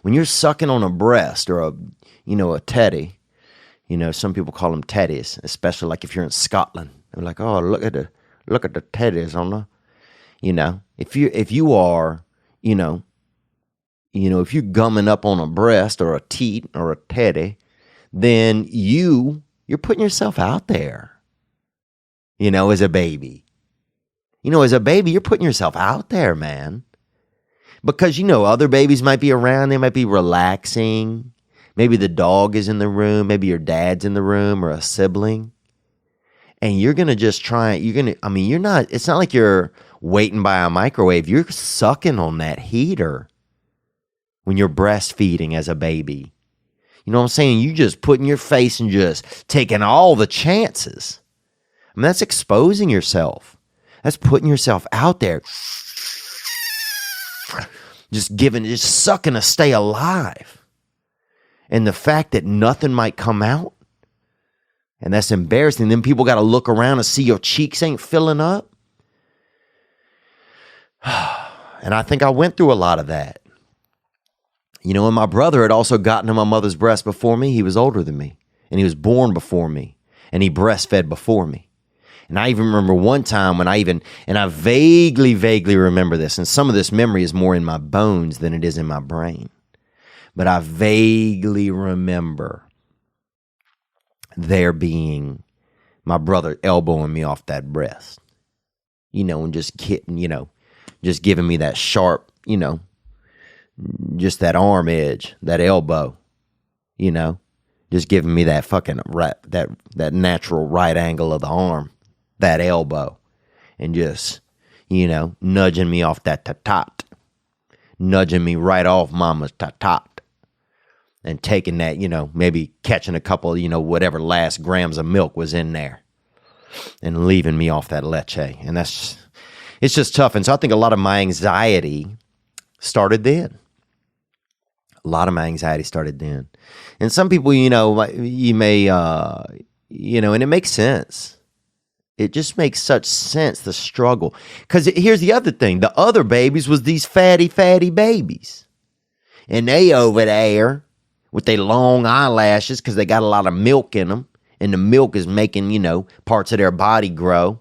When you're sucking on a breast or a teddy, you know, some people call them teddies, especially like if you're in Scotland. They're like, oh, look at the teddies on the, you know, if you are, if you're gumming up on a breast or a teat or a teddy, then you're putting yourself out there, you know, as a baby. You know, as a baby, you're putting yourself out there, man. Because, you know, other babies might be around. They might be relaxing. Maybe the dog is in the room. Maybe your dad's in the room or a sibling. And you're going to just it's not like you're waiting by a microwave. You're sucking on that heater when you're breastfeeding as a baby. You know what I'm saying? You just putting your face and just taking all the chances. I mean, that's exposing yourself. That's putting yourself out there. Just sucking to stay alive. And the fact that nothing might come out, and that's embarrassing. Then people got to look around and see your cheeks ain't filling up. And I think I went through a lot of that. You know, and my brother had also gotten to my mother's breast before me. He was older than me, and he was born before me, and he breastfed before me. And I even remember one time when I vaguely remember this, and some of this memory is more in my bones than it is in my brain. But I vaguely remember there being my brother elbowing me off that breast, you know, and just giving me that sharp, you know, just that arm edge, that elbow, you know, just giving me that fucking that natural right angle of the arm. That elbow, and just, you know, nudging me off that tatat, nudging me right off mama's tatat, and taking that, you know, maybe catching a couple, you know, whatever last grams of milk was in there, and leaving me off that leche. And it's just tough. And so I think a lot of my anxiety started then. A lot of my anxiety started then. And some people, you know, you may, you know, and it makes sense. It just makes such sense, the struggle. Because here's the other thing. The other babies was these fatty babies. And they over there with their long eyelashes because they got a lot of milk in them. And the milk is making, you know, parts of their body grow.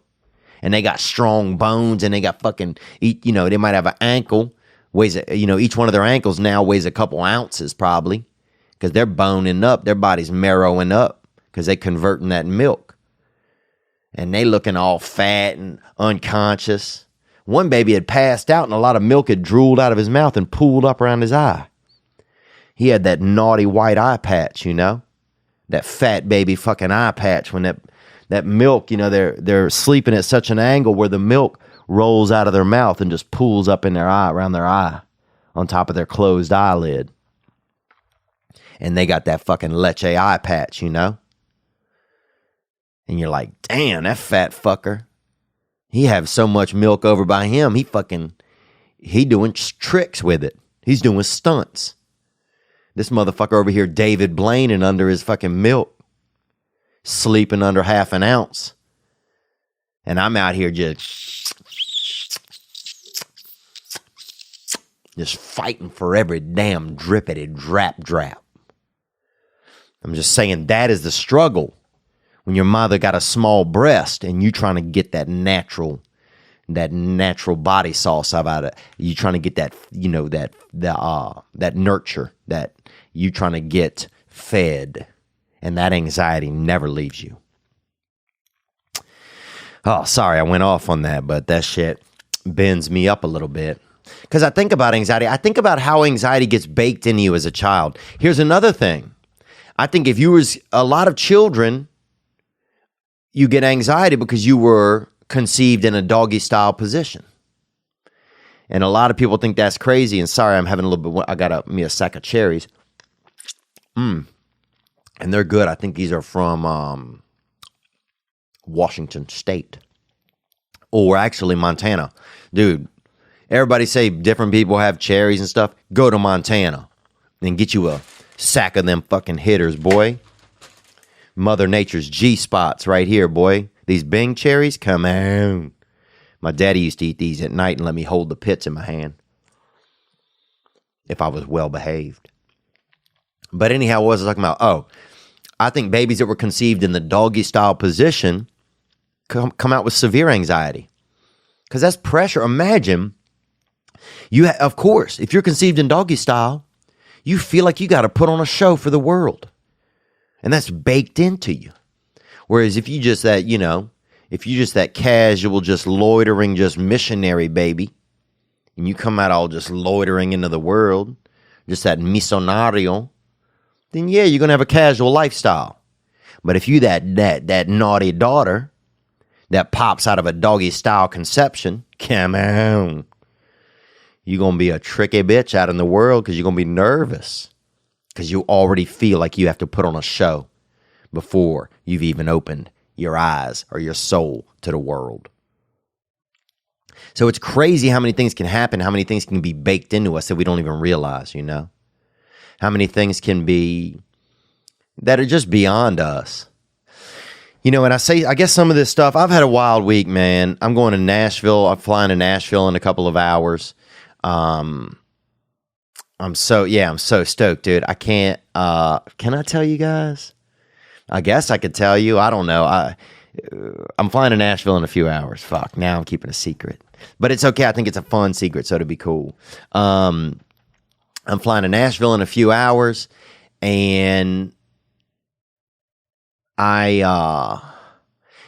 And they got strong bones and they got fucking, you know, they might have an ankle. Each one of their ankles now weighs a couple ounces probably. Because they're boning up. Their body's marrowing up because they converting that milk. And they looking all fat and unconscious. One baby had passed out and a lot of milk had drooled out of his mouth and pooled up around his eye. He had that naughty white eye patch, you know? That fat baby fucking eye patch when that milk, you know, they're sleeping at such an angle where the milk rolls out of their mouth and just pools up in their eye, around their eye, on top of their closed eyelid. And they got that fucking leche eye patch, you know? And you're like, damn, that fat fucker. He have so much milk over by him. He doing tricks with it. He's doing stunts. This motherfucker over here, David Blaine, and under his fucking milk, sleeping under half an ounce. And I'm out here just fighting for every damn drippity drap. I'm just saying that is the struggle when your mother got a small breast and you trying to get that natural body sauce out of it. You trying to get that, you know, that nurture that you trying to get fed, and that anxiety never leaves you. Oh, sorry, I went off on that, but that shit bends me up a little bit. Because I think about anxiety. I think about how anxiety gets baked into you as a child. Here's another thing. I think if you was a lot of children, you get anxiety because you were conceived in a doggy style position. And a lot of people think that's crazy. And sorry, I'm having a little bit, I got me a sack of cherries. And they're good. I think these are from Washington State. Or actually Montana. Dude, everybody say different people have cherries and stuff. Go to Montana and get you a sack of them fucking hitters, boy. Mother Nature's G-spots right here, boy. These Bing cherries, come on. My daddy used to eat these at night and let me hold the pits in my hand if I was well behaved. But anyhow, what was I talking about? Oh, I think babies that were conceived in the doggy style position come out with severe anxiety because that's pressure. Imagine of course, if you're conceived in doggy style, you feel like you got to put on a show for the world, and that's baked into you. Whereas if you just that casual, just loitering, just missionary baby, and you come out all just loitering into the world, just that misionario, then yeah, you're gonna have a casual lifestyle. But if you that naughty daughter that pops out of a doggy style conception, come on, you're gonna be a tricky bitch out in the world because you're gonna be nervous because you already feel like you have to put on a show before you've even opened your eyes or your soul to the world. So it's crazy how many things can happen, how many things can be baked into us that we don't even realize, you know? How many things can be that are just beyond us. You know, and I guess some of this stuff, I've had a wild week, man. I'm going to Nashville. I'm flying to Nashville in a couple of hours. I'm so stoked, dude. I can't, can I tell you guys? I guess I could tell you. I don't know. I'm flying to Nashville in a few hours. Fuck, now I'm keeping a secret. But it's okay. I think it's a fun secret, so it'll be cool. I'm flying to Nashville in a few hours, and and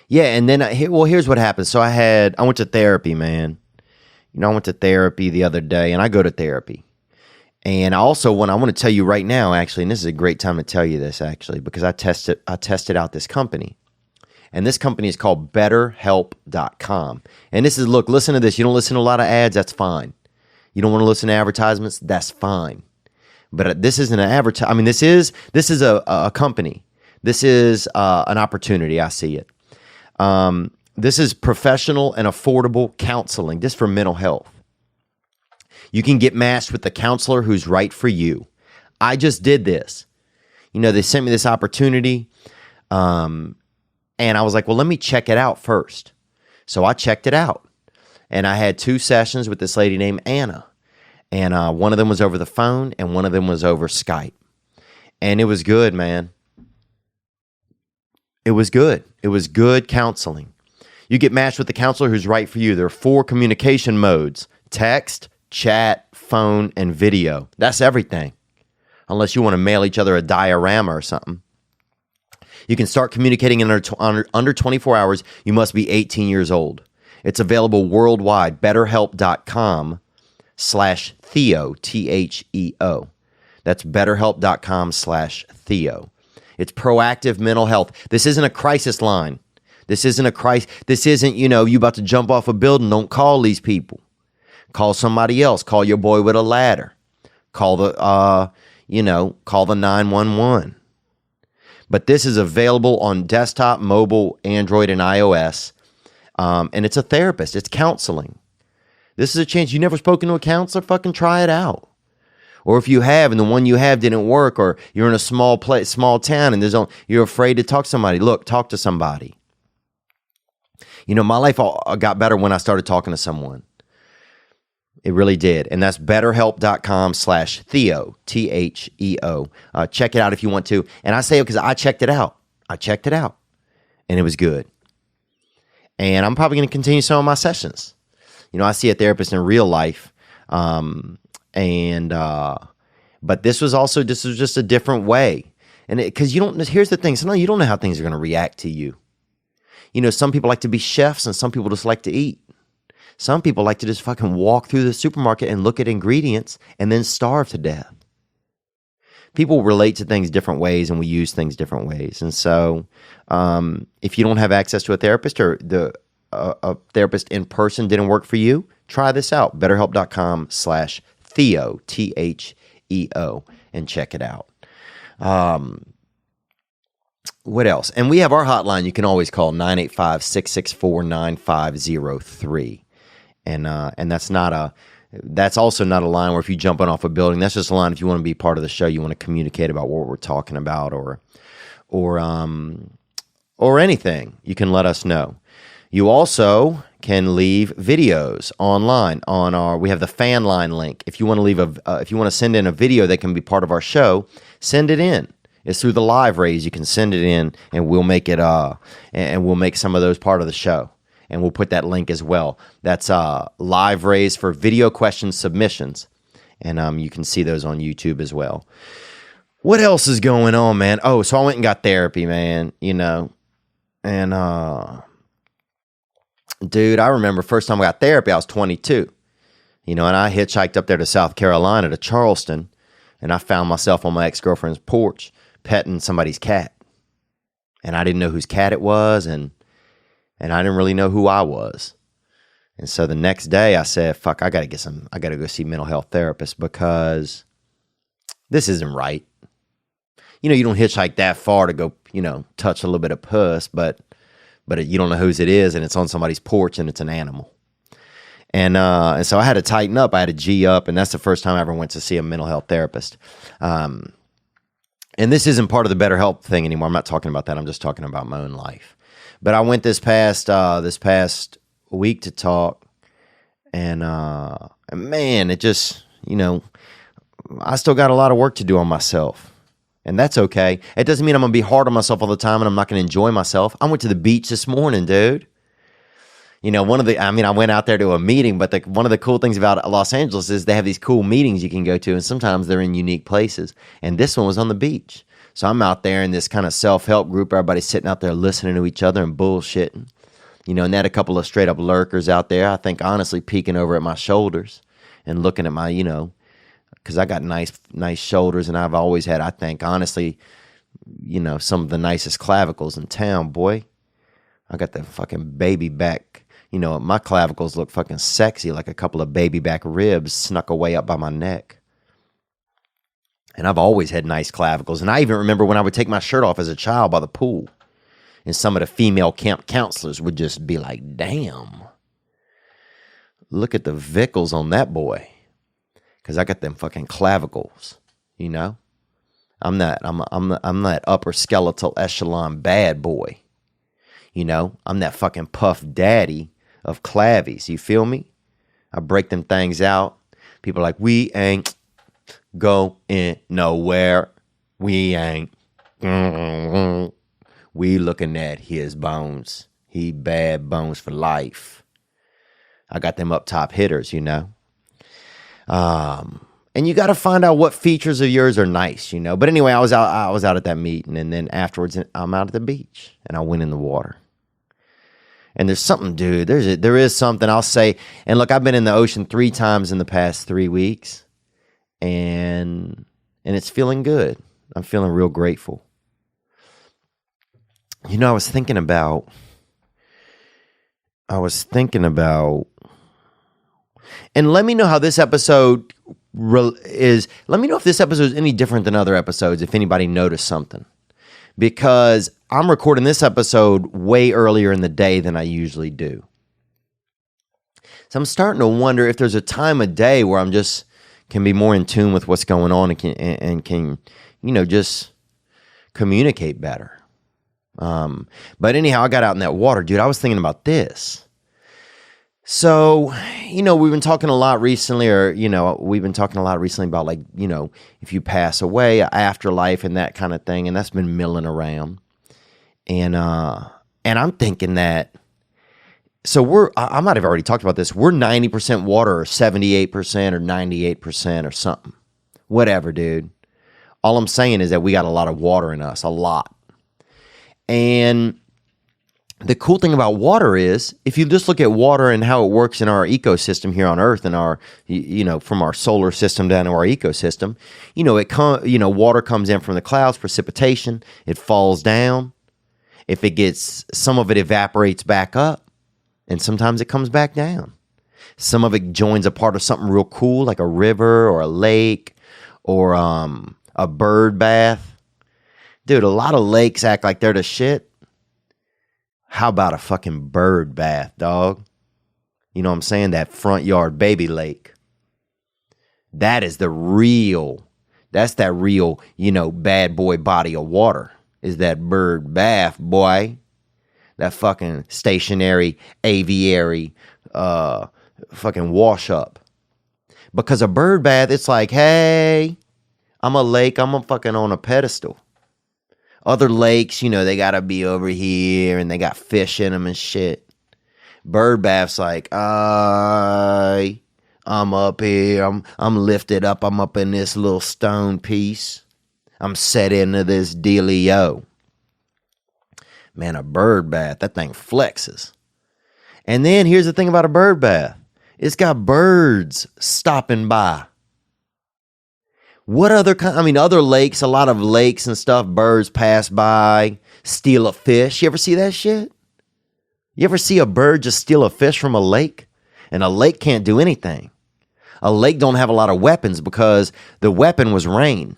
then here's what happened. So I went to therapy, man. You know, I went to therapy the other day, and I go to therapy. And I want to tell you right now, actually, and this is a great time to tell you this, actually, because I tested out this company. And this company is called BetterHelp.com. And listen to this. You don't listen to a lot of ads, that's fine. You don't want to listen to advertisements, that's fine. But this isn't an advertisement. I mean, this is a company. This is an opportunity. I see it. This is professional and affordable counseling, just for mental health. You can get matched with the counselor who's right for you. I just did this. You know, they sent me this opportunity, and I was like, well, let me check it out first. So I checked it out, and I had 2 sessions with this lady named Anna, and one of them was over the phone, and one of them was over Skype, and it was good, man. It was good. It was good counseling. You get matched with the counselor who's right for you. There are 4 communication modes: text, chat, phone, and video. That's everything. Unless you want to mail each other a diorama or something. You can start communicating in under 24 hours. You must be 18 years old. It's available worldwide. BetterHelp.com/Theo, Theo. That's BetterHelp.com/Theo. It's proactive mental health. This isn't a crisis line. This isn't, you about to jump off a building. Don't call these people. Call somebody else. Call your boy with a ladder. Call the 911. But this is available on desktop, mobile, Android, and iOS. And it's a therapist. It's counseling. This is a chance. You never spoken to a counselor? Fucking try it out. Or if you have and the one you have didn't work, or you're in a small town and you're afraid to talk to somebody, look, talk to somebody. You know, my life got better when I started talking to someone. It really did. And that's betterhelp.com/Theo, Theo. Check it out if you want to. And I say it because I checked it out. And it was good. And I'm probably going to continue some of my sessions. You know, I see a therapist in real life. But this was just a different way. And because here's the thing. Sometimes you don't know how things are going to react to you. You know, some people like to be chefs and some people just like to eat. Some people like to just fucking walk through the supermarket and look at ingredients and then starve to death. People relate to things different ways and we use things different ways. And so if you don't have access to a therapist or a therapist in person didn't work for you, try this out. betterhelp.com/Theo, Theo, and check it out. What else? And we have our hotline. You can always call 985-664-9503. And that's also not a line where if you're jumping off a building, that's just a line if you want to be part of the show, you want to communicate about what we're talking about or anything, you can let us know. You also can leave videos online we have the fan line link. If you want to if you want to send in a video that can be part of our show, send it in. It's through the live raise. You can send it in and we'll make it and we'll make some of those part of the show. And we'll put that link as well. That's live raise for video question submissions. And you can see those on YouTube as well. What else is going on, man? Oh, so I went and got therapy, man, you know. And, dude, I remember first time I got therapy, I was 22. You know, and I hitchhiked up there to South Carolina to Charleston. And I found myself on my ex-girlfriend's porch petting somebody's cat. And I didn't know whose cat it was, and I didn't really know who I was. And so the next day I said, fuck, I got to go see a mental health therapist because this isn't right. You know, you don't hitchhike that far to go, you know, touch a little bit of puss, but you don't know whose it is, and it's on somebody's porch and it's an animal. And so I had to tighten up. I had to G up, and that's the first time I ever went to see a mental health therapist. And this isn't part of the BetterHelp thing anymore. I'm not talking about that. I'm just talking about my own life. But I went this past week to talk, and man, it just, you know, I still got a lot of work to do on myself, and that's okay. It doesn't mean I'm gonna be hard on myself all the time, and I'm not gonna enjoy myself. I went to the beach this morning, dude. You know, I went out there to a meeting, but one of the cool things about Los Angeles is they have these cool meetings you can go to, and sometimes they're in unique places. And this one was on the beach. So I'm out there in this kind of self-help group. Everybody's sitting out there listening to each other and bullshitting. You know, and they had a couple of straight-up lurkers out there, I think, honestly, peeking over at my shoulders and looking at my, you know, because I got nice shoulders, and I've always had, I think, honestly, you know, some of the nicest clavicles in town, boy. I got the fucking baby back. You know, my clavicles look fucking sexy, like a couple of baby back ribs snuck away up by my neck. And I've always had nice clavicles. And I even remember when I would take my shirt off as a child by the pool. And some of the female camp counselors would just be like, damn, look at the vickles on that boy. Because I got them fucking clavicles, you know? I'm that upper skeletal echelon bad boy. You know? I'm that fucking puff daddy of clavies. You feel me? I break them things out. People are like, we ain't going nowhere. We ain't. We looking at his bones. He bad bones for life. I got them up top hitters, you know. And you got to find out what features of yours are nice, you know. But anyway, I was out at that meeting, and then afterwards, I'm out at the beach, and I went in the water. And there's something, dude. There is something I'll say. And look, I've been in the ocean 3 times in the past 3 weeks, and it's feeling good. I'm feeling real grateful. You know, I was thinking about, and let me know how this episode is. Let me know if this episode is any different than other episodes, if anybody noticed something. Because I'm recording this episode way earlier in the day than I usually do. So I'm starting to wonder if there's a time of day where I'm just can be more in tune with what's going on and can just communicate better. But anyhow, I got out in that water, dude. I was thinking about this. So, we've been talking a lot recently, about like, if you pass away, afterlife and that kind of thing. And that's been milling around. And I'm thinking that, so I might have already talked about this. We're 90% water or 78% or 98% or something, whatever, dude. All I'm saying is that we got a lot of water in us, a lot. And the cool thing about water is, if you just look at water and how it works in our ecosystem here on Earth and our, from our solar system down to our ecosystem, water comes in from the clouds, precipitation, it falls down. If it gets, some of it evaporates back up, and sometimes it comes back down. Some of it joins a part of something real cool, like a river or a lake or a bird bath. Dude, a lot of lakes act like they're the shit. How about a fucking bird bath, dog? You know what I'm saying? That front yard baby lake. That is that real, bad boy body of water. Is that bird bath, boy. That fucking stationary, aviary, fucking wash up. Because a bird bath, it's like, hey, I'm a lake, I'm a fucking on a pedestal. Other lakes, they gotta be over here and they got fish in them and shit. Bird bath's like, I'm up here, I'm lifted up, I'm up in this little stone piece. I'm set into this dealio. Man, a bird bath, that thing flexes. And then here's the thing about a bird bath. It's got birds stopping by. What other other lakes, a lot of lakes and stuff, birds pass by, steal a fish. You ever see that shit? You ever see a bird just steal a fish from a lake? And a lake can't do anything. A lake don't have a lot of weapons because the weapon was rain.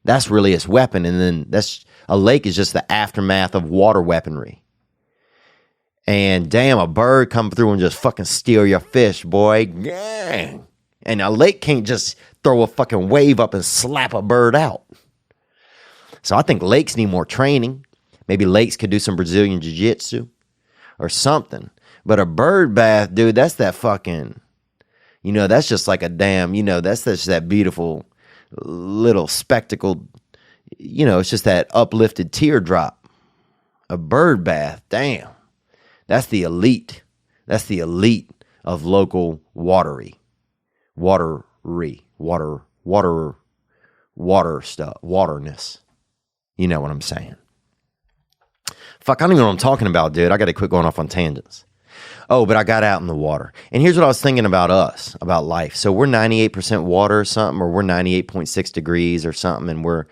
That's really its weapon. And then a lake is just the aftermath of water weaponry. And damn, a bird come through and just fucking steal your fish, boy. Gang. And a lake can't just throw a fucking wave up and slap a bird out. So I think lakes need more training. Maybe lakes could do some Brazilian jiu-jitsu or something. But a bird bath, dude, that's that fucking, that's just like a damn, that's just that beautiful little spectacle. It's just that uplifted teardrop. A bird bath, damn. That's the elite. That's the elite of local watery stuff, waterness. You know what I'm saying? Fuck, I don't even know what I'm talking about, dude. I got to quit going off on tangents. Oh, but I got out in the water. And here's what I was thinking about us, about life. So we're 98% water or something, or we're 98.6 degrees or something, and we're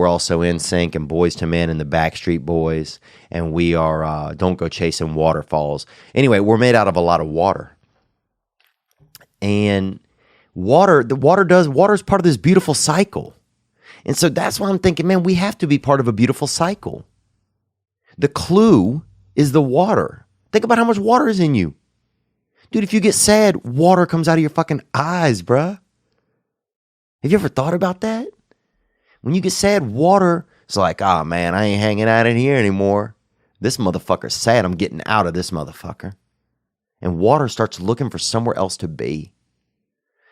also in sync and Boys to Men and the Backstreet Boys, and we are Don't Go Chasing Waterfalls. Anyway, we're made out of a lot of water. And water's part of this beautiful cycle. And so that's why I'm thinking, man, we have to be part of a beautiful cycle. The clue is the water. Think about how much water is in you. Dude, if you get sad, water comes out of your fucking eyes, bruh. Have you ever thought about that? When you get sad, water, it's like, oh man, I ain't hanging out in here anymore. This motherfucker's sad. I'm getting out of this motherfucker. And water starts looking for somewhere else to be.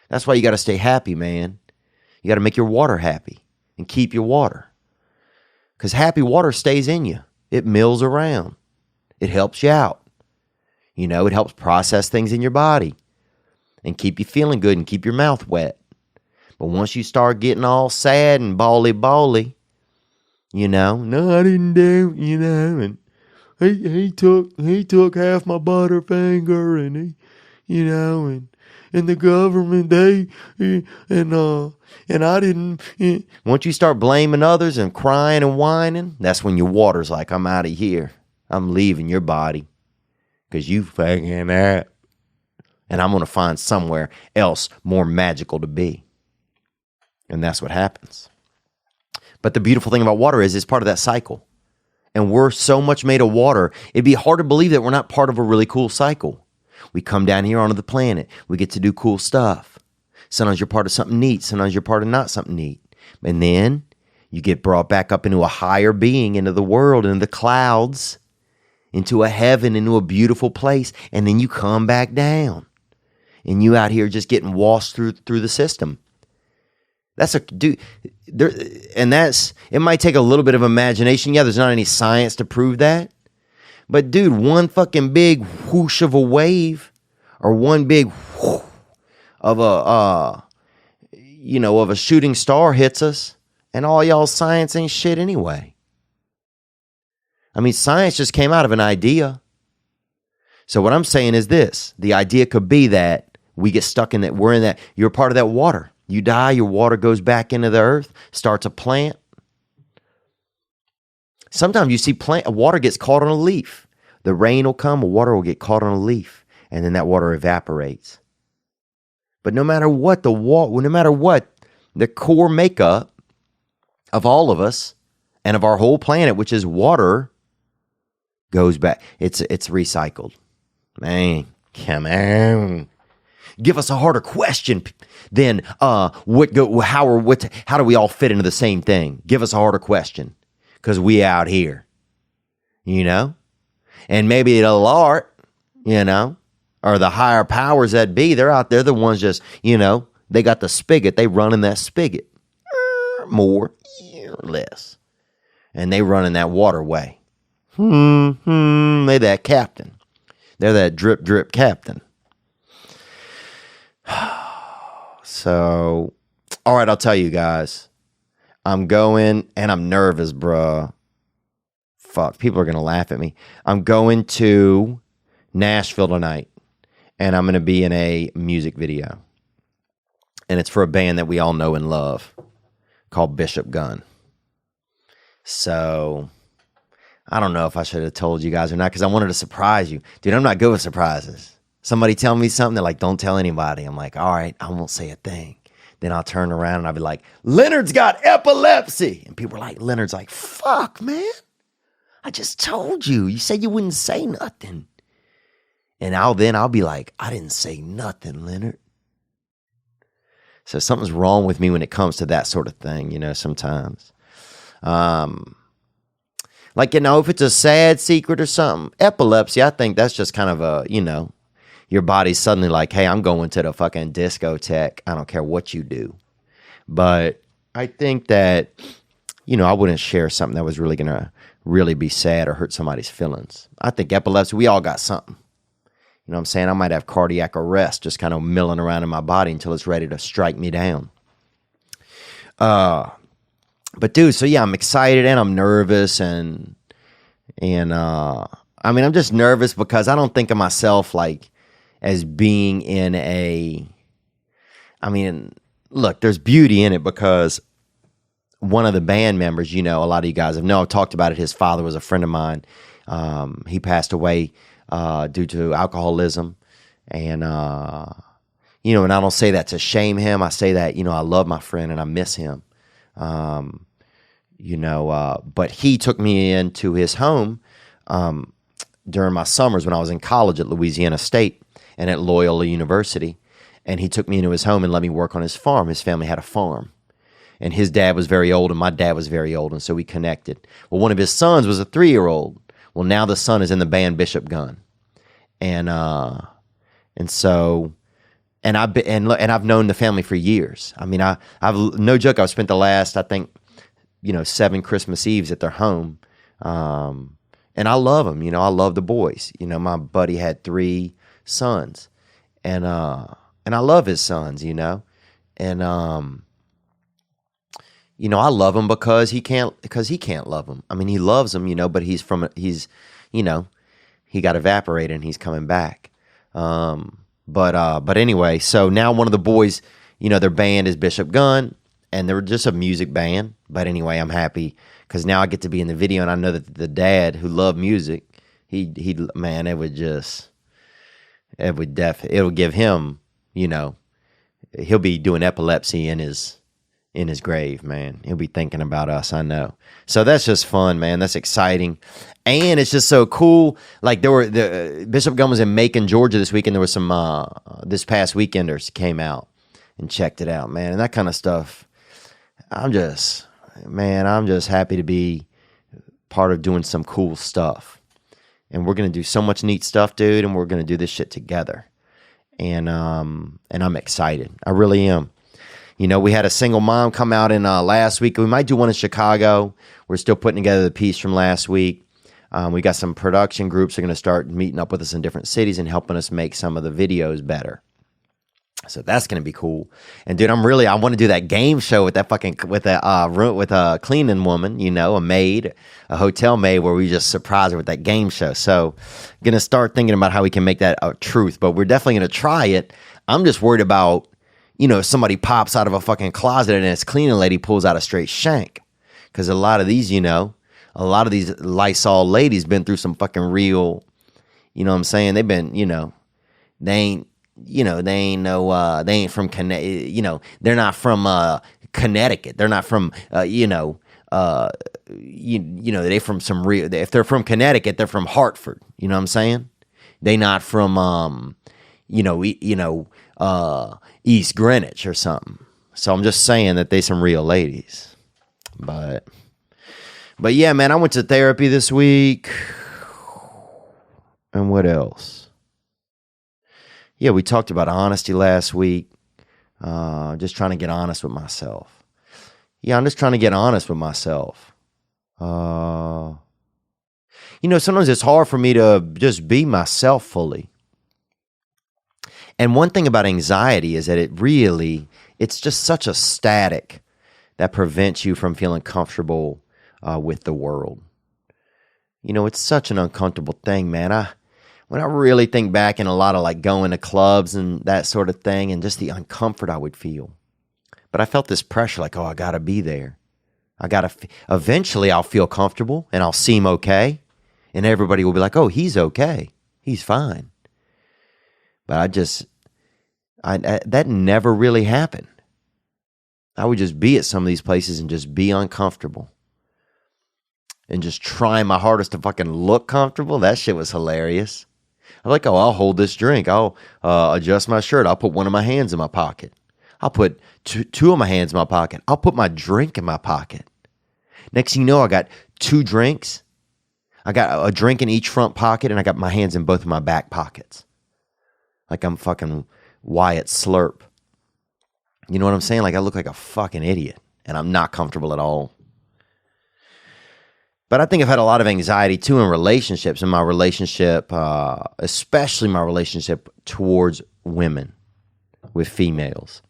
That's why you got to stay happy, man. You got to make your water happy and keep your water. Because happy water stays in you. It mills around. It helps you out. It helps process things in your body and keep you feeling good and keep your mouth wet. But once you start getting all sad and bally, no, I didn't do, and he took half my butterfinger and and the government, and I didn't. Once you start blaming others and crying and whining, that's when your water's like, I'm out of here. I'm leaving your body because you fucking that. And I'm going to find somewhere else more magical to be. And that's what happens. But the beautiful thing about water is it's part of that cycle. And we're so much made of water, it'd be hard to believe that we're not part of a really cool cycle. We come down here onto the planet. We get to do cool stuff. Sometimes you're part of something neat. Sometimes you're part of not something neat. And then you get brought back up into a higher being, into the world, into the clouds, into a heaven, into a beautiful place. And then you come back down. And you out here just getting washed through the system. That's it might take a little bit of imagination. Yeah, there's not any science to prove that. But dude, one fucking big whoosh of a wave, or one big whoosh of a shooting star hits us, and all y'all's science ain't shit anyway. I mean, science just came out of an idea. So what I'm saying is this: the idea could be that we get stuck in that. You're part of that water. You die, your water goes back into the earth, starts a plant. Sometimes you see water gets caught on a leaf. The rain will come, water will get caught on a leaf, and then that water evaporates. But no matter what, the core makeup of all of us and of our whole planet, which is water, goes back. It's recycled. Man, come on. Give us a harder question than how do we all fit into the same thing? Give us a harder question. Because we out here, and maybe the Lord, or the higher powers that be, they're out there, the ones just, they got the spigot, they running that spigot, more or less, and they running that waterway. They that captain, they're that drip drip captain. So, all right, I'll tell you guys. I'm going, and I'm nervous, bruh. Fuck, people are going to laugh at me. I'm going to Nashville tonight, and I'm going to be in a music video. And it's for a band that we all know and love called Bishop Gunn. So, I don't know if I should have told you guys or not, because I wanted to surprise you. Dude, I'm not good with surprises. Somebody tell me something, they're like, don't tell anybody. I'm like, all right, I won't say a thing. Then I'll turn around and I'll be like, Leonard's got epilepsy. And people are like, Leonard's like, fuck, man. I just told you. You said you wouldn't say nothing. And I'll be like, I didn't say nothing, Leonard. So something's wrong with me when it comes to that sort of thing, sometimes. Like, if it's a sad secret or something, epilepsy, I think that's just kind of a, your body's suddenly like, hey, I'm going to the fucking discotheque. I don't care what you do. But I think that, I wouldn't share something that was really going to really be sad or hurt somebody's feelings. I think epilepsy, we all got something. You know what I'm saying? I might have cardiac arrest just kind of milling around in my body until it's ready to strike me down. But dude, so yeah, I'm excited and I'm nervous and I'm just nervous because I don't think of myself like as being in look, there's beauty in it because one of the band members, a lot of you guys have I've talked about it. His father was a friend of mine. He passed away due to alcoholism. And, and I don't say that to shame him. I say that, I love my friend and I miss him. But he took me into his home during my summers when I was in college at Louisiana State and at Loyola University. And he took me into his home and let me work on his farm. His family had a farm. And his dad was very old and my dad was very old. And so we connected. Well, one of his sons was a 3-year-old. Well, now the son is in the band Bishop Gunn. And I've known the family for years. I mean, I've no joke. I've spent the last, I think, 7 Christmas Eves at their home. And I love them. I love the boys. My buddy had 3 sons, and I love his sons. And I love him because he can't love them. I mean, he loves them, but he got evaporated and he's coming back. But anyway, so now one of the boys, their band is Bishop Gunn, and they're just a music band. But anyway, I'm happy because now I get to be in the video, and I know that the dad who loved music, it'll give him, he'll be doing epilepsy in his grave, man. He'll be thinking about us, I know. So that's just fun, man. That's exciting. And it's just so cool. Like Bishop Gunn was in Macon, Georgia this weekend. There was some, this past weekenders came out. and checked it out, man. And that kind of stuff, I'm just happy to be part of doing some cool stuff. And we're going to do so much neat stuff, dude, and we're going to do this shit together. And I'm excited. I really am. You know, we had a single mom come out in last week. We might do one in Chicago. We're still putting together the piece from last week. We got some production groups that are going to start meeting up with us in different cities and helping us make some of the videos better. So that's going to be cool. And dude, I want to do that game show with a cleaning woman, you know, a maid, a hotel maid, where we just surprise her with that game show. So going to start thinking about how we can make that a truth, but we're definitely going to try it. I'm just worried about, you know, if somebody pops out of a fucking closet and this cleaning lady pulls out a straight shank. Because a lot of these Lysol ladies been through some fucking real, you know what I'm saying? They've been, you know, they ain't from Connecticut, you know, they're not from Connecticut. They're not from, they from some real, if they're from Connecticut, they're from Hartford. You know what I'm saying? They not from, East Greenwich or something. So I'm just saying that they some real ladies. But yeah, man, I went to therapy this week. And what else? Yeah, we talked about honesty last week. Just trying to get honest with myself. Yeah, I'm just trying to get honest with myself. You know, sometimes it's hard for me to just be myself fully. And one thing about anxiety is that it's just such a static that prevents you from feeling comfortable with the world. You know, it's such an uncomfortable thing, man. When I really think back in a lot of like going to clubs and that sort of thing and just the uncomfort I would feel. But I felt this pressure like, oh, I got to be there. Eventually I'll feel comfortable and I'll seem okay. And everybody will be like, oh, he's okay. He's fine. But that never really happened. I would just be at some of these places and just be uncomfortable. And just trying my hardest to fucking look comfortable. That shit was hilarious. I'm like, oh, I'll hold this drink. I'll adjust my shirt. I'll put one of my hands in my pocket. I'll put two of my hands in my pocket. I'll put my drink in my pocket. Next thing you know, I got 2 drinks. I got a drink in each front pocket, and I got my hands in both of my back pockets. Like I'm fucking Wyatt Slurp. You know what I'm saying? Like I look like a fucking idiot, and I'm not comfortable at all. But I think I've had a lot of anxiety too in relationships, in my relationship, especially my relationship towards women, with females.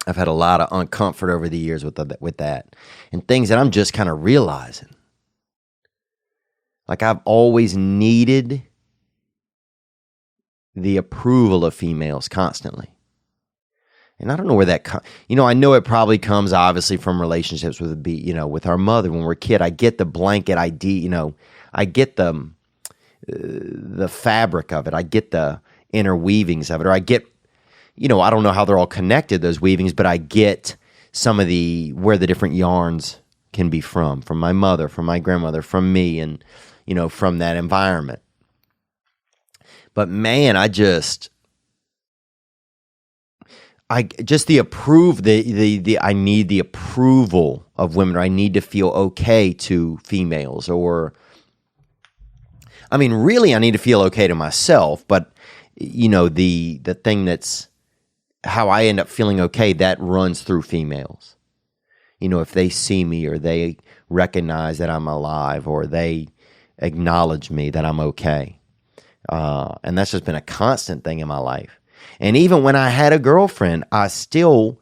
I've had a lot of uncomfort over the years with that, and things that I'm just kind of realizing. Like I've always needed the approval of females constantly. And I don't know where that comes. You know, I know it probably comes obviously from relationships with our mother when we're a kid. I get the blanket idea, you know, I get the fabric of it. I get the inner weavings of it. Or I get, you know, I don't know how they're all connected, those weavings, but I get some of where the different yarns can be from my mother, from my grandmother, from me, and, you know, from that environment. But man, I need the approval of women, or I need to feel okay to females, or I mean, really I need to feel okay to myself, but you know, the thing that's how I end up feeling okay, that runs through females. You know, if they see me or they recognize that I'm alive or they acknowledge me that I'm okay. And that's just been a constant thing in my life. And even when I had a girlfriend, I still,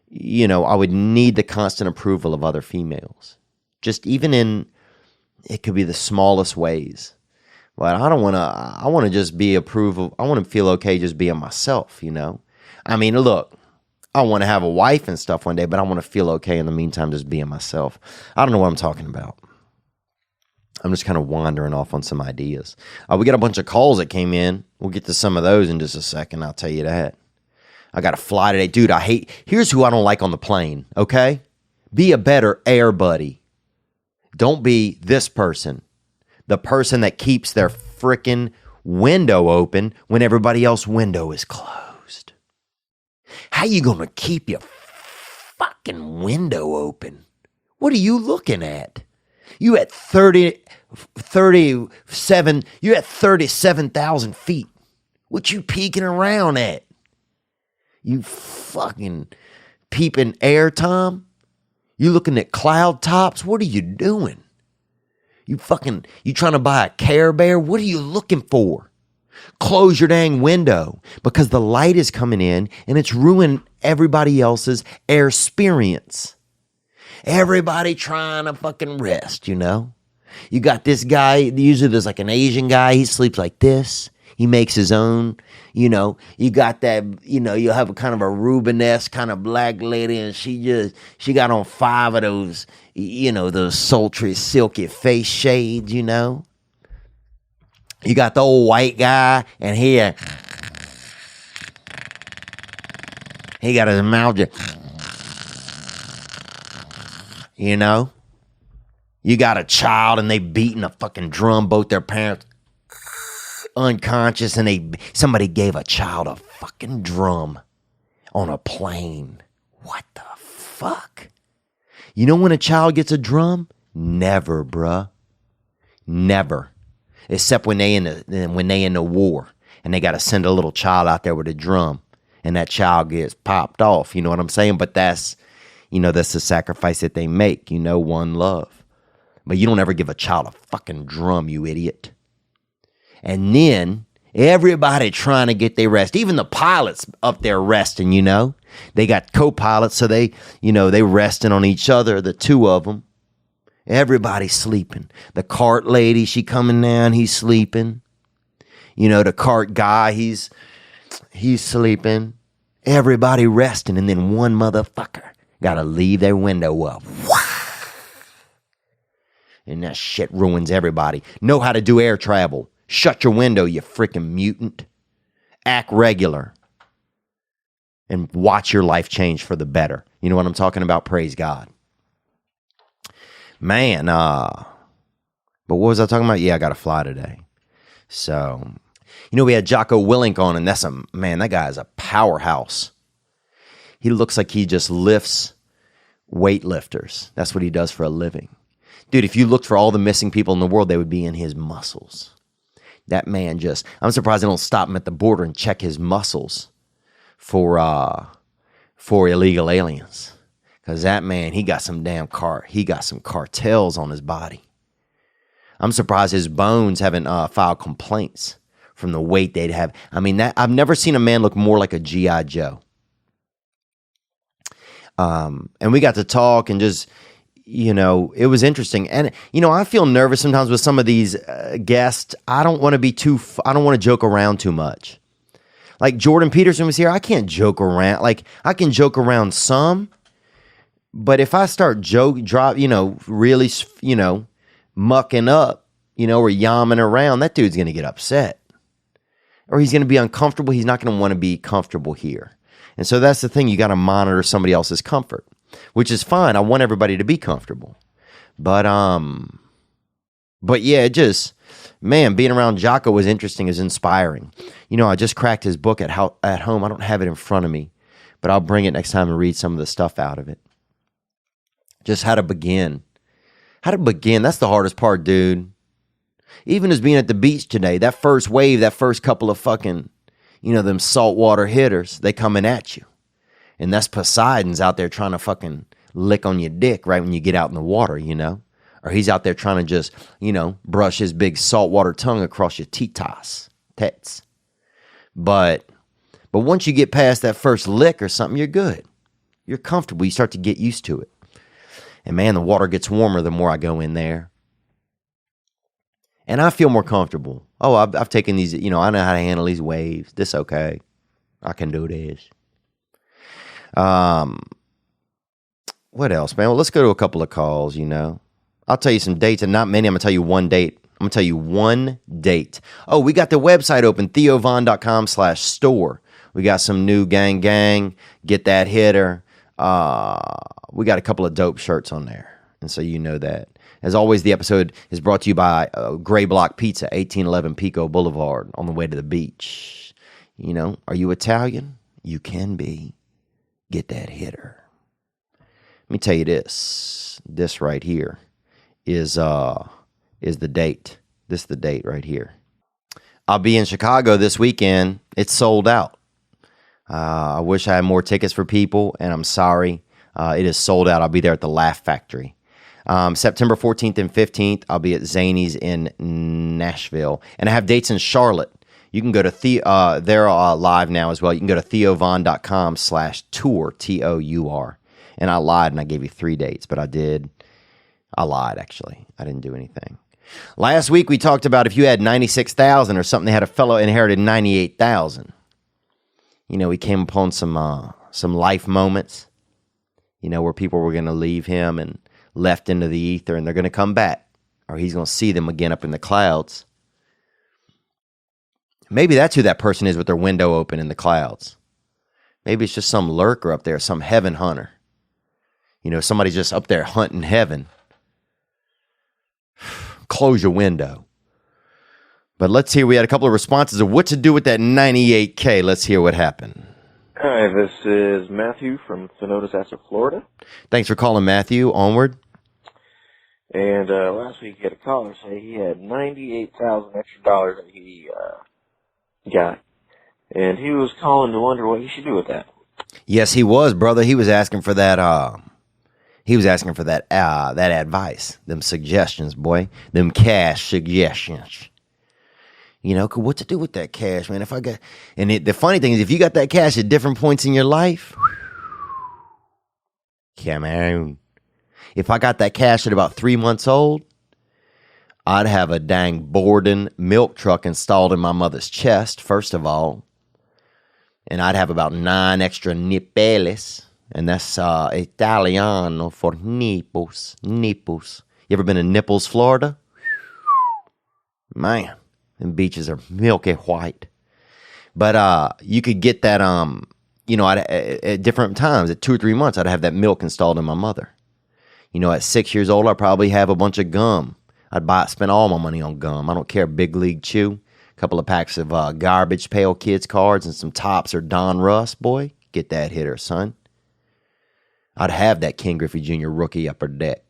you know, I would need the constant approval of other females. Just even it could be the smallest ways. But I want to just be approval. I want to feel okay just being myself, you know. I mean, look, I want to have a wife and stuff one day, but I want to feel okay in the meantime just being myself. I don't know what I'm talking about. I'm just kind of wandering off on some ideas. We got a bunch of calls that came in. We'll get to some of those in just a second. I'll tell you that. I got to fly today. Dude, here's who I don't like on the plane, okay? Be a better air buddy. Don't be this person. The person that keeps their freaking window open when everybody else's window is closed. How you going to keep your fucking window open? What are you looking at? You at 37,000 feet. What you peeking around at? You fucking peeping air, Tom? You looking at cloud tops? What are you doing? You trying to buy a Care Bear? What are you looking for? Close your dang window because the light is coming in and it's ruining everybody else's air experience. Everybody trying to fucking rest, you know? You got this guy, usually there's like an Asian guy, he sleeps like this. He makes his own, you know. You got that, you know, you have a kind of a Rubenesque kind of black lady and she got on 5 of those, you know, those sultry, silky face shades, you know. You got the old white guy and he got his mouth just, you know. You got a child and they beating a fucking drum, both their parents unconscious, and somebody gave a child a fucking drum on a plane. What the fuck? You know when a child gets a drum? Never, bruh. Never. Except when they in the war and they got to send a little child out there with a drum and that child gets popped off. You know what I'm saying? But that's the sacrifice that they make. You know, one love. But you don't ever give a child a fucking drum, you idiot. And then everybody trying to get their rest. Even the pilots up there resting, you know. They got co-pilots, so they resting on each other, the two of them. Everybody's sleeping. The cart lady, she coming down, he's sleeping. You know, the cart guy, he's sleeping. Everybody resting, and then one motherfucker got to leave their window up. And that shit ruins everybody. Know how to do air travel. Shut your window, you freaking mutant. Act regular. And watch your life change for the better. You know what I'm talking about? Praise God. Man, but what was I talking about? Yeah, I got to fly today. So, you know, we had Jocko Willink on, and that guy is a powerhouse. He looks like he just lifts weightlifters. That's what he does for a living. Dude, if you looked for all the missing people in the world, they would be in his muscles. That man I'm surprised they don't stop him at the border and check his muscles for illegal aliens. Because that man, he got some cartels on his body. I'm surprised his bones haven't filed complaints from the weight they'd have. I mean, I've never seen a man look more like a G.I. Joe. And we got to talk and just, you know, it was interesting. And, you know, I feel nervous sometimes with some of these guests. I don't want to joke around too much. Like Jordan Peterson was here. I can't joke around. Like, I can joke around some, but if I start really, you know, mucking up, you know, or yamming around, that dude's going to get upset. Or he's going to be uncomfortable. He's not going to want to be comfortable here. And so that's the thing. You got to monitor somebody else's comfort, which is fine. I want everybody to be comfortable. But yeah, being around Jocko was interesting, is inspiring. You know, I just cracked his book at home. I don't have it in front of me, but I'll bring it next time and read some of the stuff out of it. Just how to begin. That's the hardest part, dude. Even as being at the beach today, that first wave, that first couple of fucking, you know, them saltwater hitters, they coming at you. And that's Poseidon's out there trying to fucking lick on your dick right when you get out in the water, you know? Or he's out there trying to just, you know, brush his big saltwater tongue across your tits. But once you get past that first lick or something, you're good. You're comfortable. You start to get used to it. And man, the water gets warmer the more I go in there. And I feel more comfortable. Oh, I've taken these, you know, I know how to handle these waves. This okay. I can do this. What else, man? Well, let's go to a couple of calls, you know. I'll tell you some dates, and not many. I'm going to tell you one date. Oh, we got the website open, theovon.com/store. We got some new gang. Get that hitter. We got a couple of dope shirts on there. And so you know that. As always, the episode is brought to you by Gray Block Pizza, 1811 Pico Boulevard, on the way to the beach. You know, are you Italian? You can be. get that hitter. Let me tell you this. This right here is the date. This is the date right here. I'll be in Chicago this weekend. It's sold out. I wish I had more tickets for people, and I'm sorry. It is sold out. I'll be there at the Laugh Factory. September 14th and 15th, I'll be at Zany's in Nashville. And I have dates in Charlotte. You can go to Theo. They're live now as well. You can go to theovon.com/tour, TOUR. And I lied and I gave you 3 dates, but I lied actually. I didn't do anything. Last week we talked about if you had 96,000 or something, they had a fellow inherited 98,000. You know, we came upon some life moments, you know, where people were going to leave him and left into the ether, and they're going to come back, or he's going to see them again up in the clouds. Maybe that's who that person is with their window open in the clouds. Maybe it's just some lurker up there, some heaven hunter. You know, somebody's just up there hunting heaven. Close your window. But let's hear, we had a couple of responses of what to do with that 98K. Let's hear what happened. Hi, this is Matthew from Sonodasassa, Florida. Thanks for calling, Matthew. Onward. And last week he had a caller say he had 98,000 extra dollars that he got. And he was calling to wonder what he should do with that. Yes, he was, brother. He was asking for that. That advice, them suggestions, boy, them cash suggestions. You know, what to do with that cash, man? The funny thing is, if you got that cash at different points in your life, come on. If I got that cash at about 3 months old, I'd have a dang Borden milk truck installed in my mother's chest, first of all. And I'd have about 9 extra nipples. And that's Italiano for nipples. Nipples. You ever been to Nipples, Florida? Man, them beaches are milky white. But you could get that, at different times. At 2 or 3 months, I'd have that milk installed in my mother. You know, at 6 years old, I'd probably have a bunch of gum. I'd spend all my money on gum. I don't care, Big League Chew. A couple of packs of Garbage Pail Kids cards and some Tops or Don Russ, boy. Get that hitter, son. I'd have that Ken Griffey Jr. rookie upper deck.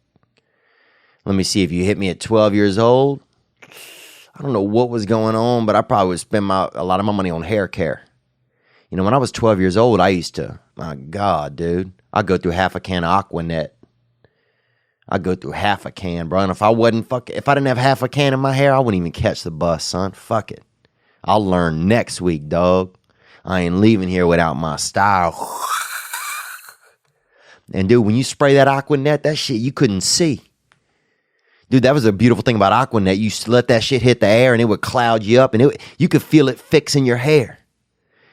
Let me see, if you hit me at 12 years old, I don't know what was going on, but I probably would spend a lot of my money on hair care. You know, when I was 12 years old, I used to, my God, dude, I'd go through half a can of Aquanet. I'd go through half a can, bro. And if I didn't have half a can in my hair, I wouldn't even catch the bus, son. Fuck it. I'll learn next week, dog. I ain't leaving here without my style. And dude, when you spray that Aquanet, that shit you couldn't see. Dude, that was a beautiful thing about Aquanet. You let that shit hit the air and it would cloud you up, and you could feel it fixing your hair.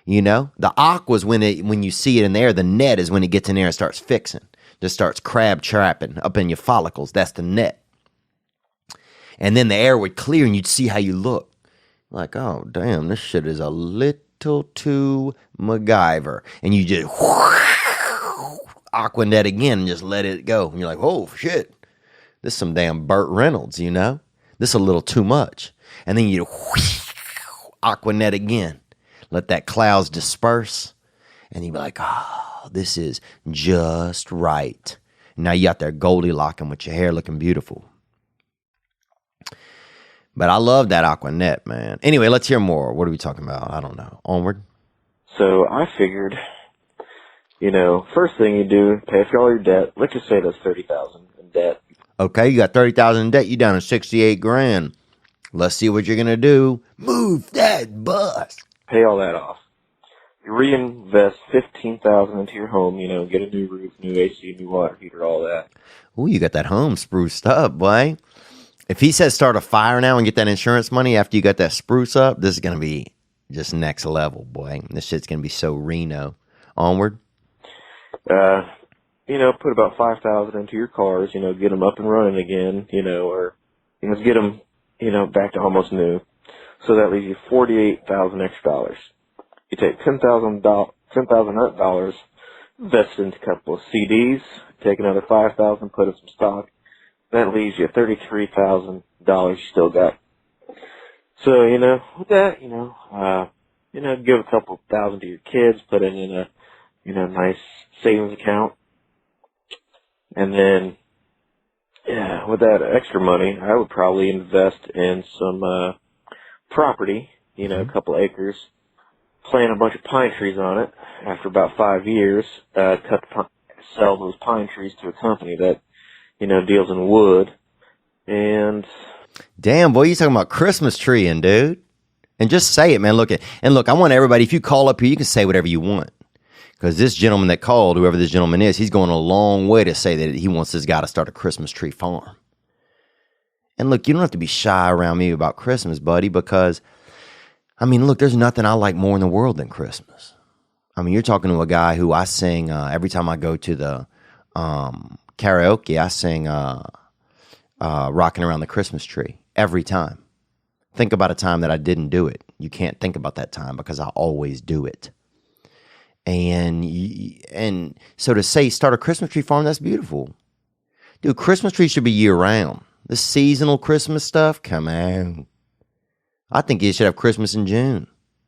You know, the aqua's when you see it in the air. The net is when it gets in there and starts fixing. Just starts crab trapping up in your follicles. That's the net. And then the air would clear and you'd see how you look. Like, oh, damn, this shit is a little too MacGyver. And you just Aquanet again and just let it go. And you're like, oh, shit. This is some damn Burt Reynolds, you know? This is a little too much. And then you Aquanet again. Let that clouds disperse. And you'd be like, oh, this is just right. Now you out there Goldilocking with your hair looking beautiful. But I love that Aquanet, man. Anyway, let's hear more. What are we talking about? I don't know. Onward. So I figured, you know, first thing you do, pay off all your debt. Let's just say that's $30,000 in debt. Okay, you got $30,000 in debt. You down to $68,000. Let's see what you're gonna do. Move that bus. Pay all that off. You reinvest $15,000 into your home. You know, get a new roof, new AC, new water heater, all that. Ooh, you got that home spruced up, boy. If he says start a fire now and get that insurance money after you got that spruce up, this is gonna be just next level, boy. This shit's gonna be so Reno. Onward. You know, put about $5,000 into your cars. You know, get them up and running again. You know, or get them, back to almost new. So that leaves you $48,000 extra dollars. You take $10,000, invest into a couple of CDs, take another $5,000, put in some stock. That leaves you $33,000 you still got. So, with that, give a couple thousand to your kids, put it in a nice savings account. And then, yeah, with that extra money, I would probably invest in some property, a couple acres, plant a bunch of pine trees on it. After about 5 years, sell those pine trees to a company that, deals in wood. And damn, boy, you talking about Christmas treeing, dude. And just say it, man. Look, I want everybody, if you call up here, you can say whatever you want. Because this gentleman that called, whoever this gentleman is, he's going a long way to say that he wants this guy to start a Christmas tree farm. And look, you don't have to be shy around me about Christmas, buddy, because, look, there's nothing I like more in the world than Christmas. You're talking to a guy who I sing, every time I go to the karaoke, I sing Rocking Around the Christmas Tree every time. Think about a time that I didn't do it. You can't think about that time because I always do it. And so to say start a Christmas tree farm, that's beautiful. Dude, Christmas trees should be year round. This seasonal Christmas stuff, come on. I think you should have Christmas in June.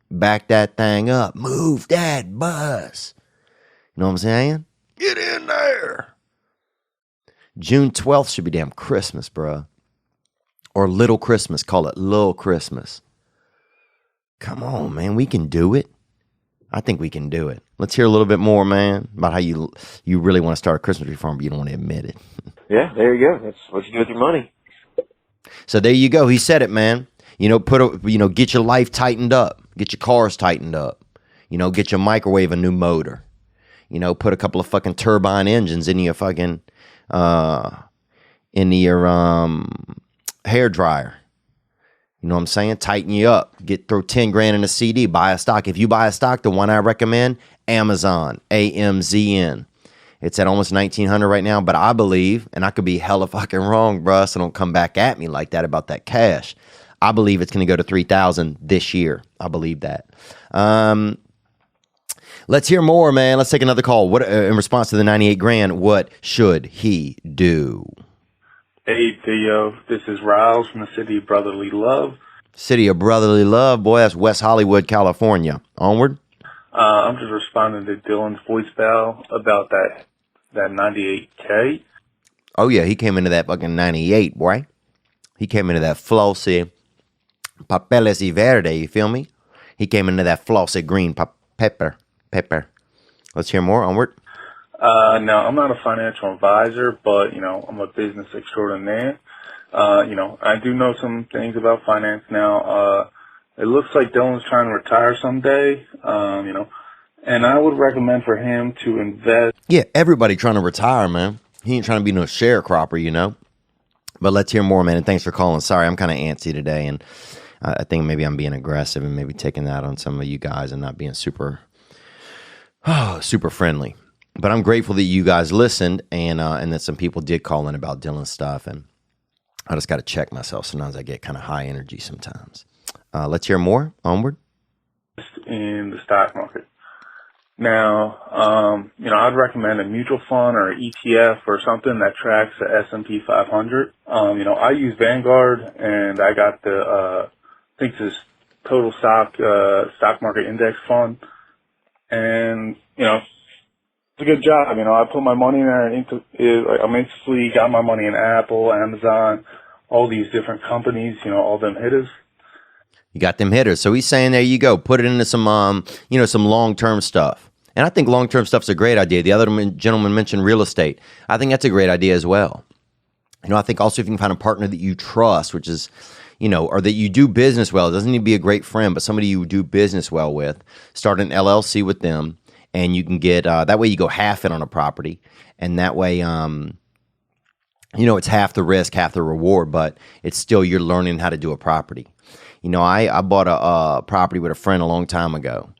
Back that thing up. Move that bus. You know what I'm saying? Get in there. June 12th should be damn Christmas, bruh. Or Little Christmas. Call it Little Christmas. Come on, man. We can do it. I think we can do it. Let's hear a little bit more, man, about how you really want to start a Christmas tree farm, but you don't want to admit it. Yeah, there you go. That's what you do with your money. So there you go. He said it, man. Get your life tightened up. Get your cars tightened up. Get your microwave a new motor. Put a couple of fucking turbine engines in your fucking hair dryer. You know what I'm saying? Tighten you up. Throw 10 grand in a CD. Buy a stock. If you buy a stock, the one I recommend, Amazon, AMZN. It's at almost 1900 right now, but I believe, and I could be hella fucking wrong, bruh, so don't come back at me like that about that cash. I believe it's going to go to 3,000 this year. I believe that. Let's hear more, man. Let's take another call. What in response to the 98 grand, what should he do? Hey, Theo. This is Riles from the City of Brotherly Love. City of Brotherly Love, boy, that's West Hollywood, California. Onward. I'm just responding to Dylan's voicemail about that 98K. Oh, yeah, he came into that fucking 98, boy. He came into that flossy papeles y verde, you feel me? He came into that flossy green pepper. Let's hear more. Onward. No, I'm not a financial advisor, but, I'm a business extraordinaire. I do know some things about finance now. It looks like Dylan's trying to retire someday, and I would recommend for him to invest. Yeah, everybody trying to retire, man. He ain't trying to be no sharecropper, But let's hear more, man, and thanks for calling. Sorry, I'm kind of antsy today, and I think maybe I'm being aggressive and maybe taking that on some of you guys and not being super friendly. But I'm grateful that you guys listened and that some people did call in about Dylan's stuff. And I just got to check myself. Sometimes I get kind of high energy sometimes. Let's hear more. Onward. In the stock market. Now, I'd recommend a mutual fund or an ETF or something that tracks the S&P 500. I use Vanguard and I got the, I think this total stock market index fund. And, it's a good job. I put my money in there and I basically got my money in Apple, Amazon, all these different companies, all them hitters. You got them hitters. So he's saying, there you go. Put it into some, some long-term stuff. And I think long-term stuff's a great idea. The other gentleman mentioned real estate. I think that's a great idea as well. I think also if you can find a partner that you trust, which is, or that you do business well. It doesn't need to be a great friend, but somebody you do business well with. Start an LLC with them. And you can get, that way you go half in on a property. And that way, it's half the risk, half the reward, but it's still you're learning how to do a property. I bought a property with a friend a long time ago.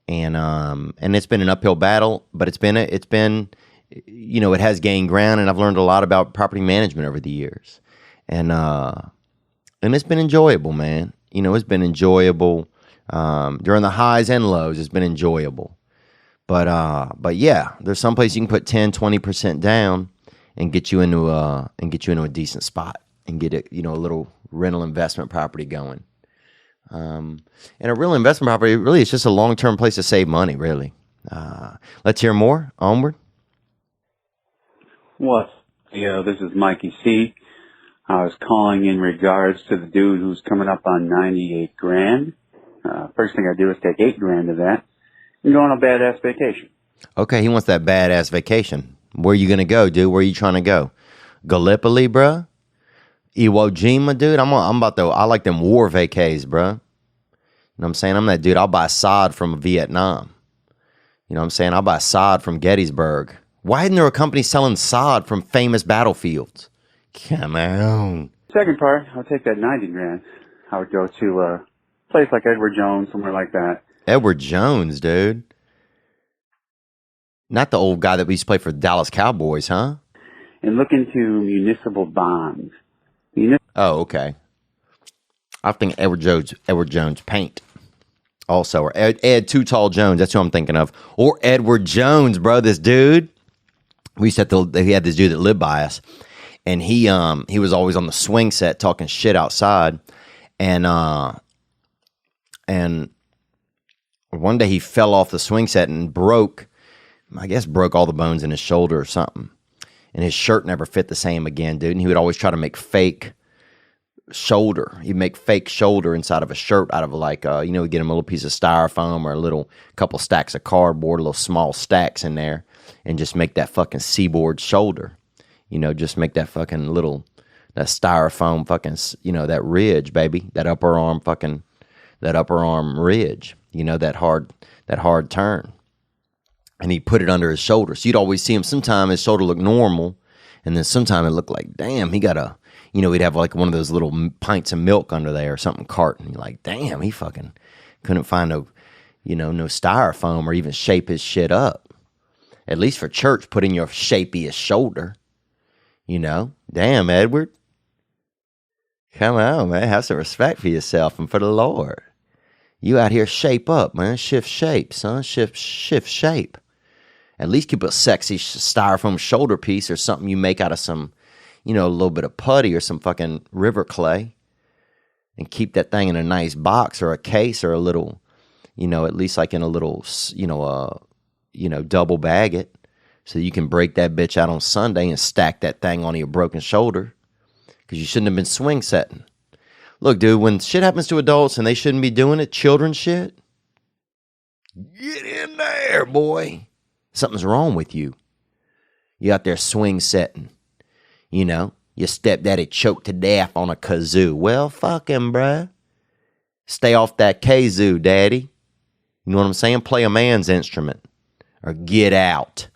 And it's been an uphill battle, but it has gained ground. And I've learned a lot about property management over the years. And it's been enjoyable, man. It's been enjoyable. During the highs and lows, it's been enjoyable. But yeah, there's some place you can put 10, 20% down and get you into a decent spot and get a little rental investment property going. And a real investment property really is just a long-term place to save money, really. Let's hear more. Onward. What? Theo, this is Mikey C. I was calling in regards to the dude who's coming up on 98 grand. First thing I do is take 8 grand of that and go on a badass vacation. Okay, he wants that badass vacation. Where you gonna go, dude? Where you trying to go? Gallipoli, bruh? Iwo Jima, dude? I like them war vacays, bruh. You know what I'm saying? I'm that dude. I'll buy sod from Vietnam. You know what I'm saying? I'll buy sod from Gettysburg. Why isn't there a company selling sod from famous battlefields? Come on. Second part, I'll take that 90 grand. I would go to a place like Edward Jones, somewhere like that. Edward Jones, dude. Not the old guy that we used to play for the Dallas Cowboys, huh? And look into municipal bonds. Oh, okay. I think Edward Jones paint. Also, or Ed Too Tall Jones. That's who I'm thinking of. Or Edward Jones, bro. This dude. We used to he had this dude that lived by us, and he was always on the swing set talking shit outside, and one day he fell off the swing set and broke all the bones in his shoulder or something, and his shirt never fit the same again, dude. And he would always try to make fake shoulder. He'd make fake shoulder inside of a shirt out of he'd get him a little piece of styrofoam or a little couple stacks of cardboard, little small stacks in there, and just make that fucking seaboard shoulder. Just make that fucking that styrofoam fucking, that ridge, baby, that upper arm ridge, that hard turn. And he put it under his shoulder. So you'd always see him. Sometime his shoulder looked normal, and then sometime it looked like, damn, he got he'd have like one of those little pints of milk under there or something cart. And you're like, damn, he fucking couldn't find no styrofoam or even shape his shit up. At least for church, put in your shapiest shoulder. Damn, Edward. Come on, man. Have some respect for yourself and for the Lord. You out here shape up, man. Shift shape, son. Shift shape. At least keep a sexy styrofoam shoulder piece or something you make out of some, a little bit of putty or some fucking river clay. And keep that thing in a nice box or a case or a little, at least like in a little, double bag it. So you can break that bitch out on Sunday and stack that thing on your broken shoulder. Because you shouldn't have been swing setting. Look, dude, when shit happens to adults and they shouldn't be doing it, children's shit, get in there, boy. Something's wrong with you. You out there swing setting. Your stepdaddy choked to death on a kazoo. Well, fuck him, bruh. Stay off that kazoo, daddy. You know what I'm saying? Play a man's instrument. Or get out.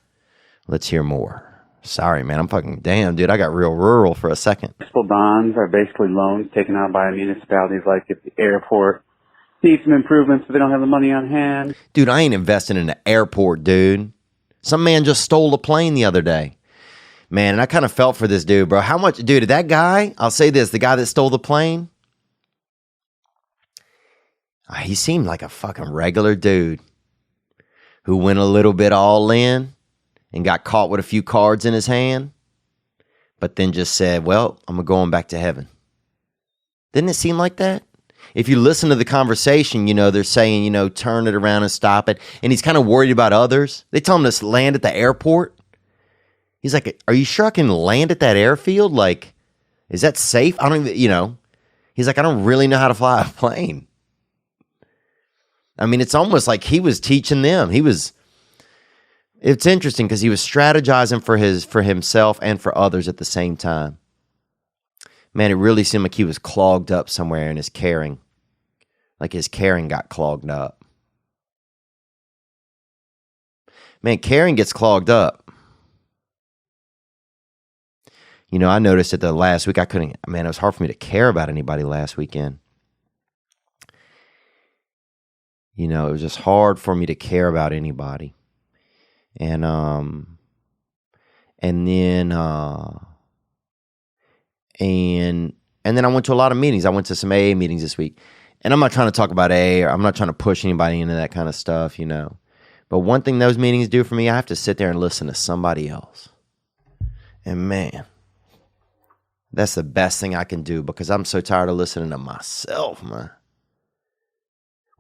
Let's hear more. Sorry, man. I'm fucking damn, dude. I got real rural for a second. Municipal bonds are basically loans taken out by municipalities, like if the airport needs some improvements, but they don't have the money on hand. Dude, I ain't investing in the airport, dude. Some man just stole a plane the other day. Man, and I kind of felt for this dude, bro. How much, dude, that guy, I'll say this, the guy that stole the plane, he seemed like a fucking regular dude who went a little bit all in and got caught with a few cards in his hand, but then just said, well, I'm going back to heaven. Didn't it seem like that? If you listen to the conversation, they're saying, turn it around and stop it. And he's kind of worried about others. They tell him to land at the airport. He's like, are you sure I can land at that airfield? Like, is that safe? I don't even, he's like, I don't really know how to fly a plane. I mean, it's almost like he was teaching them. It's interesting because he was strategizing for himself and for others at the same time. Man, it really seemed like he was clogged up somewhere in his caring. Like his caring got clogged up. Man, caring gets clogged up. I noticed that the last week it was hard for me to care about anybody last weekend. It was just hard for me to care about anybody. And then I went to a lot of meetings. I went to some AA meetings this week. And I'm not trying to talk about AA, or I'm not trying to push anybody into that kind of stuff, But one thing those meetings do for me, I have to sit there and listen to somebody else. And man, that's the best thing I can do because I'm so tired of listening to myself, man.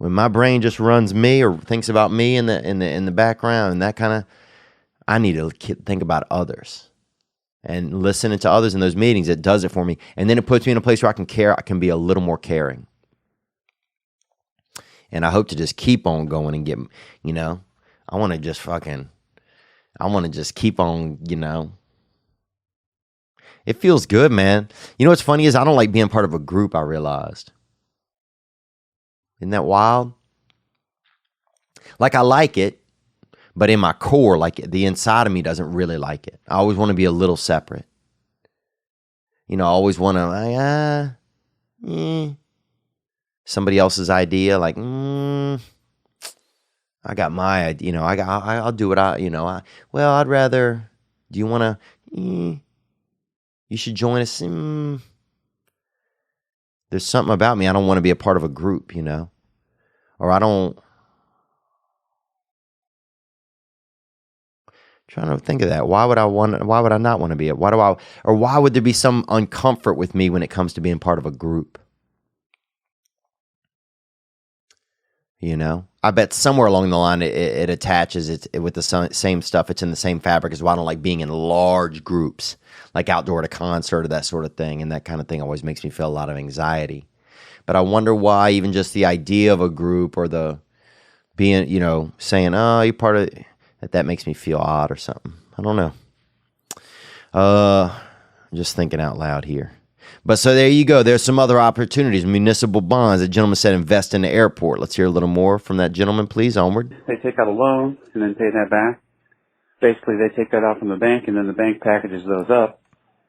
when my brain just runs me or thinks about me in the background and that kind of, I need to think about others. And listening to others in those meetings, it does it for me. And then it puts me in a place where I can care. I can be a little more caring. And I hope to just keep on going and get, I want to just keep on, It feels good, man. You know what's funny is I don't like being part of a group, I realized. Isn't that wild? Like I like it, but in my core, like the inside of me doesn't really like it. I always want to be a little separate. I always want to, somebody else's idea, like, I got my idea, I'll do what I'd rather, do you want to, you should join us. There's something about me. I don't want to be a part of a group, or I don't. Trying to think of that. Why would I not want to be it? Why would there be some uncomfort with me when it comes to being part of a group? I bet somewhere along the line it attaches it with the same stuff. It's in the same fabric as why I don't like being in large groups, like outdoor at a concert or that sort of thing. And that kind of thing always makes me feel a lot of anxiety. But I wonder why even just the idea of a group or the being, saying, oh, you're part of it, that makes me feel odd or something. I don't know. Just thinking out loud here. But so there you go. There's some other opportunities. Municipal bonds. The gentleman said invest in the airport. Let's hear a little more from that gentleman, please. Onward. They take out a loan and then pay that back. Basically, they take that out from the bank, and then the bank packages those up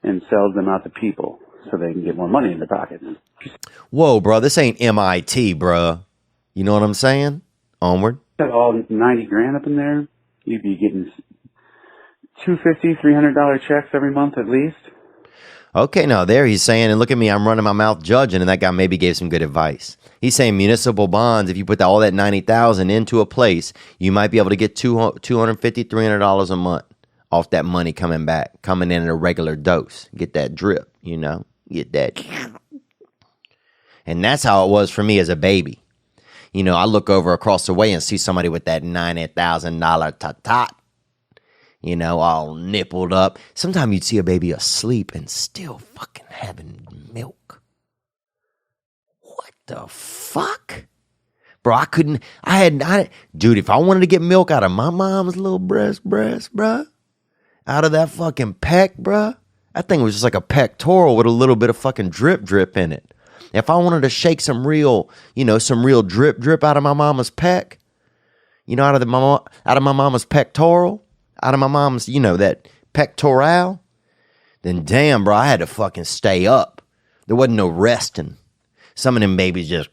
and sells them out to people so they can get more money in their pocket. Whoa, bro. This ain't MIT, bro. You know what I'm saying? Onward. Got all 90 grand up in there. You'd be getting $250, $300 checks every month at least. Okay, now there he's saying, and look at me, I'm running my mouth judging, and that guy maybe gave some good advice. He's saying municipal bonds, if you put all that $90,000 into a place, you might be able to get $250, $300 a month off that money coming in at a regular dose. Get that drip, get that. And that's how it was for me as a baby. I look over across the way and see somebody with that $90,000 tot, all nippled up. Sometimes you'd see a baby asleep and still fucking having milk. What the fuck? Bro, dude, if I wanted to get milk out of my mom's little breast, bro, out of that fucking peck, bro, that thing was just like a pectoral with a little bit of fucking drip in it. If I wanted to shake some real drip out of my mama's peck, out of my mama's pectoral, out of my mom's, that pectoral, then damn, bro, I had to fucking stay up. There wasn't no resting. Some of them babies just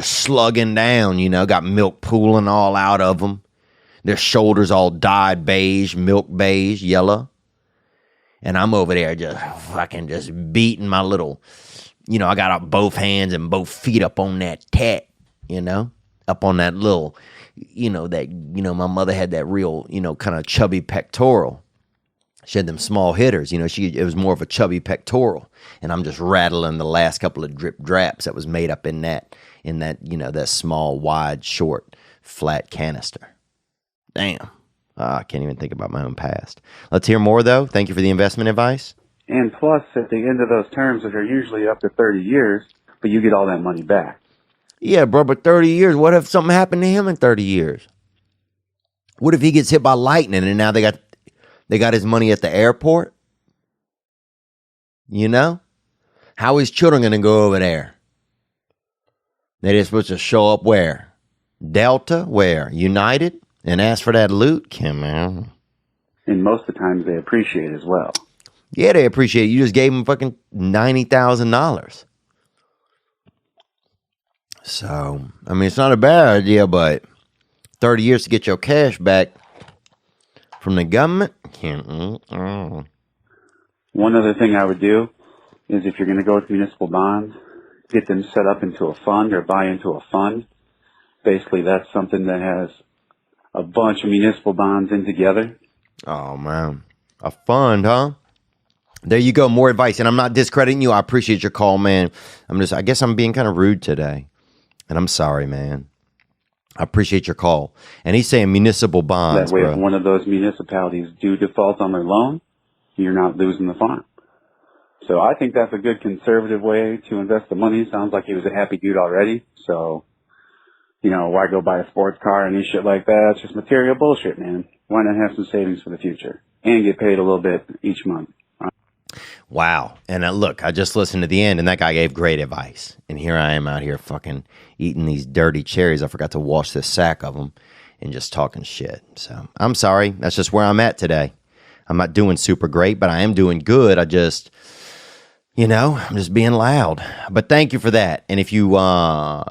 slugging down, got milk pooling all out of them. Their shoulders all dyed beige, milk beige, yellow. And I'm over there just beating my little, I got up both hands and both feet up on that tat, up on that little, my mother had that real, kind of chubby pectoral. She had them small hitters, it was more of a chubby pectoral. And I'm just rattling the last couple of drip draps that was made up in that, that small, wide, short, flat canister. Damn. I can't even think about my own past. Let's hear more, though. Thank you for the investment advice. And plus, at the end of those terms, which are usually up to 30 years, but you get all that money back. Yeah, bro, but 30 years, what if something happened to him in 30 years? What if he gets hit by lightning and now they got his money at the airport? How is children going to go over there? They're supposed to show up where? Delta? Where? United? And ask for that loot? Come on. And most of the times they appreciate as well. Yeah, they appreciate it. You just gave them fucking $90,000. So, it's not a bad idea, but 30 years to get your cash back from the government? One other thing I would do is if you're going to go with municipal bonds, get them set up into a fund or buy into a fund. Basically, that's something that has a bunch of municipal bonds in together. Oh, man. A fund, huh? There you go. More advice. And I'm not discrediting you. I appreciate your call, man. I guess I'm being kind of rude today. And I'm sorry, man. I appreciate your call. And he's saying municipal bonds, That way, bro. if one of those municipalities do default on their loan, you're not losing the farm. So I think that's a good conservative way to invest the money. Sounds like he was a happy dude already. So, why go buy a sports car and any shit like that? It's just material bullshit, man. Why not have some savings for the future and get paid a little bit each month? Wow. And look, I just listened to the end, and that guy gave great advice. And here I am out here fucking eating these dirty cherries. I forgot to wash this sack of them and just talking shit. So I'm sorry. That's just where I'm at today. I'm not doing super great, but I am doing good. I just, I'm just being loud. But thank you for that. And if you,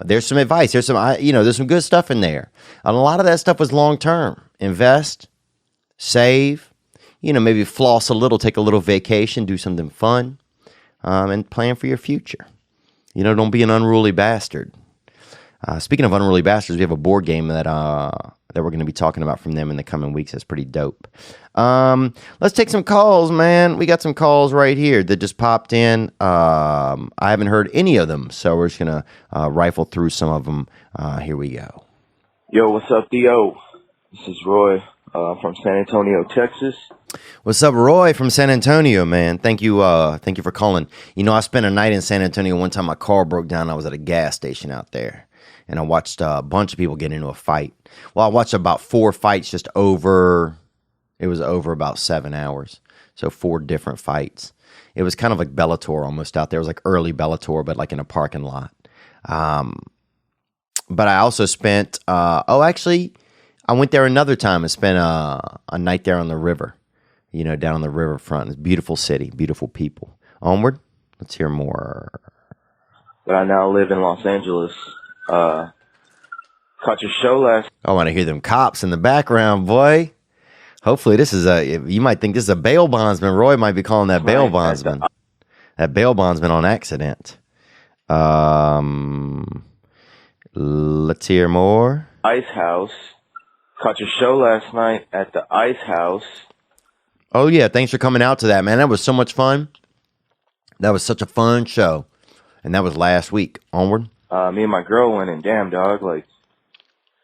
there's some advice. There's some good stuff in there. And a lot of that stuff was long term. Invest, save. Maybe floss a little, take a little vacation, do something fun, and plan for your future. Don't be an unruly bastard. Speaking of unruly bastards, we have a board game that we're going to be talking about from them in the coming weeks. That's pretty dope. Let's take some calls, man. We got some calls right here that just popped in. I haven't heard any of them, so we're just going to rifle through some of them. Here we go. Yo, what's up, Theo? This is Roy from San Antonio, Texas. What's up, Roy from San Antonio, man? Thank you for calling. I spent a night in San Antonio one time. My car broke down. I was at a gas station out there, and I watched a bunch of people get into a fight. Well, I watched about 4 fights it was over about 7 hours. So 4 different fights. It was kind of like Bellator almost out there. It was like early Bellator, but like in a parking lot. But I also spent, I went there another time and spent a night there on the river, down on the riverfront. It's a beautiful city, beautiful people. Onward, let's hear more. But I now live in Los Angeles. Caught your show last. I want to hear them cops in the background, boy. Hopefully this is you might think this is a bail bondsman. Roy might be calling that bail bondsman. That bail bondsman on accident. Let's hear more. Ice House. Caught your show last night at the Ice House. Oh, yeah. Thanks for coming out to that, man. That was so much fun. That was such a fun show. And that was last week. Onward. Me and my girl went, and damn, dog,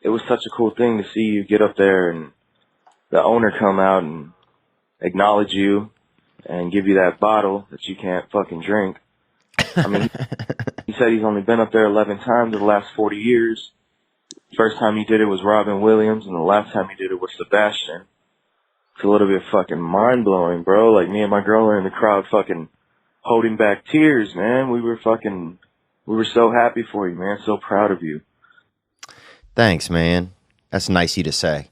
it was such a cool thing to see you get up there and the owner come out and acknowledge you and give you that bottle that you can't fucking drink. I mean, he said he's only been up there 11 times in the last 40 years. First time he did it was Robin Williams, and the last time he did it was Sebastian. It's a little bit fucking mind-blowing, bro. Me and my girl are in the crowd fucking holding back tears, man. We were so happy for you, man. So proud of you. Thanks, man. That's nice of you to say.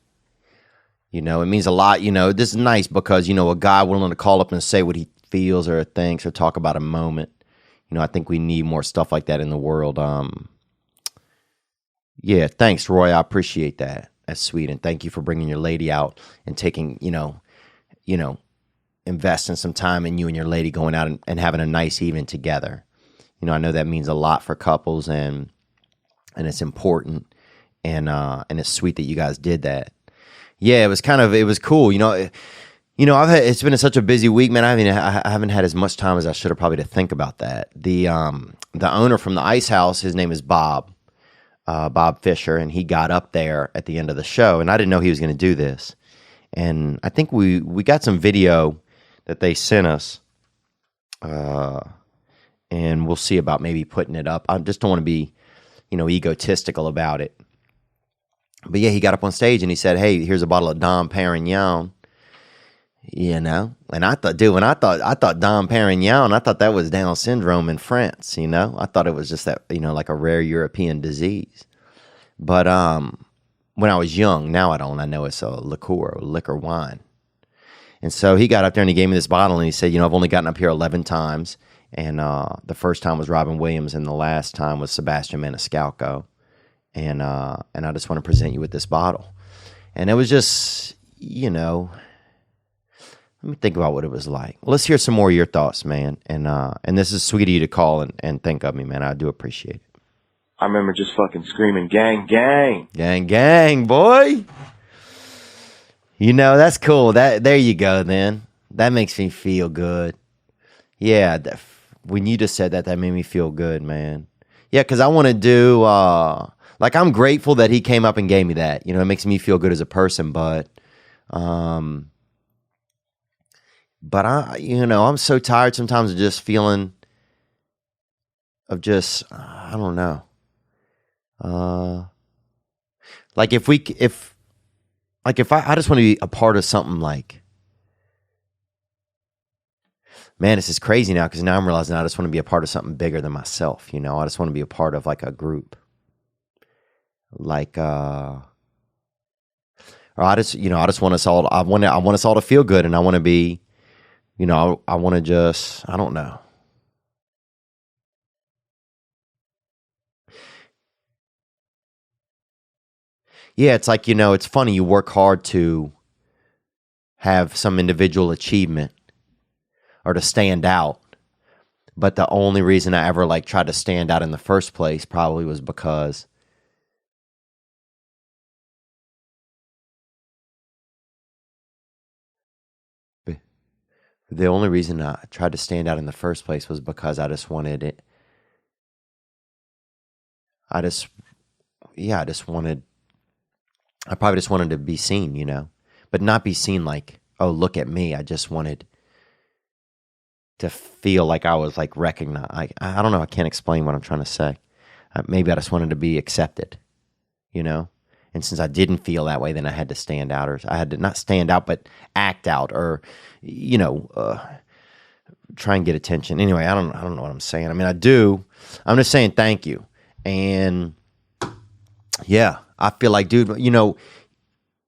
It means a lot. This is nice because, a guy willing to call up and say what he feels or thinks or talk about a moment. I think we need more stuff like that in the world. Yeah, thanks, Roy. I appreciate that. That's sweet. And thank you for bringing your lady out and taking, investing some time in you and your lady going out and having a nice evening together. I know that means a lot for couples and it's important and it's sweet that you guys did that. Yeah, it was cool. It's been such a busy week, man. I haven't had as much time as I should have probably to think about that. The owner from the Ice House, his name is Bob Fisher, and he got up there at the end of the show, and I didn't know he was going to do this. And I think we got some video that they sent us, and we'll see about maybe putting it up. I just don't want to be, egotistical about it. But yeah, he got up on stage and he said, "Hey, here's a bottle of Dom Perignon." And I thought, dude, when I thought Dom Perignon, I thought that was Down syndrome in France. I thought it was just that, like a rare European disease. But when I was young, now I don't. I know it's a liquor wine. And so he got up there and he gave me this bottle and he said, I've only gotten up here 11 times. And the first time was Robin Williams and the last time was Sebastian Maniscalco. And I just want to present you with this bottle. And it was just, let me think about what it was like. Let's hear some more of your thoughts, man. And this is sweet of you to call and think of me, man. I do appreciate it. I remember just fucking screaming, "Gang, gang." Gang, gang, boy. That's cool. There you go, then. That makes me feel good. Yeah, when you just said that, that made me feel good, man. Yeah, because I want to do, like, I'm grateful that he came up and gave me that. You know, it makes me feel good as a person, but I'm so tired sometimes of just feeling, I don't know. Like if I just want to be a part of something like, man, this is crazy now because now I'm realizing I just want to be a part of something bigger than myself. You know, I just want to be a part of like a group, like, or I just want us all. I want us all to feel good, and I want to be, I want to just, I don't know. Yeah, it's like, it's funny. You work hard to have some individual achievement or to stand out. But the only reason I ever like tried to stand out in the first place probably was because the only reason I tried to stand out in the first place was because I just wanted it. I probably just wanted to be seen, but not be seen like, oh, look at me. I just wanted to feel like I was like recognized. I don't know. I can't explain what I'm trying to say. Maybe I just wanted to be accepted, And since I didn't feel that way, then I had to stand out, or I had to not stand out, but act out, or, try and get attention. Anyway, I don't know what I'm saying. I mean, I do. I'm just saying thank you. And yeah, I feel like, dude,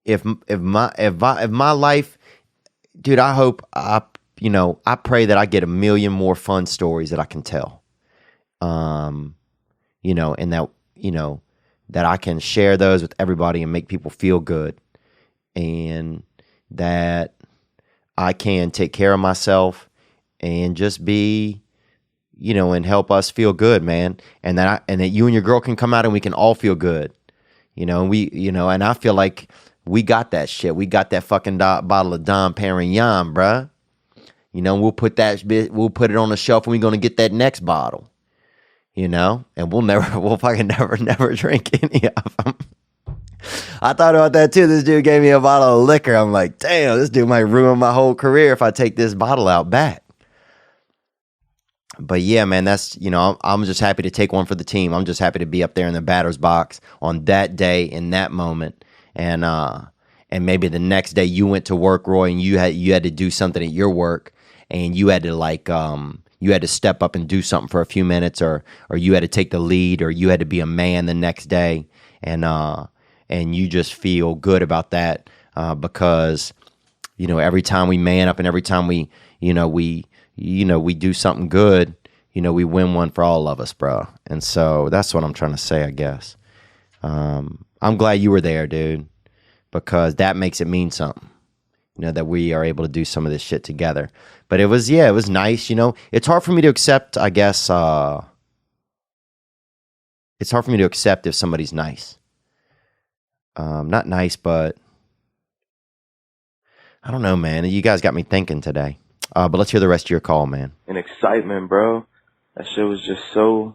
if my life, dude, I hope I pray that I get a million more fun stories that I can tell. And that, that I can share those with everybody and make people feel good, and that I can take care of myself and just be, and help us feel good, man. And that you and your girl can come out and we can all feel good, and and I feel like we got that shit. We got that fucking bottle of Dom Perignon, bruh. We'll put it on the shelf and we're going to get that next bottle, and we'll fucking never drink any of them. I thought about that too. This dude gave me a bottle of liquor. I'm like, damn, this dude might ruin my whole career if I take this bottle out back. But yeah, man, that's, I'm just happy to take one for the team. I'm just happy to be up there in the batter's box on that day, in that moment. And maybe the next day you went to work, Roy, and you had to do something at your work, and you had to you had to step up and do something for a few minutes, or you had to take the lead, or you had to be a man the next day, and you just feel good about that, because every time we man up and every time we do something good, we win one for all of us, bro. And so that's what I'm trying to say, I guess. I'm glad you were there, dude, because that makes it mean something, that we are able to do some of this shit together. But it was nice, It's hard for me to accept, I guess, it's hard for me to accept if somebody's nice. Not nice, but I don't know, man. You guys got me thinking today. But let's hear the rest of your call, man. And excitement, bro. That shit was just it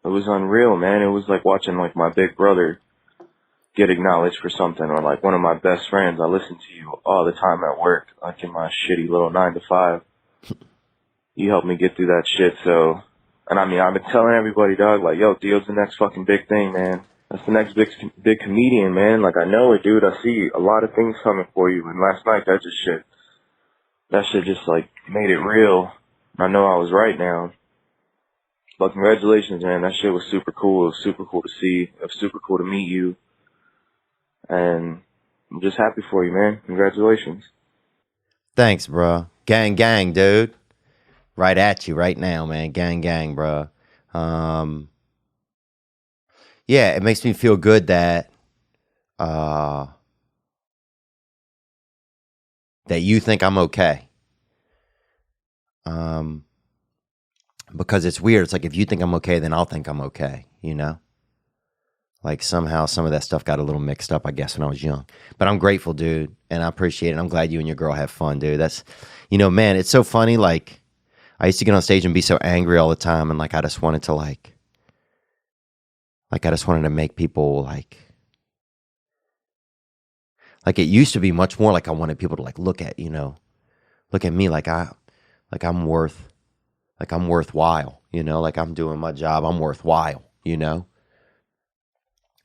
was unreal, man. It was like watching like my big brother get acknowledged for something, or like one of my best friends. I listen to you all the time at work, like in my shitty little 9 to 5. You helped me get through that shit, so, and I mean, I've been telling everybody, dog, like, yo, Theo's the next fucking big thing, man. That's the next big comedian, man. Like, I know it, dude. I see a lot of things coming for you, and last night, that shit just, like, made it real. I know I was right now. But congratulations, man. That shit was super cool. It was super cool to see. It was super cool to meet you. And I'm just happy for you, man. Congratulations. Thanks, bro. Gang, gang, dude. Right at you right now, man. Gang, gang, bro. Yeah, it makes me feel good that you think I'm okay. Because it's weird. It's like, if you think I'm okay, then I'll think I'm okay, Like, somehow some of that stuff got a little mixed up, I guess, when I was young. But I'm grateful, dude, and I appreciate it. I'm glad you and your girl have fun, dude. That's, man, it's so funny. Like, I used to get on stage and be so angry all the time, and like I just wanted to I just wanted to make people like it used to be much more like I wanted people to like look at me like I'm worthwhile, like I'm doing my job, I'm worthwhile,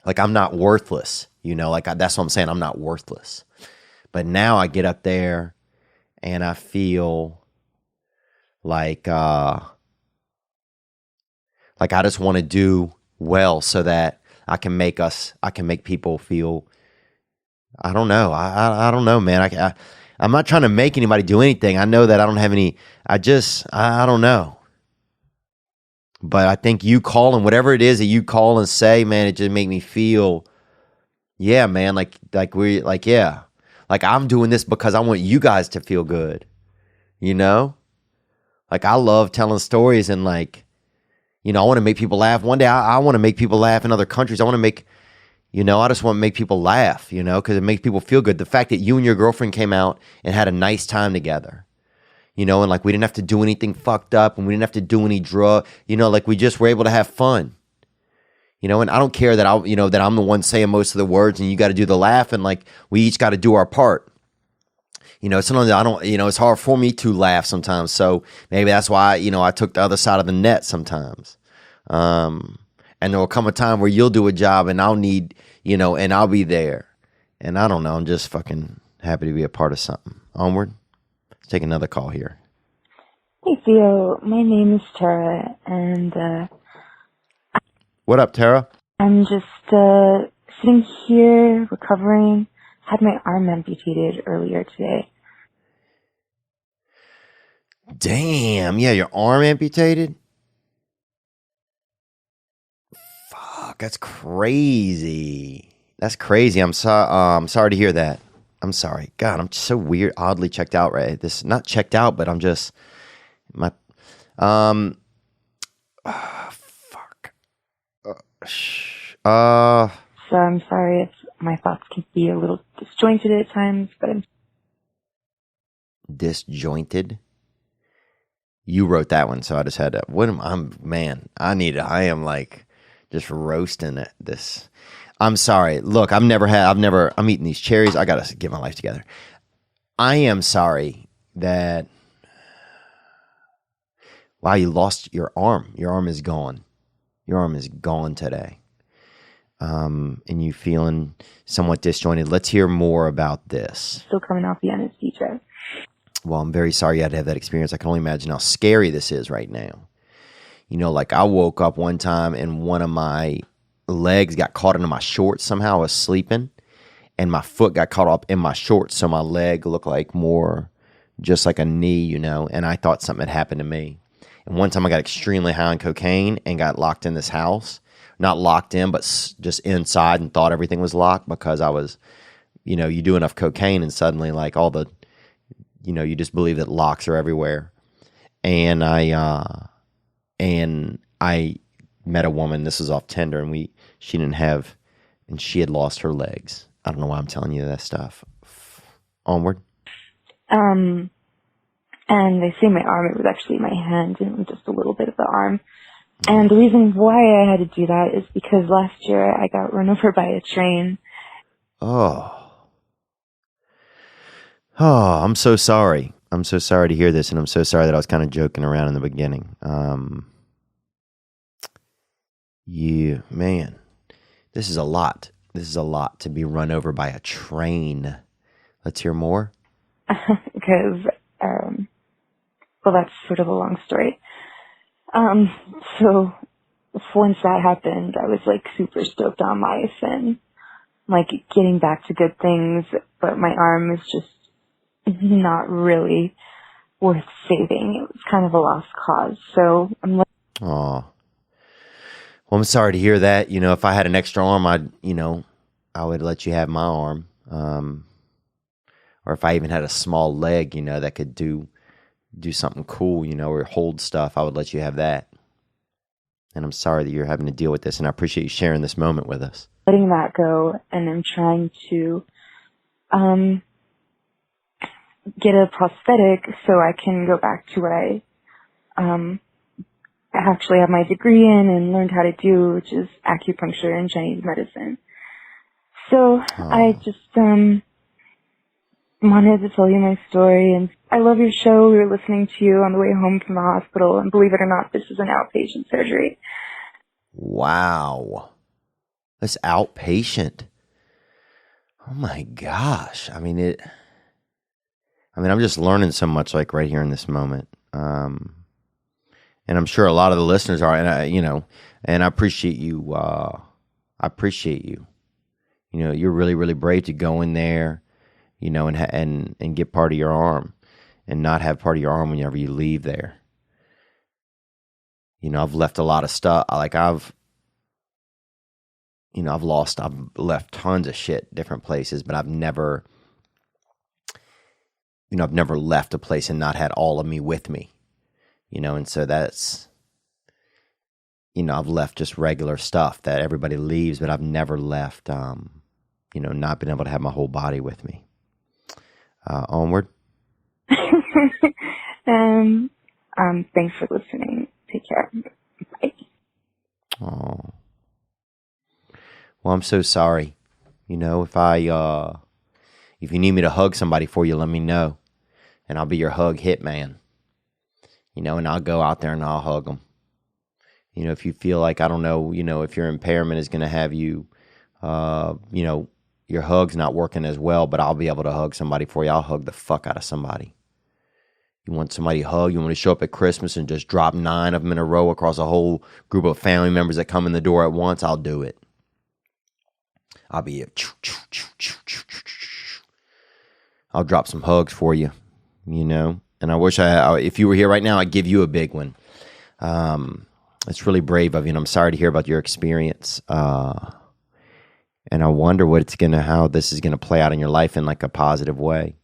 like I'm not worthless, that's what I'm saying, I'm not worthless. But now I get up there and I feel like I just want to do well so that I can make people feel, I don't know. I don't know, man. I'm not trying to make anybody do anything. I know that I don't have any, I don't know. But I think you calling, whatever it is that you call and say, man, it just make me feel, yeah, man, like I'm doing this because I want you guys to feel good, Like I love telling stories and I want to make people laugh. One day I want to make people laugh in other countries. I want to make, I just want to make people laugh, because it makes people feel good. The fact that you and your girlfriend came out and had a nice time together, and like we didn't have to do anything fucked up and we didn't have to do any drug, like we just were able to have fun, and I don't care that that I'm the one saying most of the words and you got to do the laugh, and like we each got to do our part. Sometimes I don't, it's hard for me to laugh sometimes. So maybe that's why, I took the other side of the net sometimes. And there will come a time where you'll do a job and I'll need, and I'll be there. And I don't know. I'm just fucking happy to be a part of something. Onward. Let's take another call here. Hey, Theo. My name is Tara, and what up, Tara? I'm just sitting here recovering. Had my arm amputated earlier today. Damn. Yeah, your arm amputated? Fuck, that's crazy. That's crazy. I'm sorry to hear that. I'm sorry. God, I'm so weird, oddly checked out right this. Not checked out, but I'm just fuck. So I'm sorry if my thoughts can be a little disjointed at times, but I'm disjointed. You wrote that one, so I just had to. I am like just roasting this. I'm sorry. Look, I'm eating these cherries. I gotta get my life together. I am sorry that. Wow, you lost your arm. Your arm is gone. Your arm is gone today. And you feeling somewhat disjointed. Let's hear more about this. Still coming off the anesthesia. Well, I'm very sorry you had to have that experience. I can only imagine how scary this is right now. Like I woke up one time and one of my legs got caught into my shorts somehow. I was sleeping and my foot got caught up in my shorts. So my leg looked like more just like a knee, and I thought something had happened to me. And one time I got extremely high on cocaine and got locked in this house. Not locked in, but just inside, and thought everything was locked because I was, you do enough cocaine and suddenly like all the, you just believe that locks are everywhere. And I met a woman, this was off Tinder, and she had lost her legs. I don't know why I'm telling you that stuff. Onward. And they say my arm, it was actually my hand and just a little bit of the arm. And the reason why I had to do that is because last year I got run over by a train. Oh, I'm so sorry. I'm so sorry to hear this, and I'm so sorry that I was kind of joking around in the beginning. Man, this is a lot. This is a lot to be run over by a train. Let's hear more. Because, well, that's sort of a long story. So once that happened, I was like super stoked on life and like getting back to good things, but my arm is just not really worth saving. It was kind of a lost cause. So I'm like, oh, well, I'm sorry to hear that. If I had an extra arm, I would let you have my arm. Or if I even had a small leg, that could do something cool, or hold stuff, I would let you have that. And I'm sorry that you're having to deal with this, and I appreciate you sharing this moment with us. letting that go, and I'm trying to get a prosthetic so I can go back to what I I actually have my degree in and learned how to do, which is acupuncture and Chinese medicine. So I just wanted to tell you my story, and I love your show. We were listening to you on the way home from the hospital, and believe it or not, this is an outpatient surgery. Wow. That's outpatient. Oh my gosh. I mean, I'm just learning so much like right here in this moment. And I'm sure a lot of the listeners are, and I appreciate you. I appreciate you. You're really, really brave to go in there, and get part of your arm and not have part of your arm whenever you leave there. I've left a lot of stuff. Like I've left tons of shit different places, but I've never left a place and not had all of me with me, and so that's, I've left just regular stuff that everybody leaves, but I've never left, not been able to have my whole body with me. Onward. Thanks for listening. Take care. Bye. Oh. Well, I'm so sorry. If you need me to hug somebody for you, let me know. And I'll be your hug hitman. And I'll go out there and I'll hug them. If you feel like, I don't know, if your impairment is going to have you, your hug's not working as well, but I'll be able to hug somebody for you. I'll hug the fuck out of somebody. You want somebody to hug? You want to show up at Christmas and just drop 9 of them in a row across a whole group of family members that come in the door at once? I'll do it. I'll be here. I'll drop some hugs for you, And I wish if you were here right now, I'd give you a big one. It's really brave of you, and I'm sorry to hear about your experience. And I wonder how this is gonna play out in your life in like a positive way.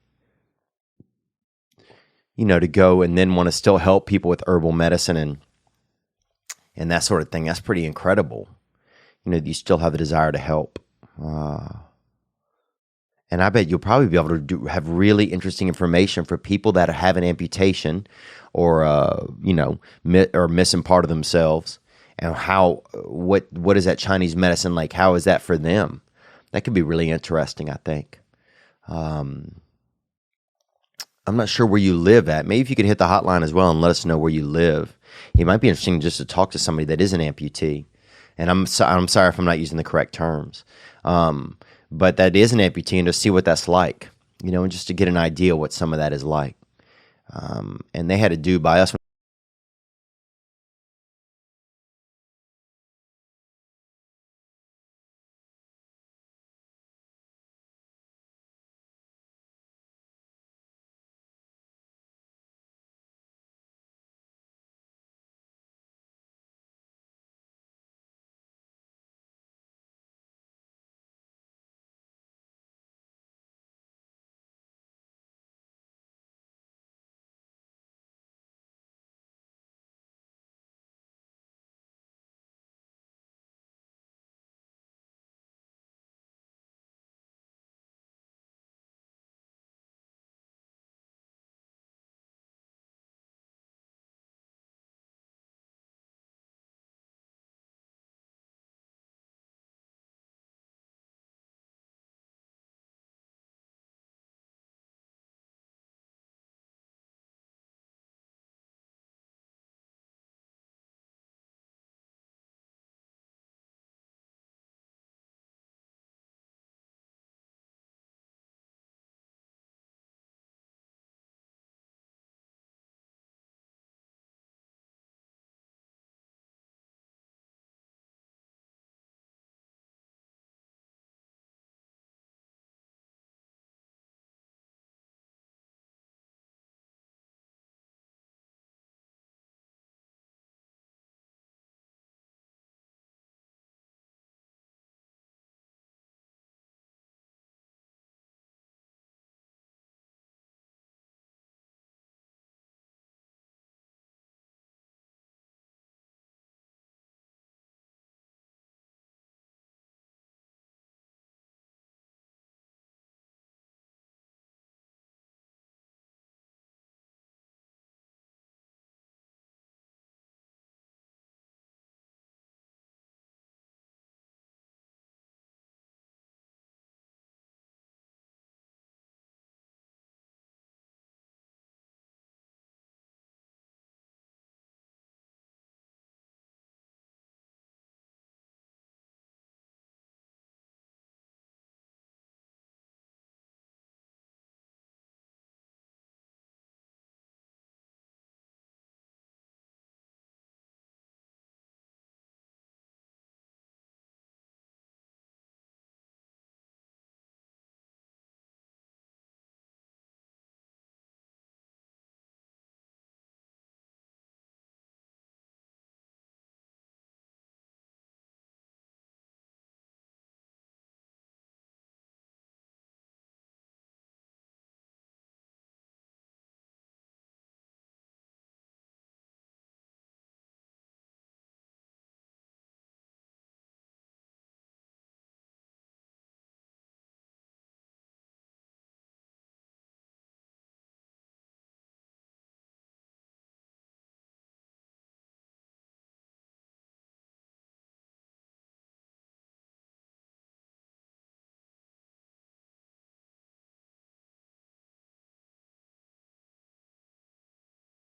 To go and then want to still help people with herbal medicine and that sort of thing. That's pretty incredible. You still have the desire to help. And I bet you'll probably be able to have really interesting information for people that have an amputation or, or missing part of themselves. And what is that Chinese medicine like? How is that for them? That could be really interesting, I think. I'm not sure where you live at. Maybe if you could hit the hotline as well and let us know where you live. It might be interesting just to talk to somebody that is an amputee. And I'm sorry if I'm not using the correct terms. But that is an amputee, and to see what that's like, and just to get an idea what some of that is like. And they had to do by us